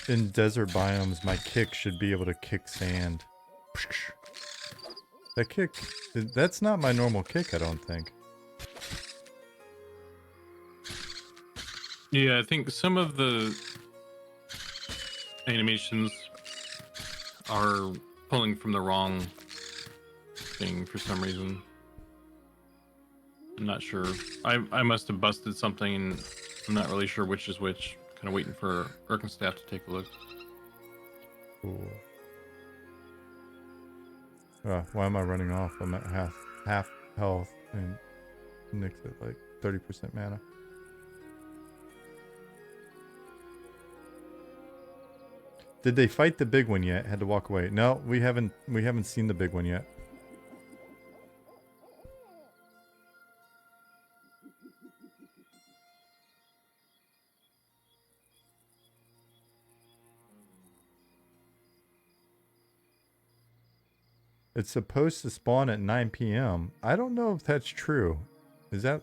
Speaker 1: In desert biomes, my kick should be able to kick sand. That kick, that's not my normal kick, I don't think.
Speaker 4: Yeah, I think some of the animations are pulling from the wrong thing for some reason. I'm not sure. I must have busted something, and I'm not really sure which is which. Kind of waiting for Erkenstaff to take a look.
Speaker 1: Cool. Why am I running off? I'm at half health and Nick's at like 30% mana. Did they fight the big one yet? Had to walk away. No, we haven't seen the big one yet. It's supposed to spawn at 9 p.m. I don't know if that's true. Is that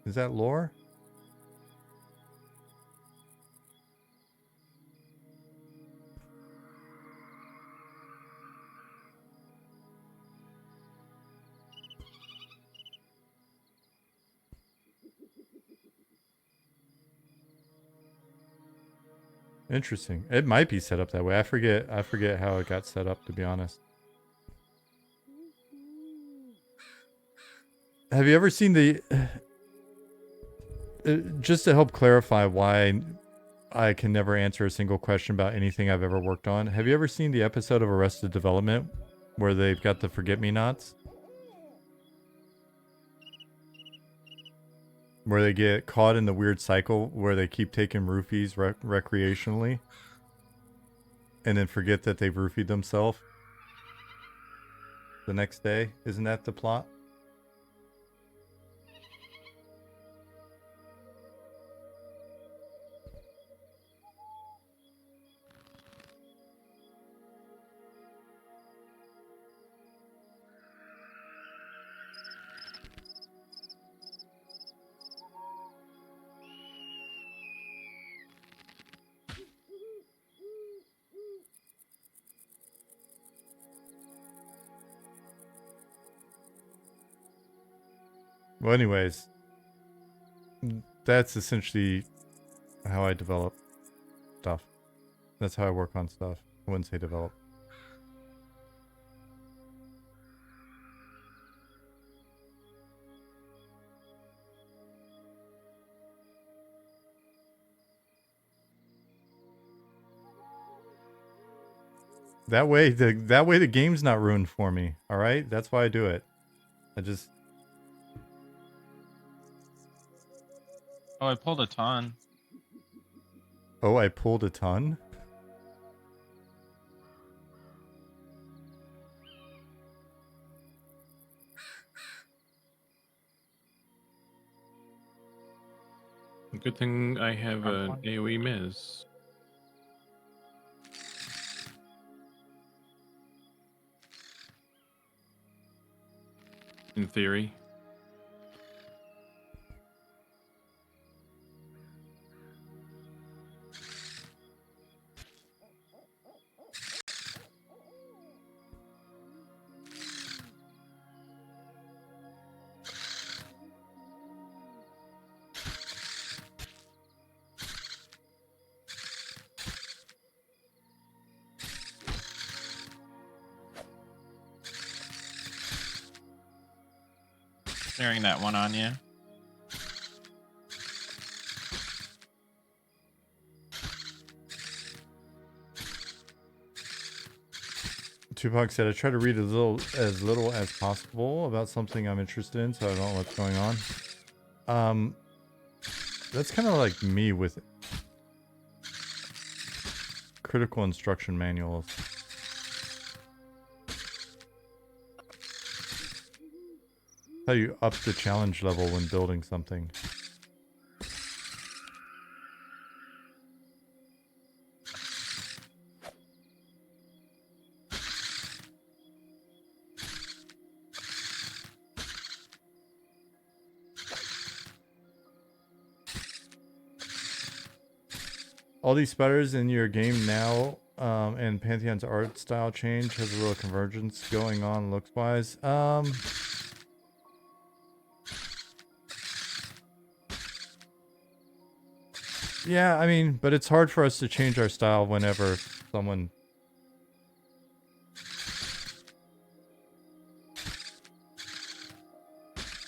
Speaker 1: lore? Interesting. It might be set up that way. I forget how it got set up, to be honest. Have you ever seen the just to help clarify why I can never answer a single question about anything I've ever worked on. Have you ever seen the episode of Arrested Development where they've got the forget-me-nots? Where they get caught in the weird cycle where they keep taking roofies recreationally and then forget that they've roofied themselves the next day. Isn't that the plot? Well, anyways, that's essentially how I develop stuff. That's how I work on stuff. I wouldn't say develop. That way the game's not ruined for me. All right, that's why I do it.
Speaker 3: Oh, I pulled a ton.
Speaker 1: Oh, I pulled a ton?
Speaker 4: Good thing I have
Speaker 3: Front
Speaker 4: an
Speaker 3: one.
Speaker 4: AoE miss. In theory.
Speaker 3: Clearing that one on you.
Speaker 1: Tupac said, I try to read as little as possible about something I'm interested in, so I don't know what's going on. That's kind of like me with critical instruction manuals. How you up the challenge level when building something. All these spiders in your game now, and Pantheon's art style change has a little convergence going on looks-wise. Yeah, I mean, but it's hard for us to change our style whenever someone...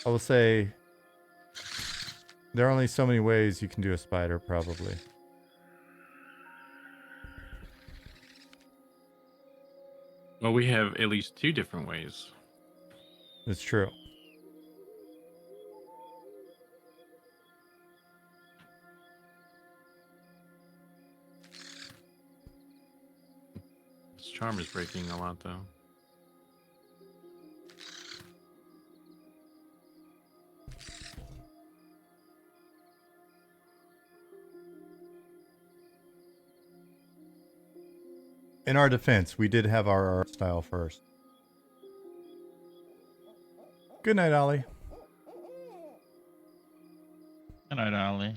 Speaker 1: I will say, there are only so many ways you can do a spider, probably.
Speaker 4: Well, we have at least 2 different ways.
Speaker 1: It's true.
Speaker 4: This charm is breaking a lot, though.
Speaker 1: In our defense, we did have our art style first. Good night, Ollie.
Speaker 3: Good night, Ollie.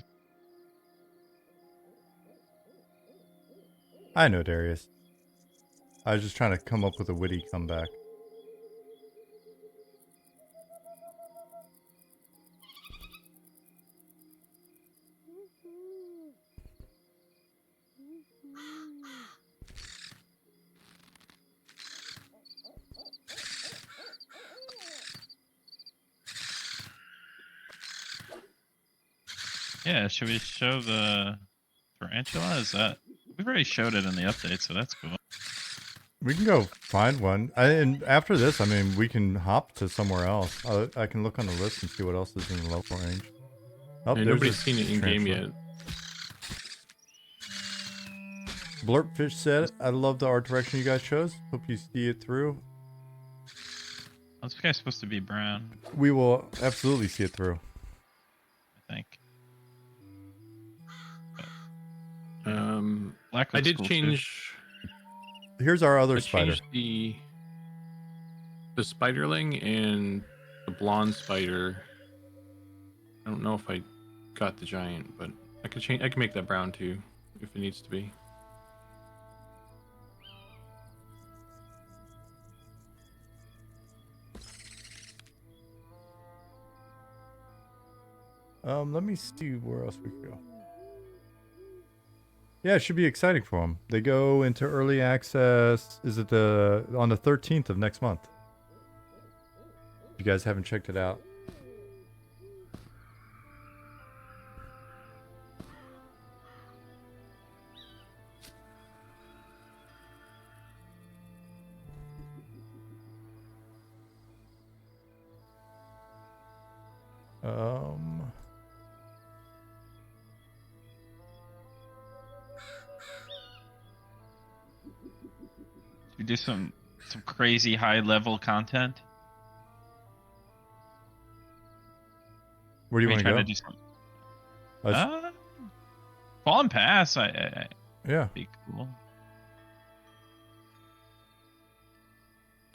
Speaker 1: I know, Darius. I was just trying to come up with a witty comeback.
Speaker 3: Yeah, should we show the tarantula? Is that... We've already showed it in the update, so that's cool.
Speaker 1: We can go find one. And after this, I mean, we can hop to somewhere else. I can look on the list and see what else is in the local range. Oh,
Speaker 4: And
Speaker 1: there's
Speaker 4: nobody's
Speaker 1: a
Speaker 4: seen it in game
Speaker 1: transfer.
Speaker 4: yet.
Speaker 1: Blurpfish said, I love the art direction you guys chose. Hope you see it through.
Speaker 3: This guy's supposed to be brown,
Speaker 1: We will absolutely see it through.
Speaker 3: I think.
Speaker 4: I
Speaker 3: Black looks
Speaker 4: did
Speaker 3: cool too.
Speaker 4: change.
Speaker 1: Here's our other
Speaker 4: I
Speaker 1: spider.
Speaker 4: changed the spiderling and the blonde spider. I don't know if I got the giant, but I could change. I can make that brown too, if it needs to be.
Speaker 1: Let me see where else we could go. Yeah, it should be exciting for them. They go into early access. Is it on the 13th of next month? If you guys haven't checked it out.
Speaker 3: We do some crazy high level content.
Speaker 1: Where do you
Speaker 3: Are
Speaker 1: want to
Speaker 3: trying
Speaker 1: go?
Speaker 3: to do some... Fallen Pass, I
Speaker 1: Yeah.
Speaker 3: be cool.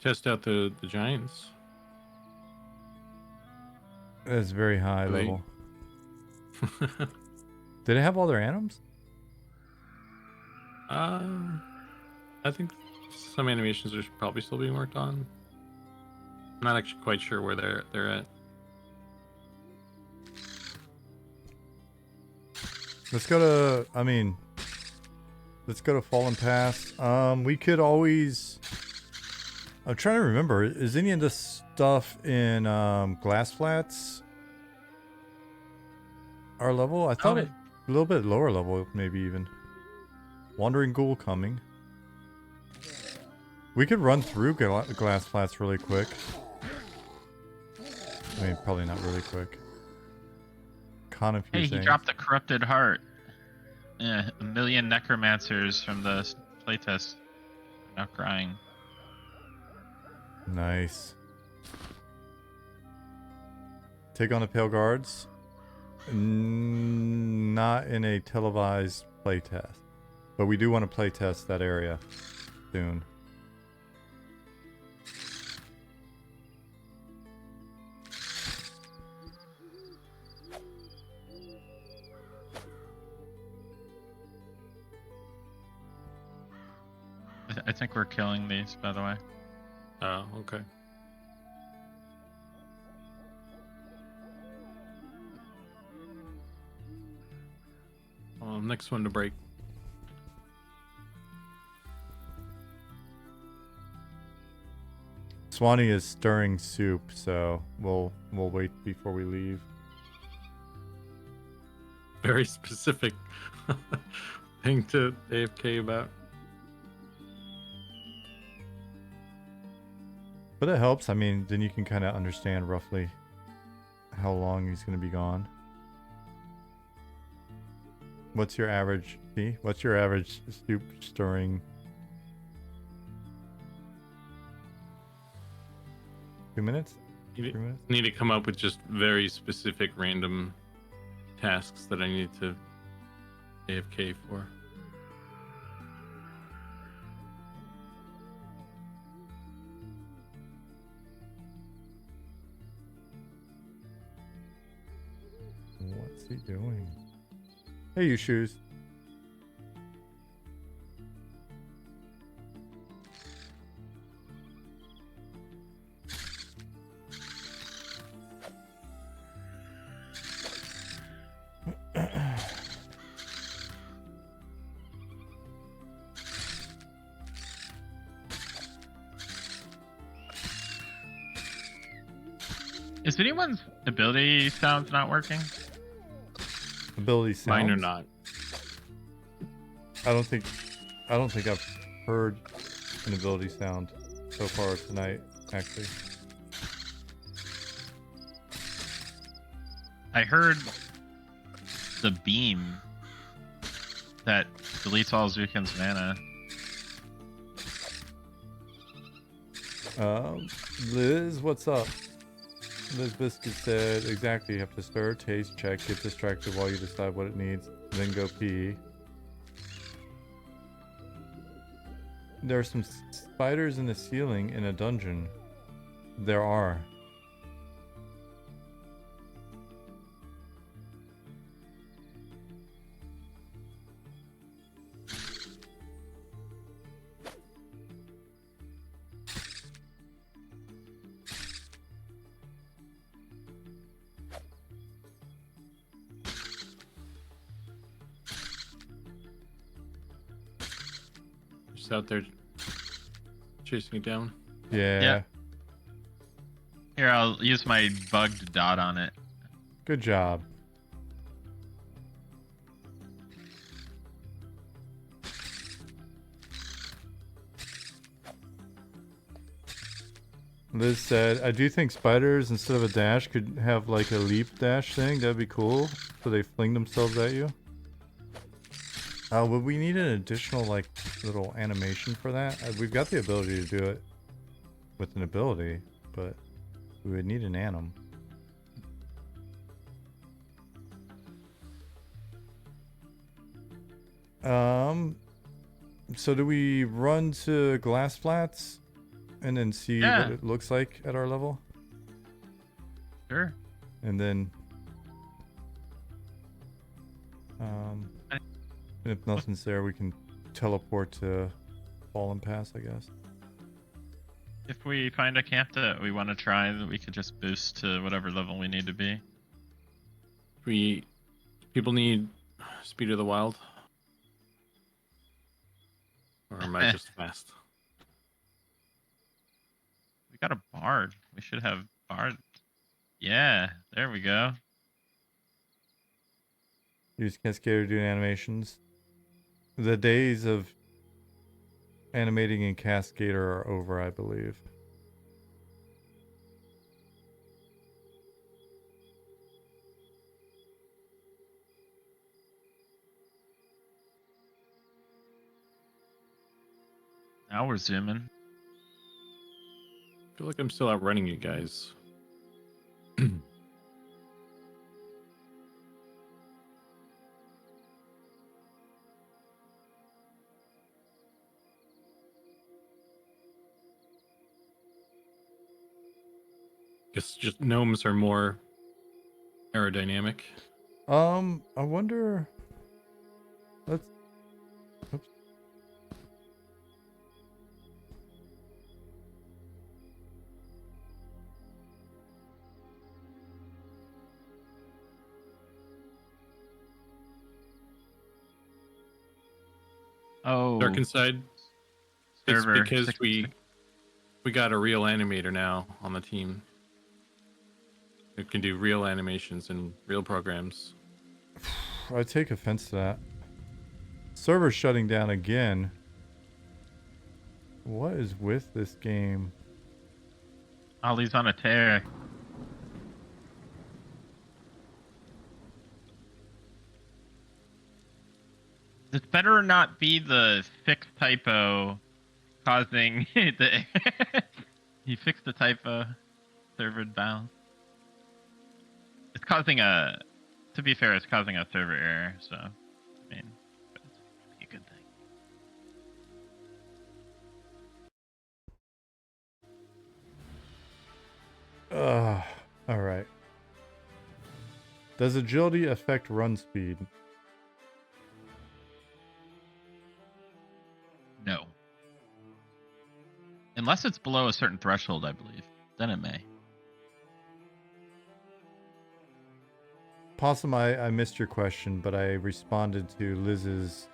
Speaker 4: Test out the giants.
Speaker 1: It's very high
Speaker 4: Wait.
Speaker 1: level. Did it have all their animals?
Speaker 4: I think some animations are probably still being worked on. I'm not actually quite sure where they're at.
Speaker 1: Let's go to, let's go to Fallen Pass. We could always, I'm trying to remember, is any of this stuff in Glass Flats our level? I thought a little bit lower level, maybe even. Wandering Ghoul coming. We could run through Glass Flats really quick. I mean, probably not really quick. Con a few
Speaker 3: Hey, he
Speaker 1: things.
Speaker 3: dropped the Corrupted Heart. Yeah, 1 million necromancers from the playtest. Now crying.
Speaker 1: Nice. Take on the Pale Guards. Not in a televised playtest. But we do want to playtest that area soon.
Speaker 3: I think we're killing these, by the way.
Speaker 4: Oh, okay. Next one to break.
Speaker 1: Swanee is stirring soup, so we'll wait before we leave.
Speaker 4: Very specific thing to AFK about.
Speaker 1: But it helps. I mean, then you can kind of understand roughly how long he's going to be gone. What's your average? See? What's your average soup stirring? 2 minutes? 3 minutes?
Speaker 4: Need to come up with just very specific random tasks that I need to AFK for.
Speaker 1: What's he doing? Hey, you shoes.
Speaker 3: Is anyone's ability sounds not working?
Speaker 1: Ability sounds.
Speaker 4: Mine or not.
Speaker 1: I don't think I've heard an ability sound so far tonight, actually.
Speaker 3: I heard the beam that deletes all Zukin's mana.
Speaker 1: Liz, what's up? Liz Biscuit said, exactly, you have to stir, taste, check, get distracted while you decide what it needs, then go pee. There are some spiders in the ceiling in a dungeon. There are.
Speaker 4: Just out there chasing it down.
Speaker 1: Yeah.
Speaker 3: Yeah. Here, I'll use my bugged dot on it.
Speaker 1: Good job. Liz said, I do think spiders, instead of a dash, could have like a leap dash thing. That'd be cool. So they fling themselves at you. Would we need an additional like little animation for that? We've got the ability to do it with an ability, but we would need an anim. So do we run to glass flats and then see what
Speaker 3: Yeah.
Speaker 1: it looks like at our level?
Speaker 3: Sure.
Speaker 1: And then
Speaker 3: I-
Speaker 1: and if nothing's there, we can teleport to Fallen Pass, I guess.
Speaker 3: If we find a camp that we want to try, that we could just boost to whatever level we need to be.
Speaker 4: People need Speed of the Wild, or am I just fast?
Speaker 3: We got a bard. We should have bard. Yeah, there we go.
Speaker 1: Use Cascader doing animations. The days of animating in Cascader are over, I believe.
Speaker 3: Now we're zooming.
Speaker 4: I feel like I'm still outrunning you guys. Guess just gnomes are more aerodynamic.
Speaker 1: I wonder. Let's. Oops.
Speaker 3: Oh,
Speaker 4: Dark Inside. It's
Speaker 3: server
Speaker 4: because
Speaker 3: 66.
Speaker 4: we got a real animator now on the team. Who can do real animations and real programs.
Speaker 1: I take offense to that. Server's shutting down again. What is with this game?
Speaker 3: Ollie's on a tear. This better not be the fixed typo causing the. He fixed the typo. Server bounce. It's causing a. To be fair, it's causing a server error. So, I mean, but it's a good thing.
Speaker 1: All right. Does agility affect run speed?
Speaker 3: No. Unless it's below a certain threshold, I believe. Then it may.
Speaker 1: Possum, I missed your question, but I responded to Liz's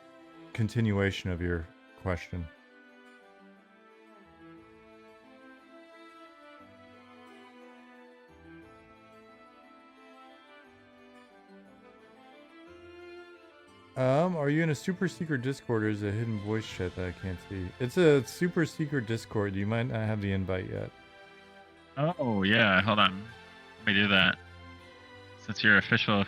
Speaker 1: continuation of your question. Are you in a super secret Discord or is it a hidden voice chat that I can't see? It's a super secret Discord. You might not have the invite yet.
Speaker 3: Oh, yeah. Hold on. Let me do that. Since you're official.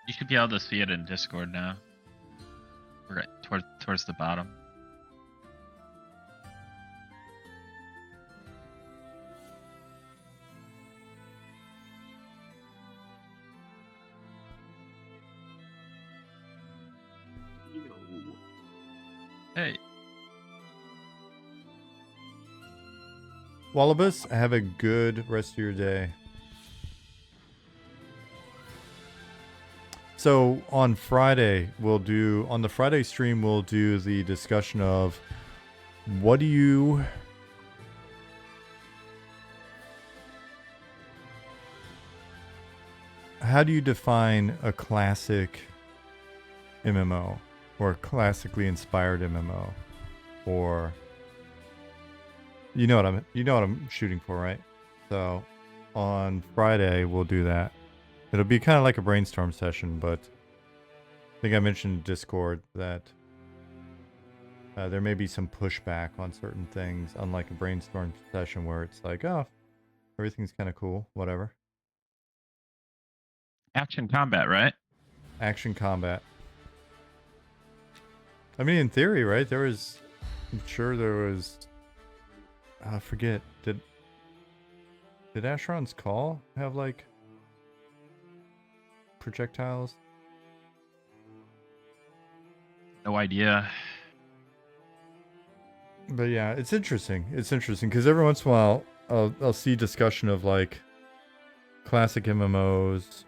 Speaker 3: You should be able to see it in Discord now. We're at towards the bottom. Hey.
Speaker 1: Wallabus, have a good rest of your day. So on Friday, on the Friday stream, we'll do the discussion of how do you define a classic MMO or a classically inspired MMO, or you know what I'm shooting for, right? So on Friday we'll do that. It'll be kind of like a brainstorm session, but I think I mentioned in Discord that there may be some pushback on certain things, unlike a brainstorm session where it's like, oh, everything's kind of cool, whatever.
Speaker 3: Action combat, right?
Speaker 1: Action combat. I mean, in theory, right? I'm sure there was. I forget. Did Asheron's Call have like projectiles?
Speaker 3: No idea.
Speaker 1: But yeah, it's interesting. It's interesting because every once in a while, I'll see discussion of like classic MMOs.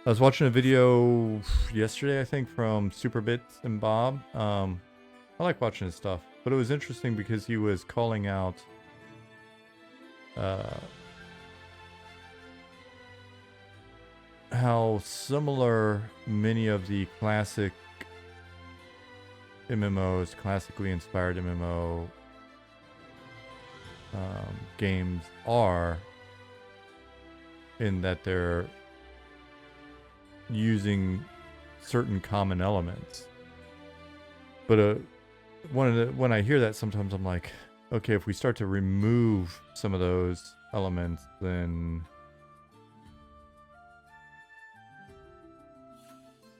Speaker 1: I was watching a video yesterday, I think, from Superbits and Bob. I like watching his stuff, but it was interesting because he was calling out how similar many of the classic MMOs, classically inspired MMO games are, in that they're using certain common elements. But when I hear that, sometimes I'm like, okay, if we start to remove some of those elements, then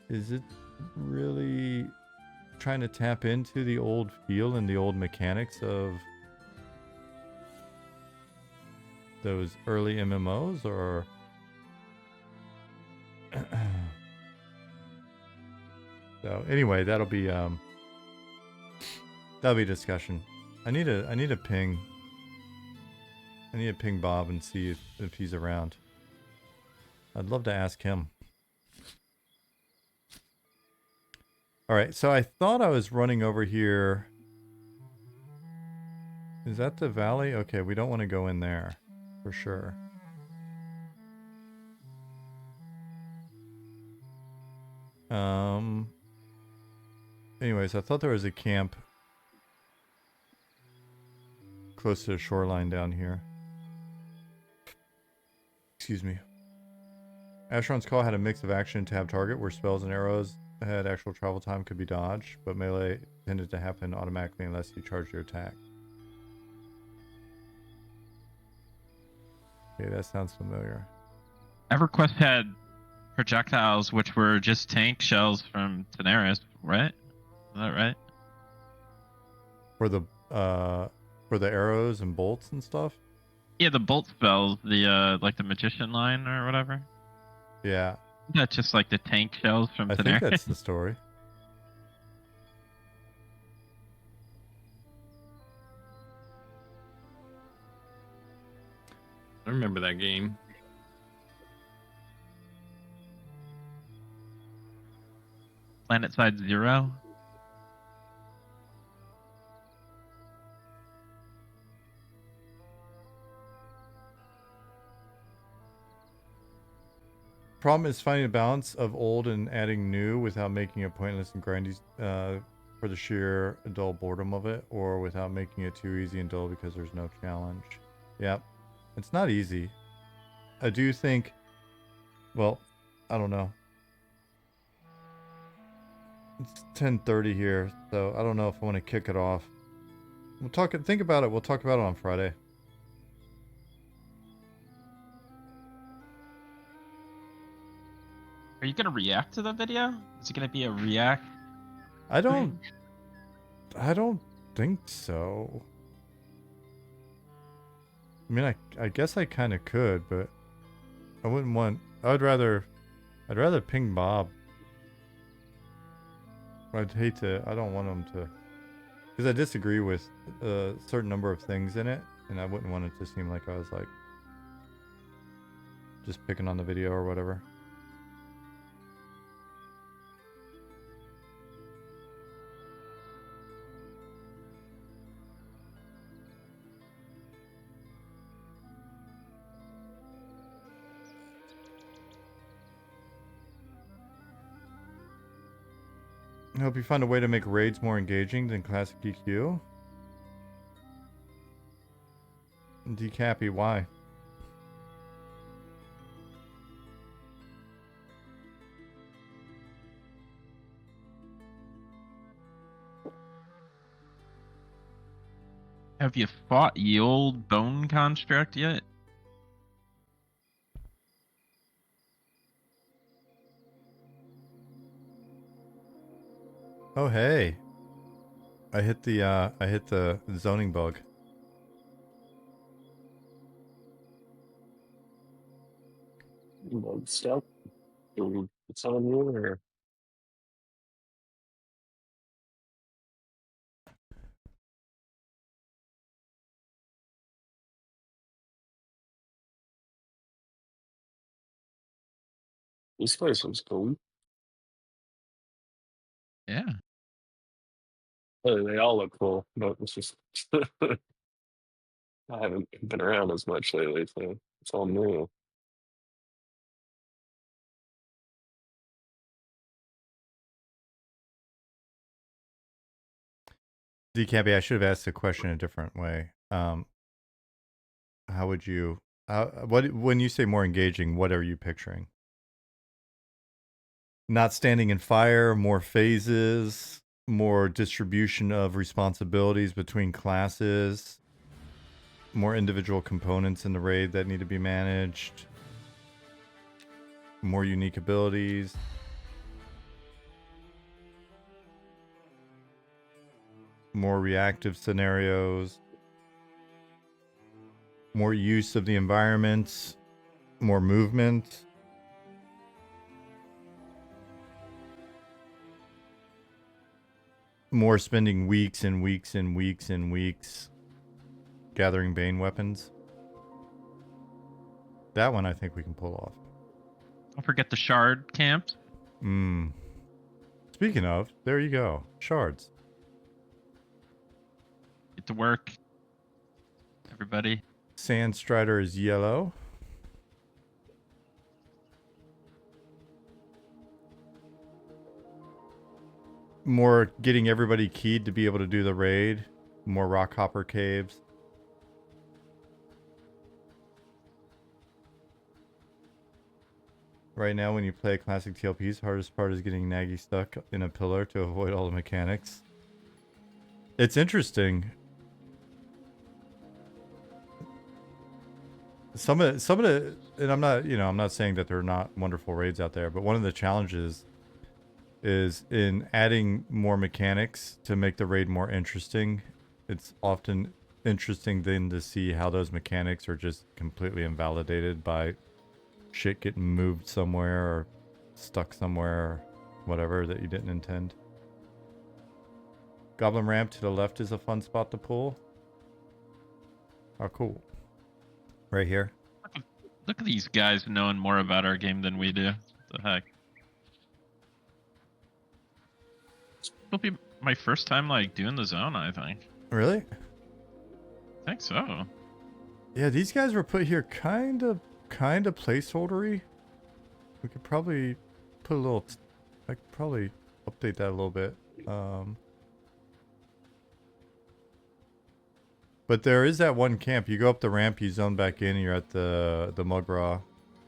Speaker 1: is it really trying to tap into the old feel and the old mechanics of those early MMOs, or so anyway, that'll be discussion. I need to ping Bob and see if he's around. I'd love to ask him. All right, so I thought I was running over here. Is that the valley? Okay, we don't want to go in there for sure. Anyways, I thought there was a camp close to the shoreline down here. Excuse me. Asheron's Call had a mix of action tab target where spells and arrows had actual travel time, could be dodged, but melee tended to happen automatically unless you charged your attack. Okay, that sounds familiar.
Speaker 3: EverQuest had projectiles which were just tank shells from Daenerys, right? Is that right?
Speaker 1: For the arrows and bolts and stuff?
Speaker 3: Yeah, the bolt spells, the like the magician line or whatever.
Speaker 1: Yeah.
Speaker 3: That's just like the tank shells from
Speaker 1: I
Speaker 3: Daenerys.
Speaker 1: think that's the story.
Speaker 4: I remember that game.
Speaker 3: Planet Side Zero.
Speaker 1: Problem is finding a balance of old and adding new without making it pointless and grindy for the sheer dull boredom of it, or without making it too easy and dull because there's no challenge. Yep. It's not easy. I do think, well, I don't know. It's 10:30 here, so I don't know if I want to kick it off. Think about it. We'll talk about it on Friday.
Speaker 3: Are you gonna react to the video? Is it gonna be a react?
Speaker 1: I don't think so. I mean, I guess I kind of could, but I wouldn't want. I'd rather ping Bob. I'd hate to. I don't want him to, because I disagree with a certain number of things in it, and I wouldn't want it to seem like I was like just picking on the video or whatever. I hope you find a way to make raids more engaging than classic EQ. Decappy, why?
Speaker 3: Have you fought ye old bone construct yet?
Speaker 1: Oh hey. I hit the zoning bug.
Speaker 5: Bug stuff. It's on you, or this place was cool.
Speaker 3: Yeah.
Speaker 5: They all look cool, but it's just I haven't been around as much lately, so it's all new.
Speaker 1: Decampy, I should have asked the question a different way. How would you what when you say more engaging, what are you picturing? Not standing in fire, more phases, more distribution of responsibilities between classes, more individual components in the raid that need to be managed, more unique abilities. More reactive scenarios, more use of the environment, more movement. More spending weeks and weeks and weeks and weeks gathering Bane weapons. That one I think we can pull off.
Speaker 3: Don't forget the shard camps.
Speaker 1: Speaking of, there you go. Shards.
Speaker 3: Get to work. Everybody.
Speaker 1: Sand Strider is yellow. More getting everybody keyed to be able to do the raid. More rock hopper caves. Right now, when you play classic TLPs, hardest part is getting Naggy stuck in a pillar to avoid all the mechanics. It's interesting. Some of the, and I'm not saying that there are not wonderful raids out there, but one of the challenges is in adding more mechanics to make the raid more interesting. It's often interesting then to see how those mechanics are just completely invalidated by shit getting moved somewhere or stuck somewhere or whatever that you didn't intend. Goblin ramp to the left is a fun spot to pull. Oh, cool. Right here.
Speaker 3: Look at these guys knowing more about our game than we do. What the heck? It'll be my first time like doing the zone, I think.
Speaker 1: Really?
Speaker 3: I think so.
Speaker 1: Yeah, these guys were put here kind of placeholdery. We could probably put a little. I could probably update that a little bit. But there is that one camp. You go up the ramp, you zone back in, and you're at the Mugraw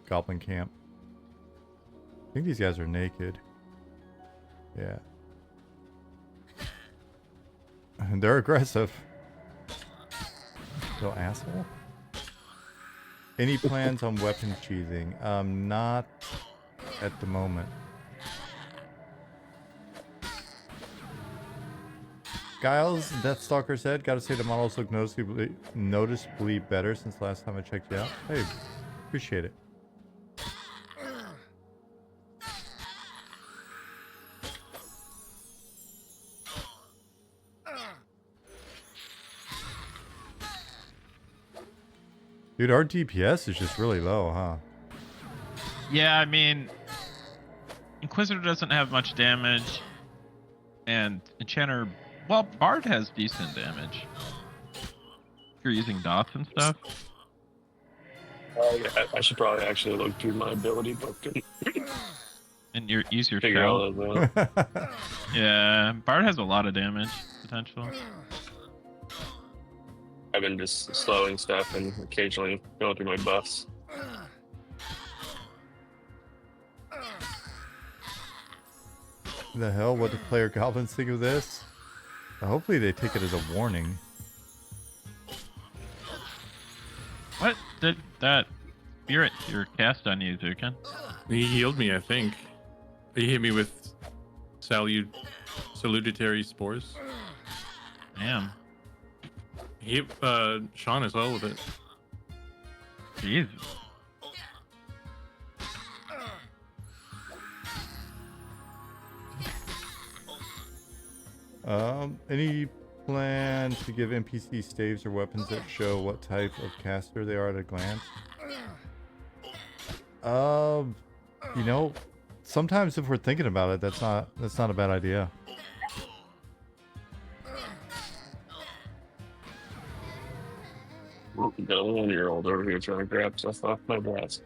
Speaker 1: Goblin camp. I think these guys are naked. Yeah. And they're aggressive. Little asshole. Any plans on weapon cheesing? Not at the moment. Giles, Deathstalker said, gotta say the models look noticeably better since last time I checked you out. Hey, appreciate it. Dude, our DPS is just really low, huh?
Speaker 3: Yeah, I mean, Inquisitor doesn't have much damage, and Enchanter, well, Bard has decent damage. If you're using dots and stuff.
Speaker 5: Yeah, I should probably actually look through my ability book and
Speaker 3: Use your
Speaker 5: figure
Speaker 3: shell.
Speaker 5: all that out.
Speaker 3: Yeah, Bard has a lot of damage potential.
Speaker 5: I've been just slowing stuff and occasionally going through my buffs.
Speaker 1: The hell? What do player goblins think of this? Hopefully they take it as a warning.
Speaker 3: What did that spirit your cast on you, Zukin?
Speaker 4: He healed me, I think. He hit me with salutary spores.
Speaker 3: Damn.
Speaker 4: He hit Sean as well with it.
Speaker 3: Jesus.
Speaker 1: Any plan to give NPC staves or weapons that show what type of caster they are at a glance? You know, sometimes if we're thinking about it, that's not a bad idea.
Speaker 5: Got a 1-year-old over here trying to grab stuff off my desk.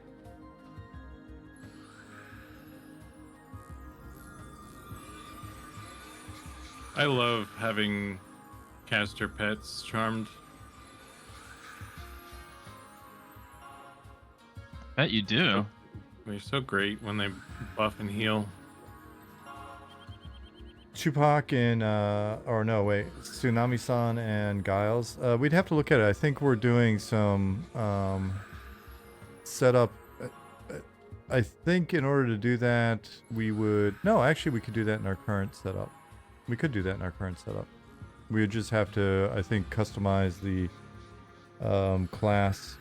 Speaker 4: I love having caster pets charmed.
Speaker 3: Bet you do.
Speaker 4: They're so great when they buff and heal.
Speaker 1: Tupac and or no, wait, Tsunami-san and Giles. We'd have to look at it. I think we're doing some setup. I think in order to do that, we would actually we could do that in our current setup. We could do that in our current setup. We would just have to, I think, customize the class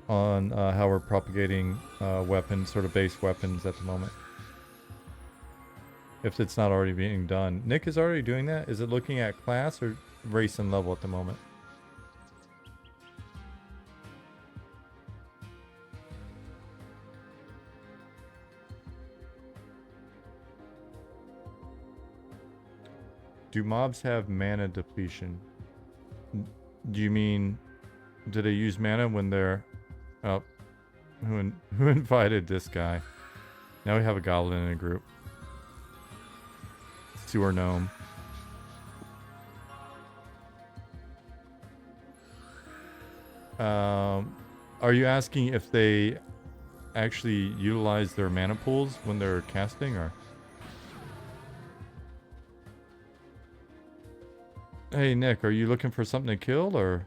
Speaker 1: on how we're propagating weapons, sort of base weapons at the moment. If it's not already being done. Nick is already doing that? Is it looking at class or race and level at the moment? Do mobs have mana depletion? Do you mean, do they use mana when they're... Oh, who invited this guy? Now we have a goblin in a group. Sewer gnome. Are you asking if they actually utilize their mana pools when they're casting, or? Hey Nick, are you looking for something to kill, or?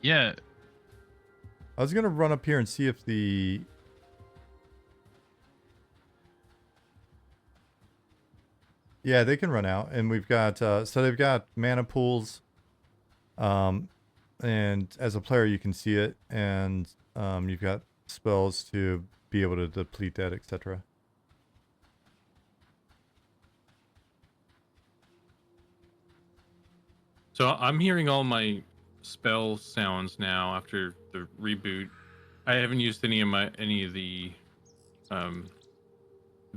Speaker 3: Yeah.
Speaker 1: I was gonna run up here and see if the... Yeah, they can run out, and we've got, so they've got mana pools, and as a player you can see it, and you've got spells to be able to deplete that, etc.
Speaker 4: So I'm hearing all my spell sounds now after the reboot. I haven't used any of the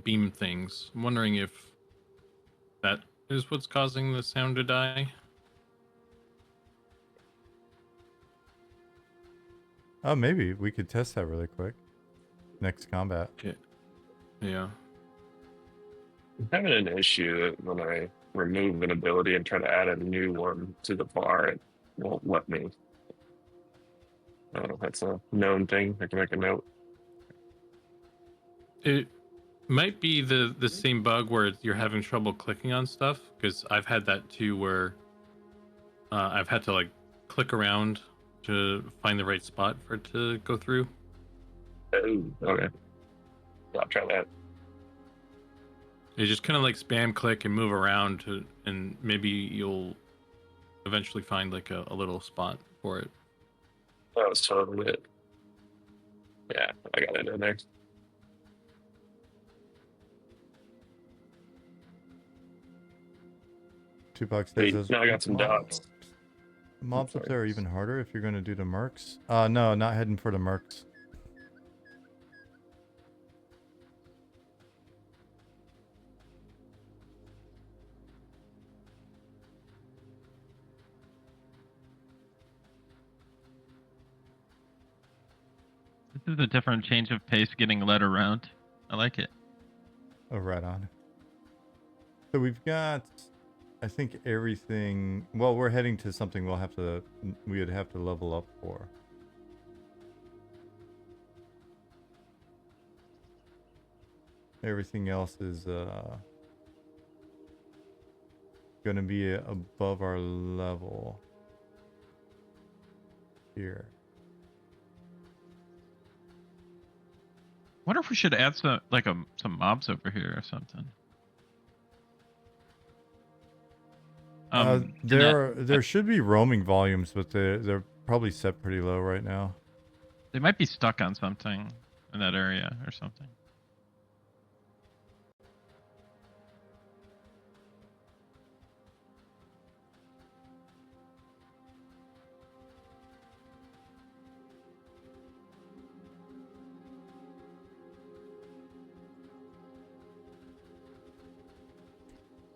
Speaker 4: beam things. I'm wondering if that is what's causing the sound to die.
Speaker 1: Oh, maybe we could test that really quick. Next combat.
Speaker 4: Okay. Yeah.
Speaker 5: I'm having an issue that when I remove an ability and try to add a new one to the bar, it won't let me. I don't know if that's a known thing. I can make a note.
Speaker 4: It might be the same bug where you're having trouble clicking on stuff, because I've had that too, where I've had to like click around to find the right spot for it to go through.
Speaker 5: Oh, okay. I'll try that.
Speaker 4: You just kind of like spam click and move around to, and maybe you'll eventually find like a little spot for it.
Speaker 5: That was totally it. Yeah, I got it in there.
Speaker 1: Tupac
Speaker 5: Wait,
Speaker 1: says
Speaker 5: now I got some dots.
Speaker 1: Mobs up
Speaker 5: Sorry.
Speaker 1: there are even harder if you're going to do the mercs. No, not heading for the mercs.
Speaker 3: This is a different change of pace getting led around. I like it.
Speaker 1: Oh, right on. So we've got, I think, everything. Well, we're heading to something we would have to level up for. Everything else is going going to be above our level here.
Speaker 3: Wonder if we should add some some mobs over here or something. In that-
Speaker 1: There should be roaming volumes, but they're probably set pretty low right now.
Speaker 3: They might be stuck on something in that area or something.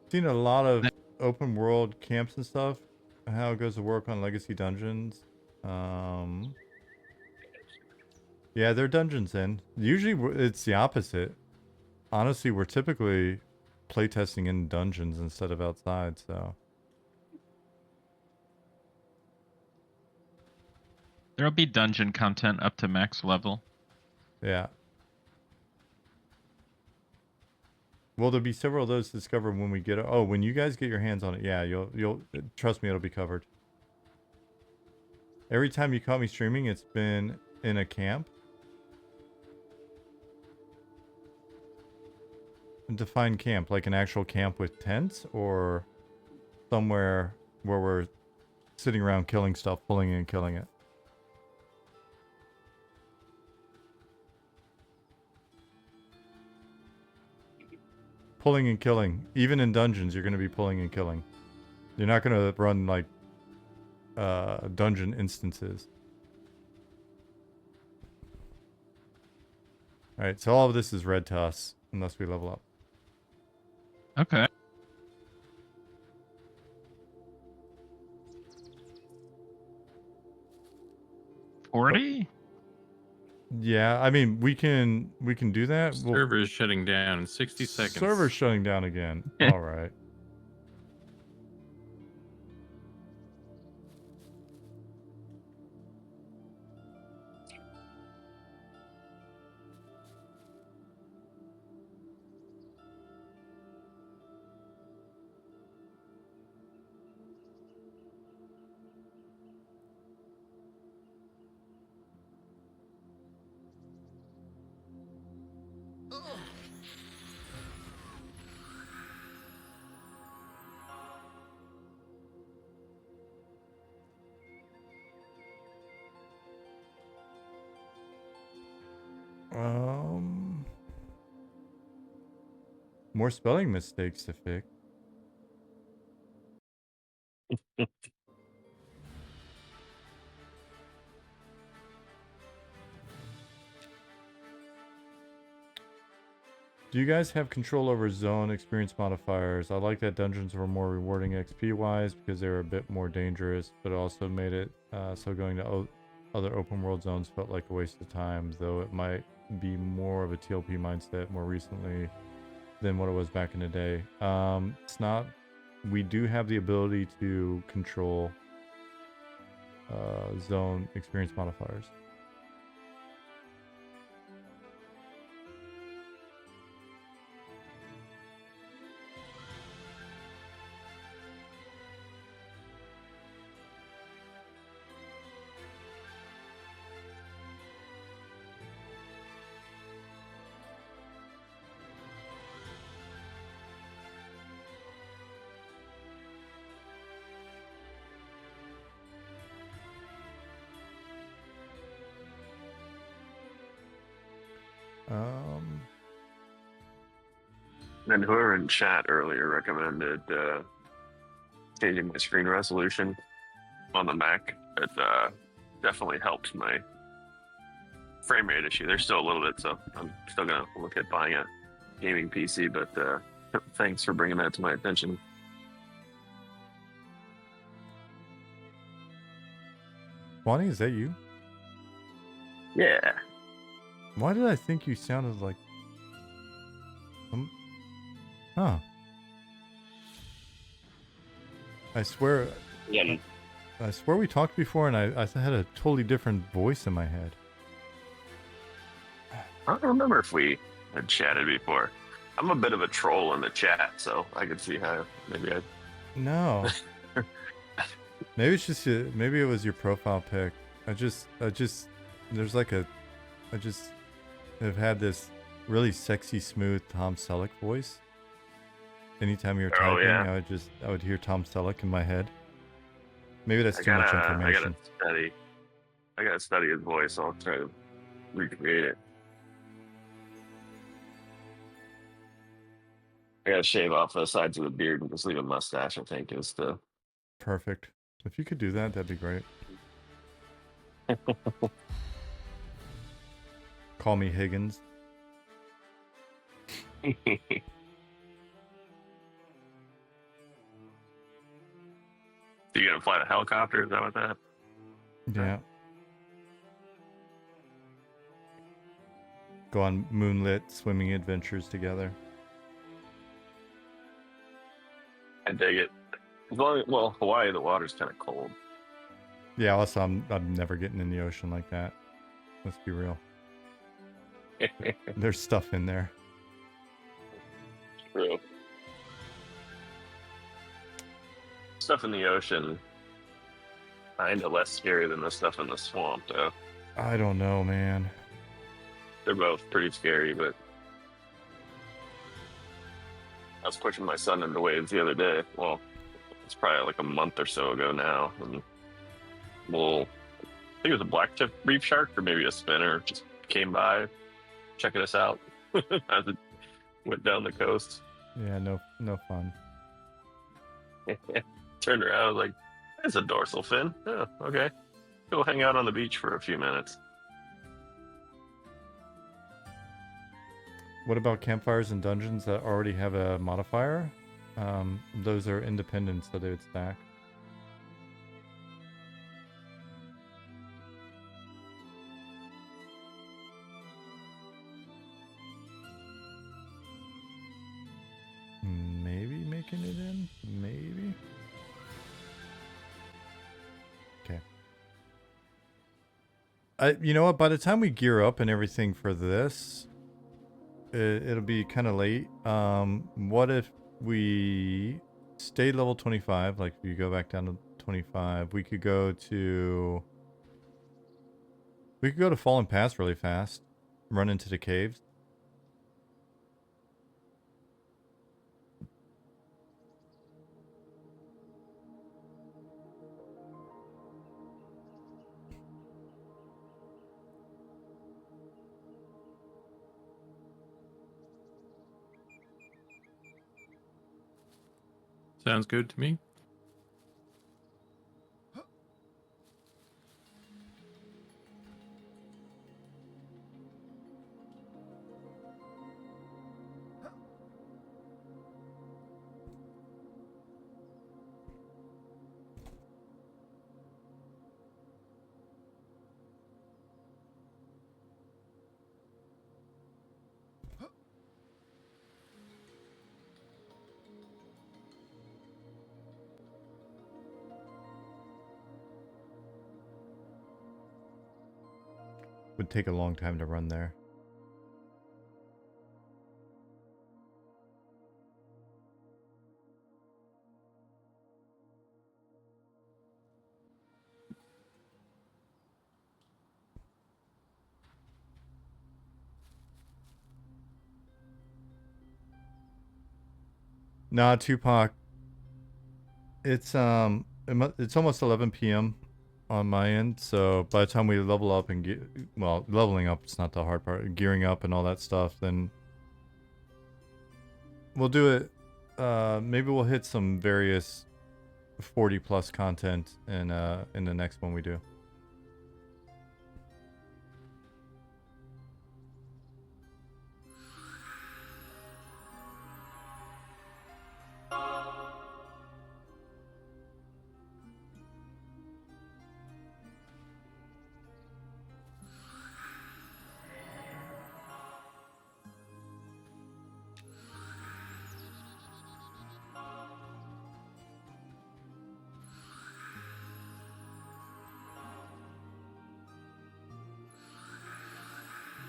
Speaker 1: Seen a lot of open world camps and stuff. How it goes to work on legacy dungeons. Yeah, there are dungeons in. Usually it's the opposite. Honestly, we're typically playtesting in dungeons instead of outside, so.
Speaker 3: There'll be dungeon content up to max level.
Speaker 1: Yeah. Well, there'll be several of those discovered when we get it. Oh, when you guys get your hands on it, yeah, you'll trust me, it'll be covered. Every time you caught me streaming, it's been in a camp. Define camp, like an actual camp with tents, or somewhere where we're sitting around killing stuff, pulling it and killing it. Pulling and killing. Even in dungeons, you're going to be pulling and killing. You're not going to run like dungeon instances. Alright, so all of this is red to us, unless we level up.
Speaker 3: Okay. $40?
Speaker 1: Yeah, I mean, we can do that.
Speaker 4: Server is shutting down in 60 seconds.
Speaker 1: Server's shutting down again. All right. More spelling mistakes to fix. Do you guys have control over zone experience modifiers? I like that dungeons were more rewarding XP wise because they were a bit more dangerous, but also made it so going to other open world zones felt like a waste of time, though it might be more of a TLP mindset more recently than what it was back in the day. It's not. We do have the ability to control zone experience modifiers.
Speaker 5: And whoever in chat earlier recommended changing my screen resolution on the Mac. It definitely helped my frame rate issue. There's still a little bit, so I'm still gonna look at buying a gaming PC. But thanks for bringing that to my attention.
Speaker 1: Bonnie, is that you?
Speaker 5: Yeah.
Speaker 1: Why did I think you sounded like... Huh. I swear...
Speaker 5: Yeah.
Speaker 1: I swear we talked before and I had a totally different voice in my head.
Speaker 5: I don't remember if we had chatted before. I'm a bit of a troll in the chat, so I could see how maybe I
Speaker 1: No. Maybe it's just maybe it was your profile pic. There's like a, I just have had this really sexy, smooth Tom Selleck voice. Anytime you're
Speaker 5: Oh,
Speaker 1: typing,
Speaker 5: yeah.
Speaker 1: I would hear Tom Selleck in my head. Maybe that's
Speaker 5: I
Speaker 1: too much
Speaker 5: gotta
Speaker 1: information.
Speaker 5: study. I gotta study his voice. I'll try to recreate it. I gotta shave off the sides of the beard and just leave a mustache. I think is the.
Speaker 1: Perfect. If you could do that, that'd be great. Call me Higgins.
Speaker 5: You gonna fly the helicopter? Is that what that?
Speaker 1: Yeah. Go on moonlit swimming adventures together.
Speaker 5: I dig it. As long well, Hawaii, the water's kind of cold.
Speaker 1: Yeah, also I'm never getting in the ocean like that. Let's be real. There's stuff in there.
Speaker 5: True. Stuff in the ocean, kinda less scary than the stuff in the swamp, though.
Speaker 1: I don't know, man.
Speaker 5: They're both pretty scary, but I was pushing my son into waves the other day. Well, it's probably like a month or so ago now, and I think it was a black tip reef shark or maybe a spinner just came by, checking us out as it went down the coast.
Speaker 1: Yeah, no fun.
Speaker 5: Turned around, I was like, "There's a dorsal fin. Oh, okay. Go hang out on the beach for a few minutes."
Speaker 1: What about campfires and dungeons that already have a modifier? Those are independent, so they would stack. Maybe making it in? Maybe? Okay. You know what? By the time we gear up and everything for this, it'll be kind of late. What if we stay level 25? Like, if you go back down to 25, we could go to Fallen Pass really fast, run into the caves.
Speaker 4: Sounds good to me.
Speaker 1: Would take a long time to run there. Nah, Tupac. It's it's almost 11 p.m. on my end, so by the time we level up and get, well, leveling up is not the hard part. Gearing up and all that stuff, then we'll do it. Maybe we'll hit some various 40 plus content in the next one we do.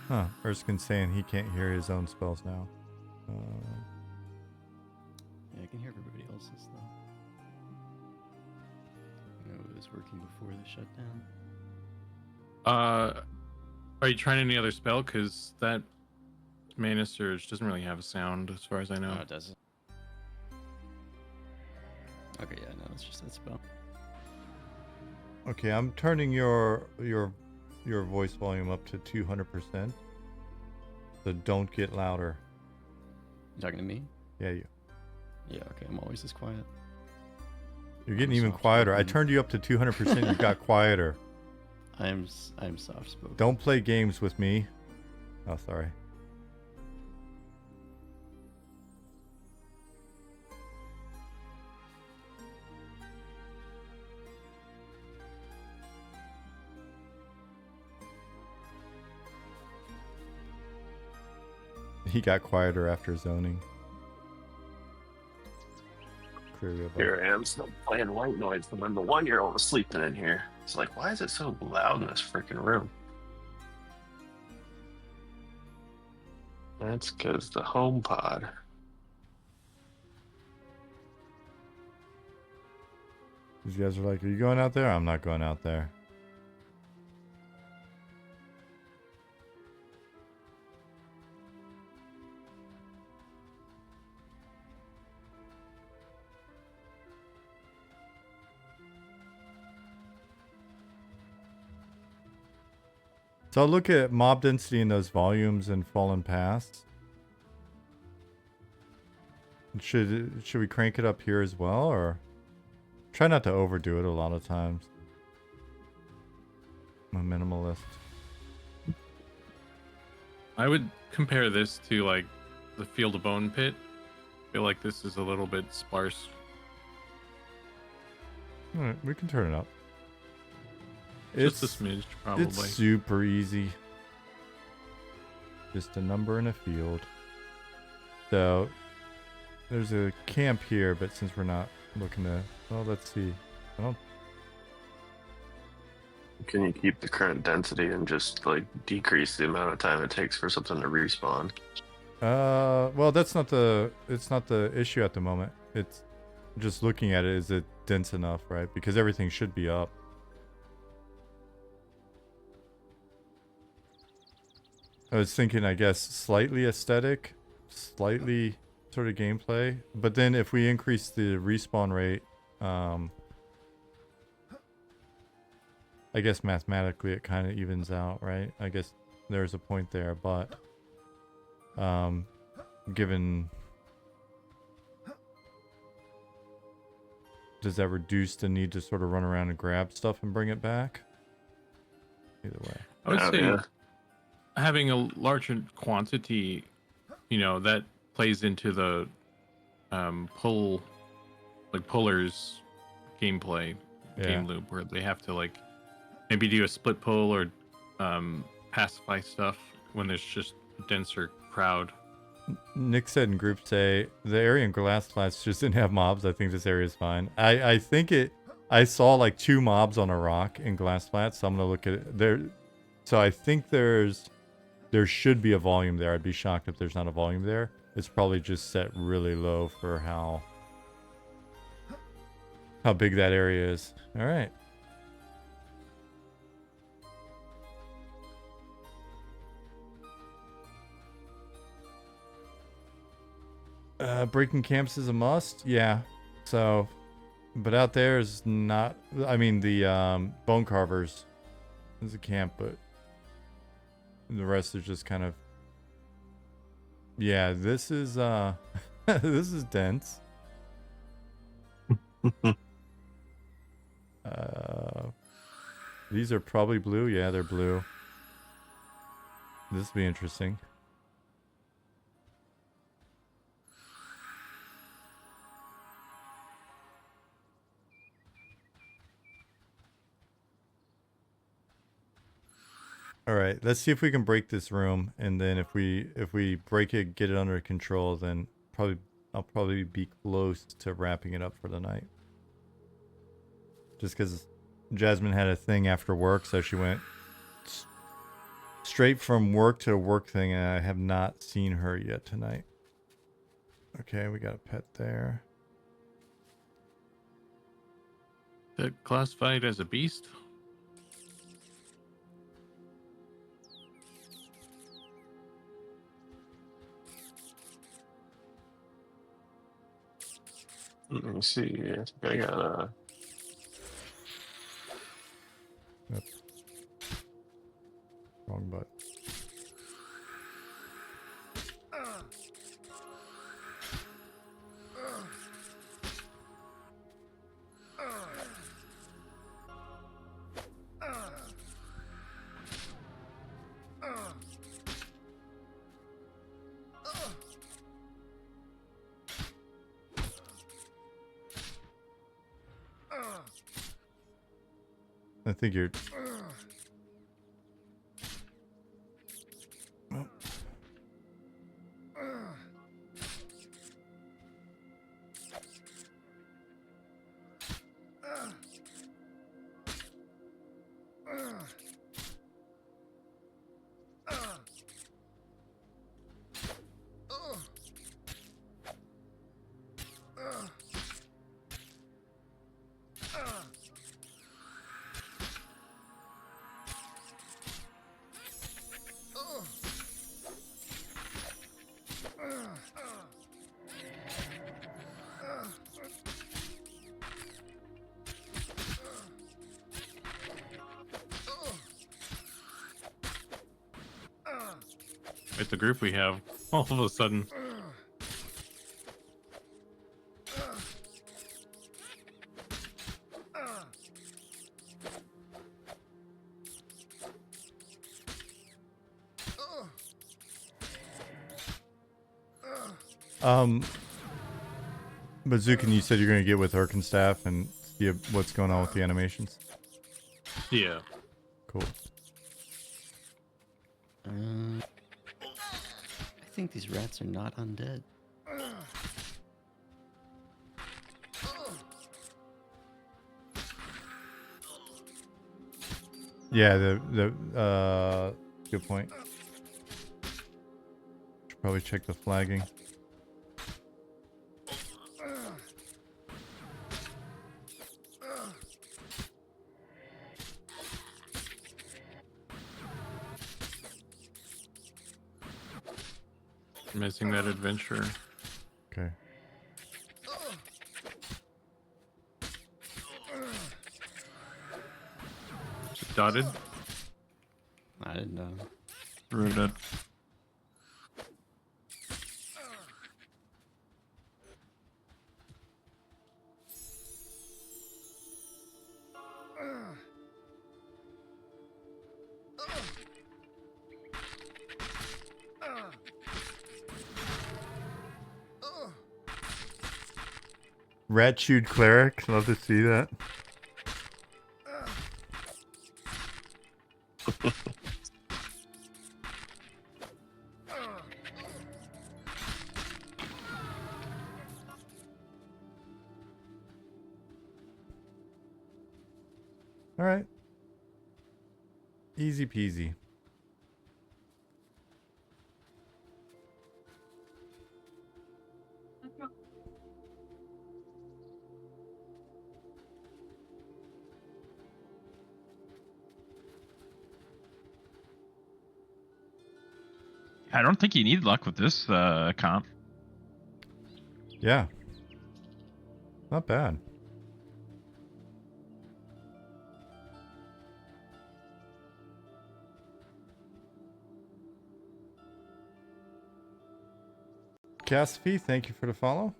Speaker 1: Huh, Erskine's saying he can't hear his own spells now.
Speaker 6: Yeah, I can hear everybody else's though. was working before the shutdown.
Speaker 4: Are you trying any other spell? Because that Mana Surge doesn't really have a sound, as far as I know.
Speaker 6: Oh, it doesn't. Okay, yeah, no, it's just that spell.
Speaker 1: Okay, I'm turning your voice volume up to 200%. So don't get louder.
Speaker 6: You talking to me?
Speaker 1: Yeah, you.
Speaker 6: Yeah, okay, I'm always this quiet.
Speaker 1: You're getting
Speaker 6: I'm
Speaker 1: even
Speaker 6: soft
Speaker 1: quieter. I
Speaker 6: spoken.
Speaker 1: turned you up to 200%. You got quieter.
Speaker 6: I'm soft spoken.
Speaker 1: Don't play games with me. Oh, sorry. He got quieter after zoning. Clearly above.
Speaker 5: Here I am, still playing white noise, and then the 1-year-old was sleeping in here. It's like, why is it so loud in this freaking room? That's because the home pod.
Speaker 1: These guys are like, are you going out there? I'm not going out there. So I'll look at mob density in those volumes and Fallen Pass. Should we crank it up here as well, or try not to overdo it a lot of times? I'm a minimalist.
Speaker 4: I would compare this to like the Field of Bone Pit. I feel like this is a little bit sparse.
Speaker 1: All right, we can turn it up.
Speaker 4: Just a smidge, probably.
Speaker 1: It's super easy. Just a number in a field. So there's a camp here, but since we're not looking to, well, let's see. I don't.
Speaker 5: Can you keep the current density and just like decrease the amount of time it takes for something to respawn?
Speaker 1: Well, it's not the issue at the moment. It's just looking at it. Is it dense enough, right? Because everything should be up. I was thinking, I guess, slightly aesthetic, slightly sort of gameplay. But then if we increase the respawn rate, I guess mathematically it kind of evens out, right? I guess there's a point there, but given... Does that reduce the need to sort of run around and grab stuff and bring it back? Either way.
Speaker 4: I would
Speaker 5: Oh,
Speaker 4: say
Speaker 5: yeah.
Speaker 4: having a larger quantity, you know, that plays into the pullers gameplay game loop, where they have to like maybe do a split pull or pacify stuff when there's just a denser crowd.
Speaker 1: Nick said in group say the area in Glass Flats just didn't have mobs. I think this area is fine. I think I saw like 2 mobs on a rock in Glass Flats, so I'm gonna look at it there. So I think there should be a volume there. I'd be shocked if there's not a volume there. It's probably just set really low for how big that area is. All right. Breaking camps is a must. Yeah. So, but out there is not. I mean, the bone carvers is a camp, but the rest is just kind of. Yeah, this is this is dense. These are probably blue. Yeah, they're blue. This will be interesting. All right, let's see if we can break this room, and then if we break it, get it under control, then I'll probably be close to wrapping it up for the night. Just because Jasmine had a thing after work, so she went straight from work to a work thing, and I have not seen her yet tonight. Okay, we got a pet there.
Speaker 4: That classified as a beast?
Speaker 5: Let me see. I think I got
Speaker 1: Wrong button. I think you're. Oh.
Speaker 4: It's the group we have all of a sudden.
Speaker 1: Bazookan, you said you're going to get with Staff and see what's going on with the animations.
Speaker 4: Yeah.
Speaker 1: Cool.
Speaker 6: I think these rats are not undead.
Speaker 1: Yeah, good point. Should probably check the flagging.
Speaker 4: Missing that adventure.
Speaker 1: Okay.
Speaker 4: Is it dotted?
Speaker 6: I didn't know.
Speaker 3: Rooted.
Speaker 1: Rat chewed cleric. Love to see that. All right. Easy peasy.
Speaker 3: I don't think you need luck with this comp.
Speaker 1: Yeah. Not bad. Cassidy, thank you for the follow.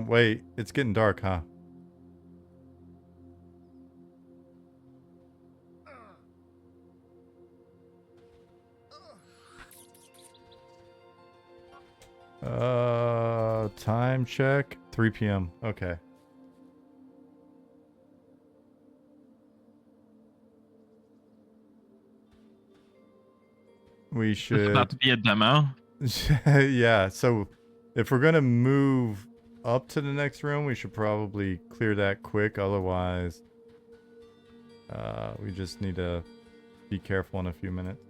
Speaker 1: Wait, it's getting dark, huh? Time check, 3 p.m. Okay. We
Speaker 3: It's
Speaker 1: should.
Speaker 3: about to be a demo.
Speaker 1: Yeah, so if we're gonna move up to the next room, we should probably clear that quick. Otherwise, we just need to be careful in a few minutes.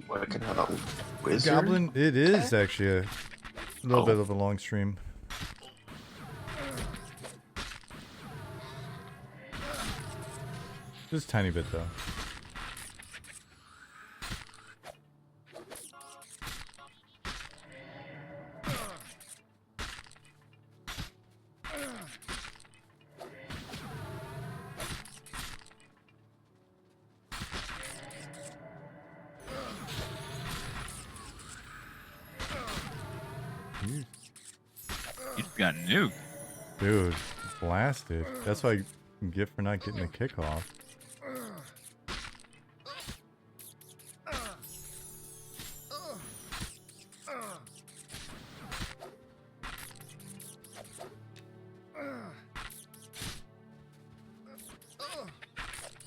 Speaker 5: Oh, I can have a wizard.
Speaker 1: Goblin, it is actually a little
Speaker 5: Oh.
Speaker 1: bit of a long stream. Just a tiny bit though.
Speaker 3: You got nuked.
Speaker 1: Dude, blasted. That's what I get for not getting the kickoff.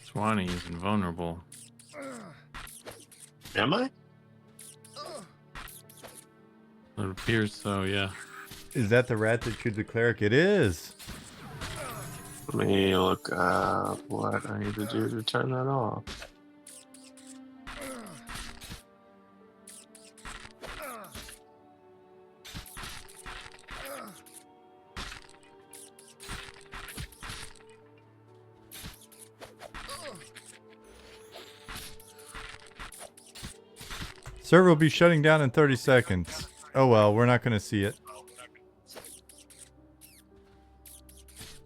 Speaker 4: Swanee is invulnerable.
Speaker 5: Am I?
Speaker 4: It appears so, yeah.
Speaker 1: Is that the rat that killed the cleric? It is.
Speaker 5: Let me look up what I need to do to turn that off.
Speaker 1: Server will be shutting down in 30 seconds. Oh well, we're not going to see it.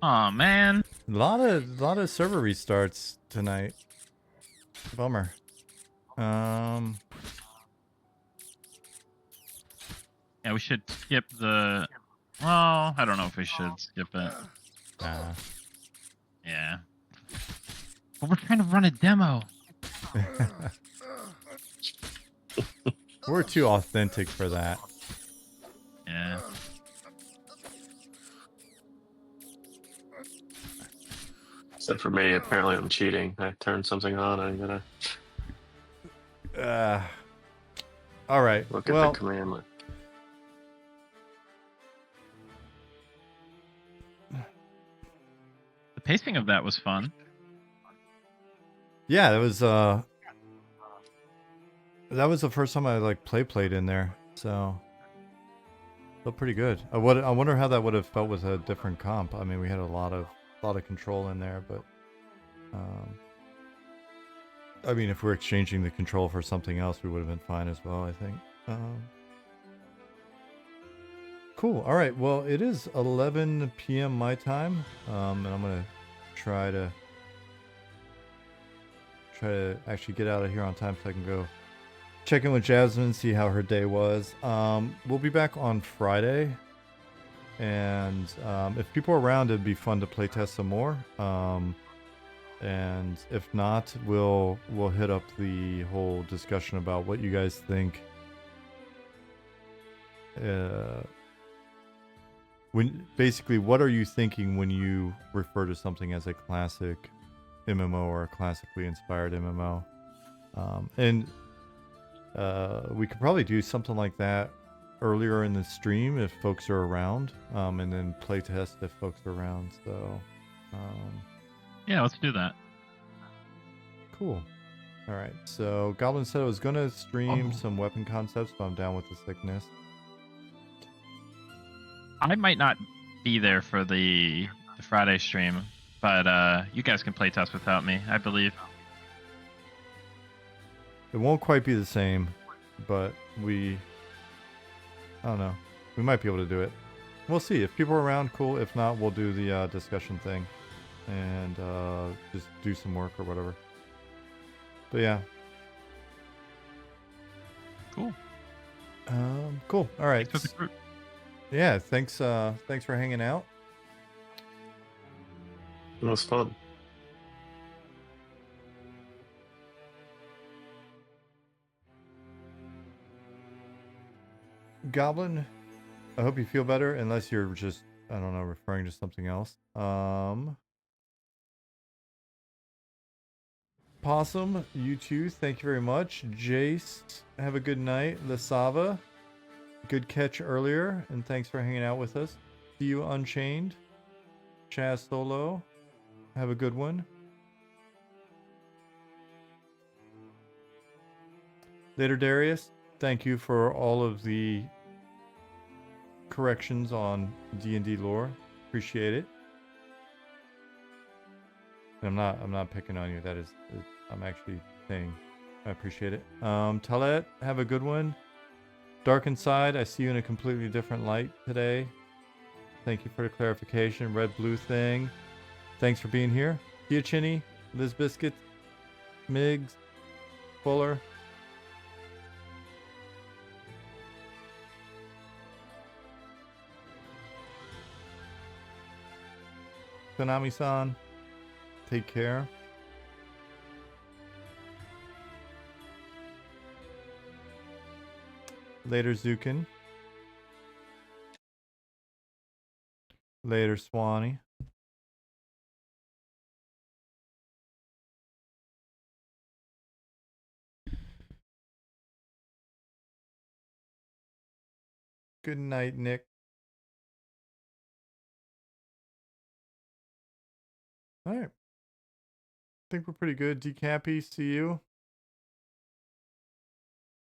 Speaker 3: Aw, man.
Speaker 1: A lot of server restarts tonight. Bummer.
Speaker 3: Yeah, we should skip the... Well, I don't know if we should skip it.
Speaker 1: Nah.
Speaker 3: Yeah. But we're trying to run a demo.
Speaker 1: We're too authentic for that.
Speaker 3: Yeah.
Speaker 5: Except for me, apparently I'm cheating. I turned something on. I'm gonna
Speaker 1: All right.
Speaker 5: look at
Speaker 1: Well,
Speaker 5: the commandment.
Speaker 3: The pacing of that was fun.
Speaker 1: yeah, that was the first time I like played in there, so felt pretty good. I wonder how that would have felt with a different comp. I mean, we had a lot of control in there, but I mean, if we're exchanging the control for something else, we would have been fine as well, I think. Cool. All right. Well, it is 11 p.m. my time, and I'm gonna try to actually get out of here on time so I can go check in with Jasmine, see how her day was. We'll be back on Friday, and if people are around, it'd be fun to play test some more. And if not, we'll hit up the whole discussion about what you guys think. Basically, what are you thinking when you refer to something as a classic MMO or a classically inspired MMO? We could probably do something like that earlier in the stream if folks are around, and then playtest if folks are around. So,
Speaker 3: Yeah, let's do that.
Speaker 1: cool. All right. So Goblin said I was gonna stream some weapon concepts, but I'm down with the sickness.
Speaker 3: I might not be there for the Friday stream, but you guys can play test without me, I believe.
Speaker 1: It won't quite be the same, but I don't know. We might be able to do it. We'll see. If people are around, cool. If not, we'll do the discussion thing and just do some work or whatever. But yeah.
Speaker 3: Cool.
Speaker 1: Cool. All right.
Speaker 3: Thanks for the group.
Speaker 1: Yeah. Thanks for hanging out.
Speaker 5: It was fun.
Speaker 1: Goblin, I hope you feel better, unless you're just, I don't know, referring to something else. Possum, you too, thank you very much. Jace, have a good night. Lasava, good catch earlier, and thanks for hanging out with us. See you Unchained. Chaz Solo, have a good one. Later, Darius. Thank you for all of the corrections on D&D lore. Appreciate it. And I'm not picking on you. That is, I'm actually saying I appreciate it. Talet, have a good one. Dark Inside, I see you in a completely different light today. Thank you for the clarification. Red blue thing. Thanks for being here. Tia Chinny, Liz Biscuit, Migs, Fuller. Konami-san, take care. Later, Zukin. Later, Swanee. Good night, Nick. All right. I think we're pretty good. Decappy, see you.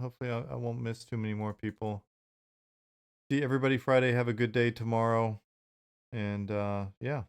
Speaker 1: Hopefully I won't miss too many more people. See everybody Friday. Have a good day tomorrow. And yeah.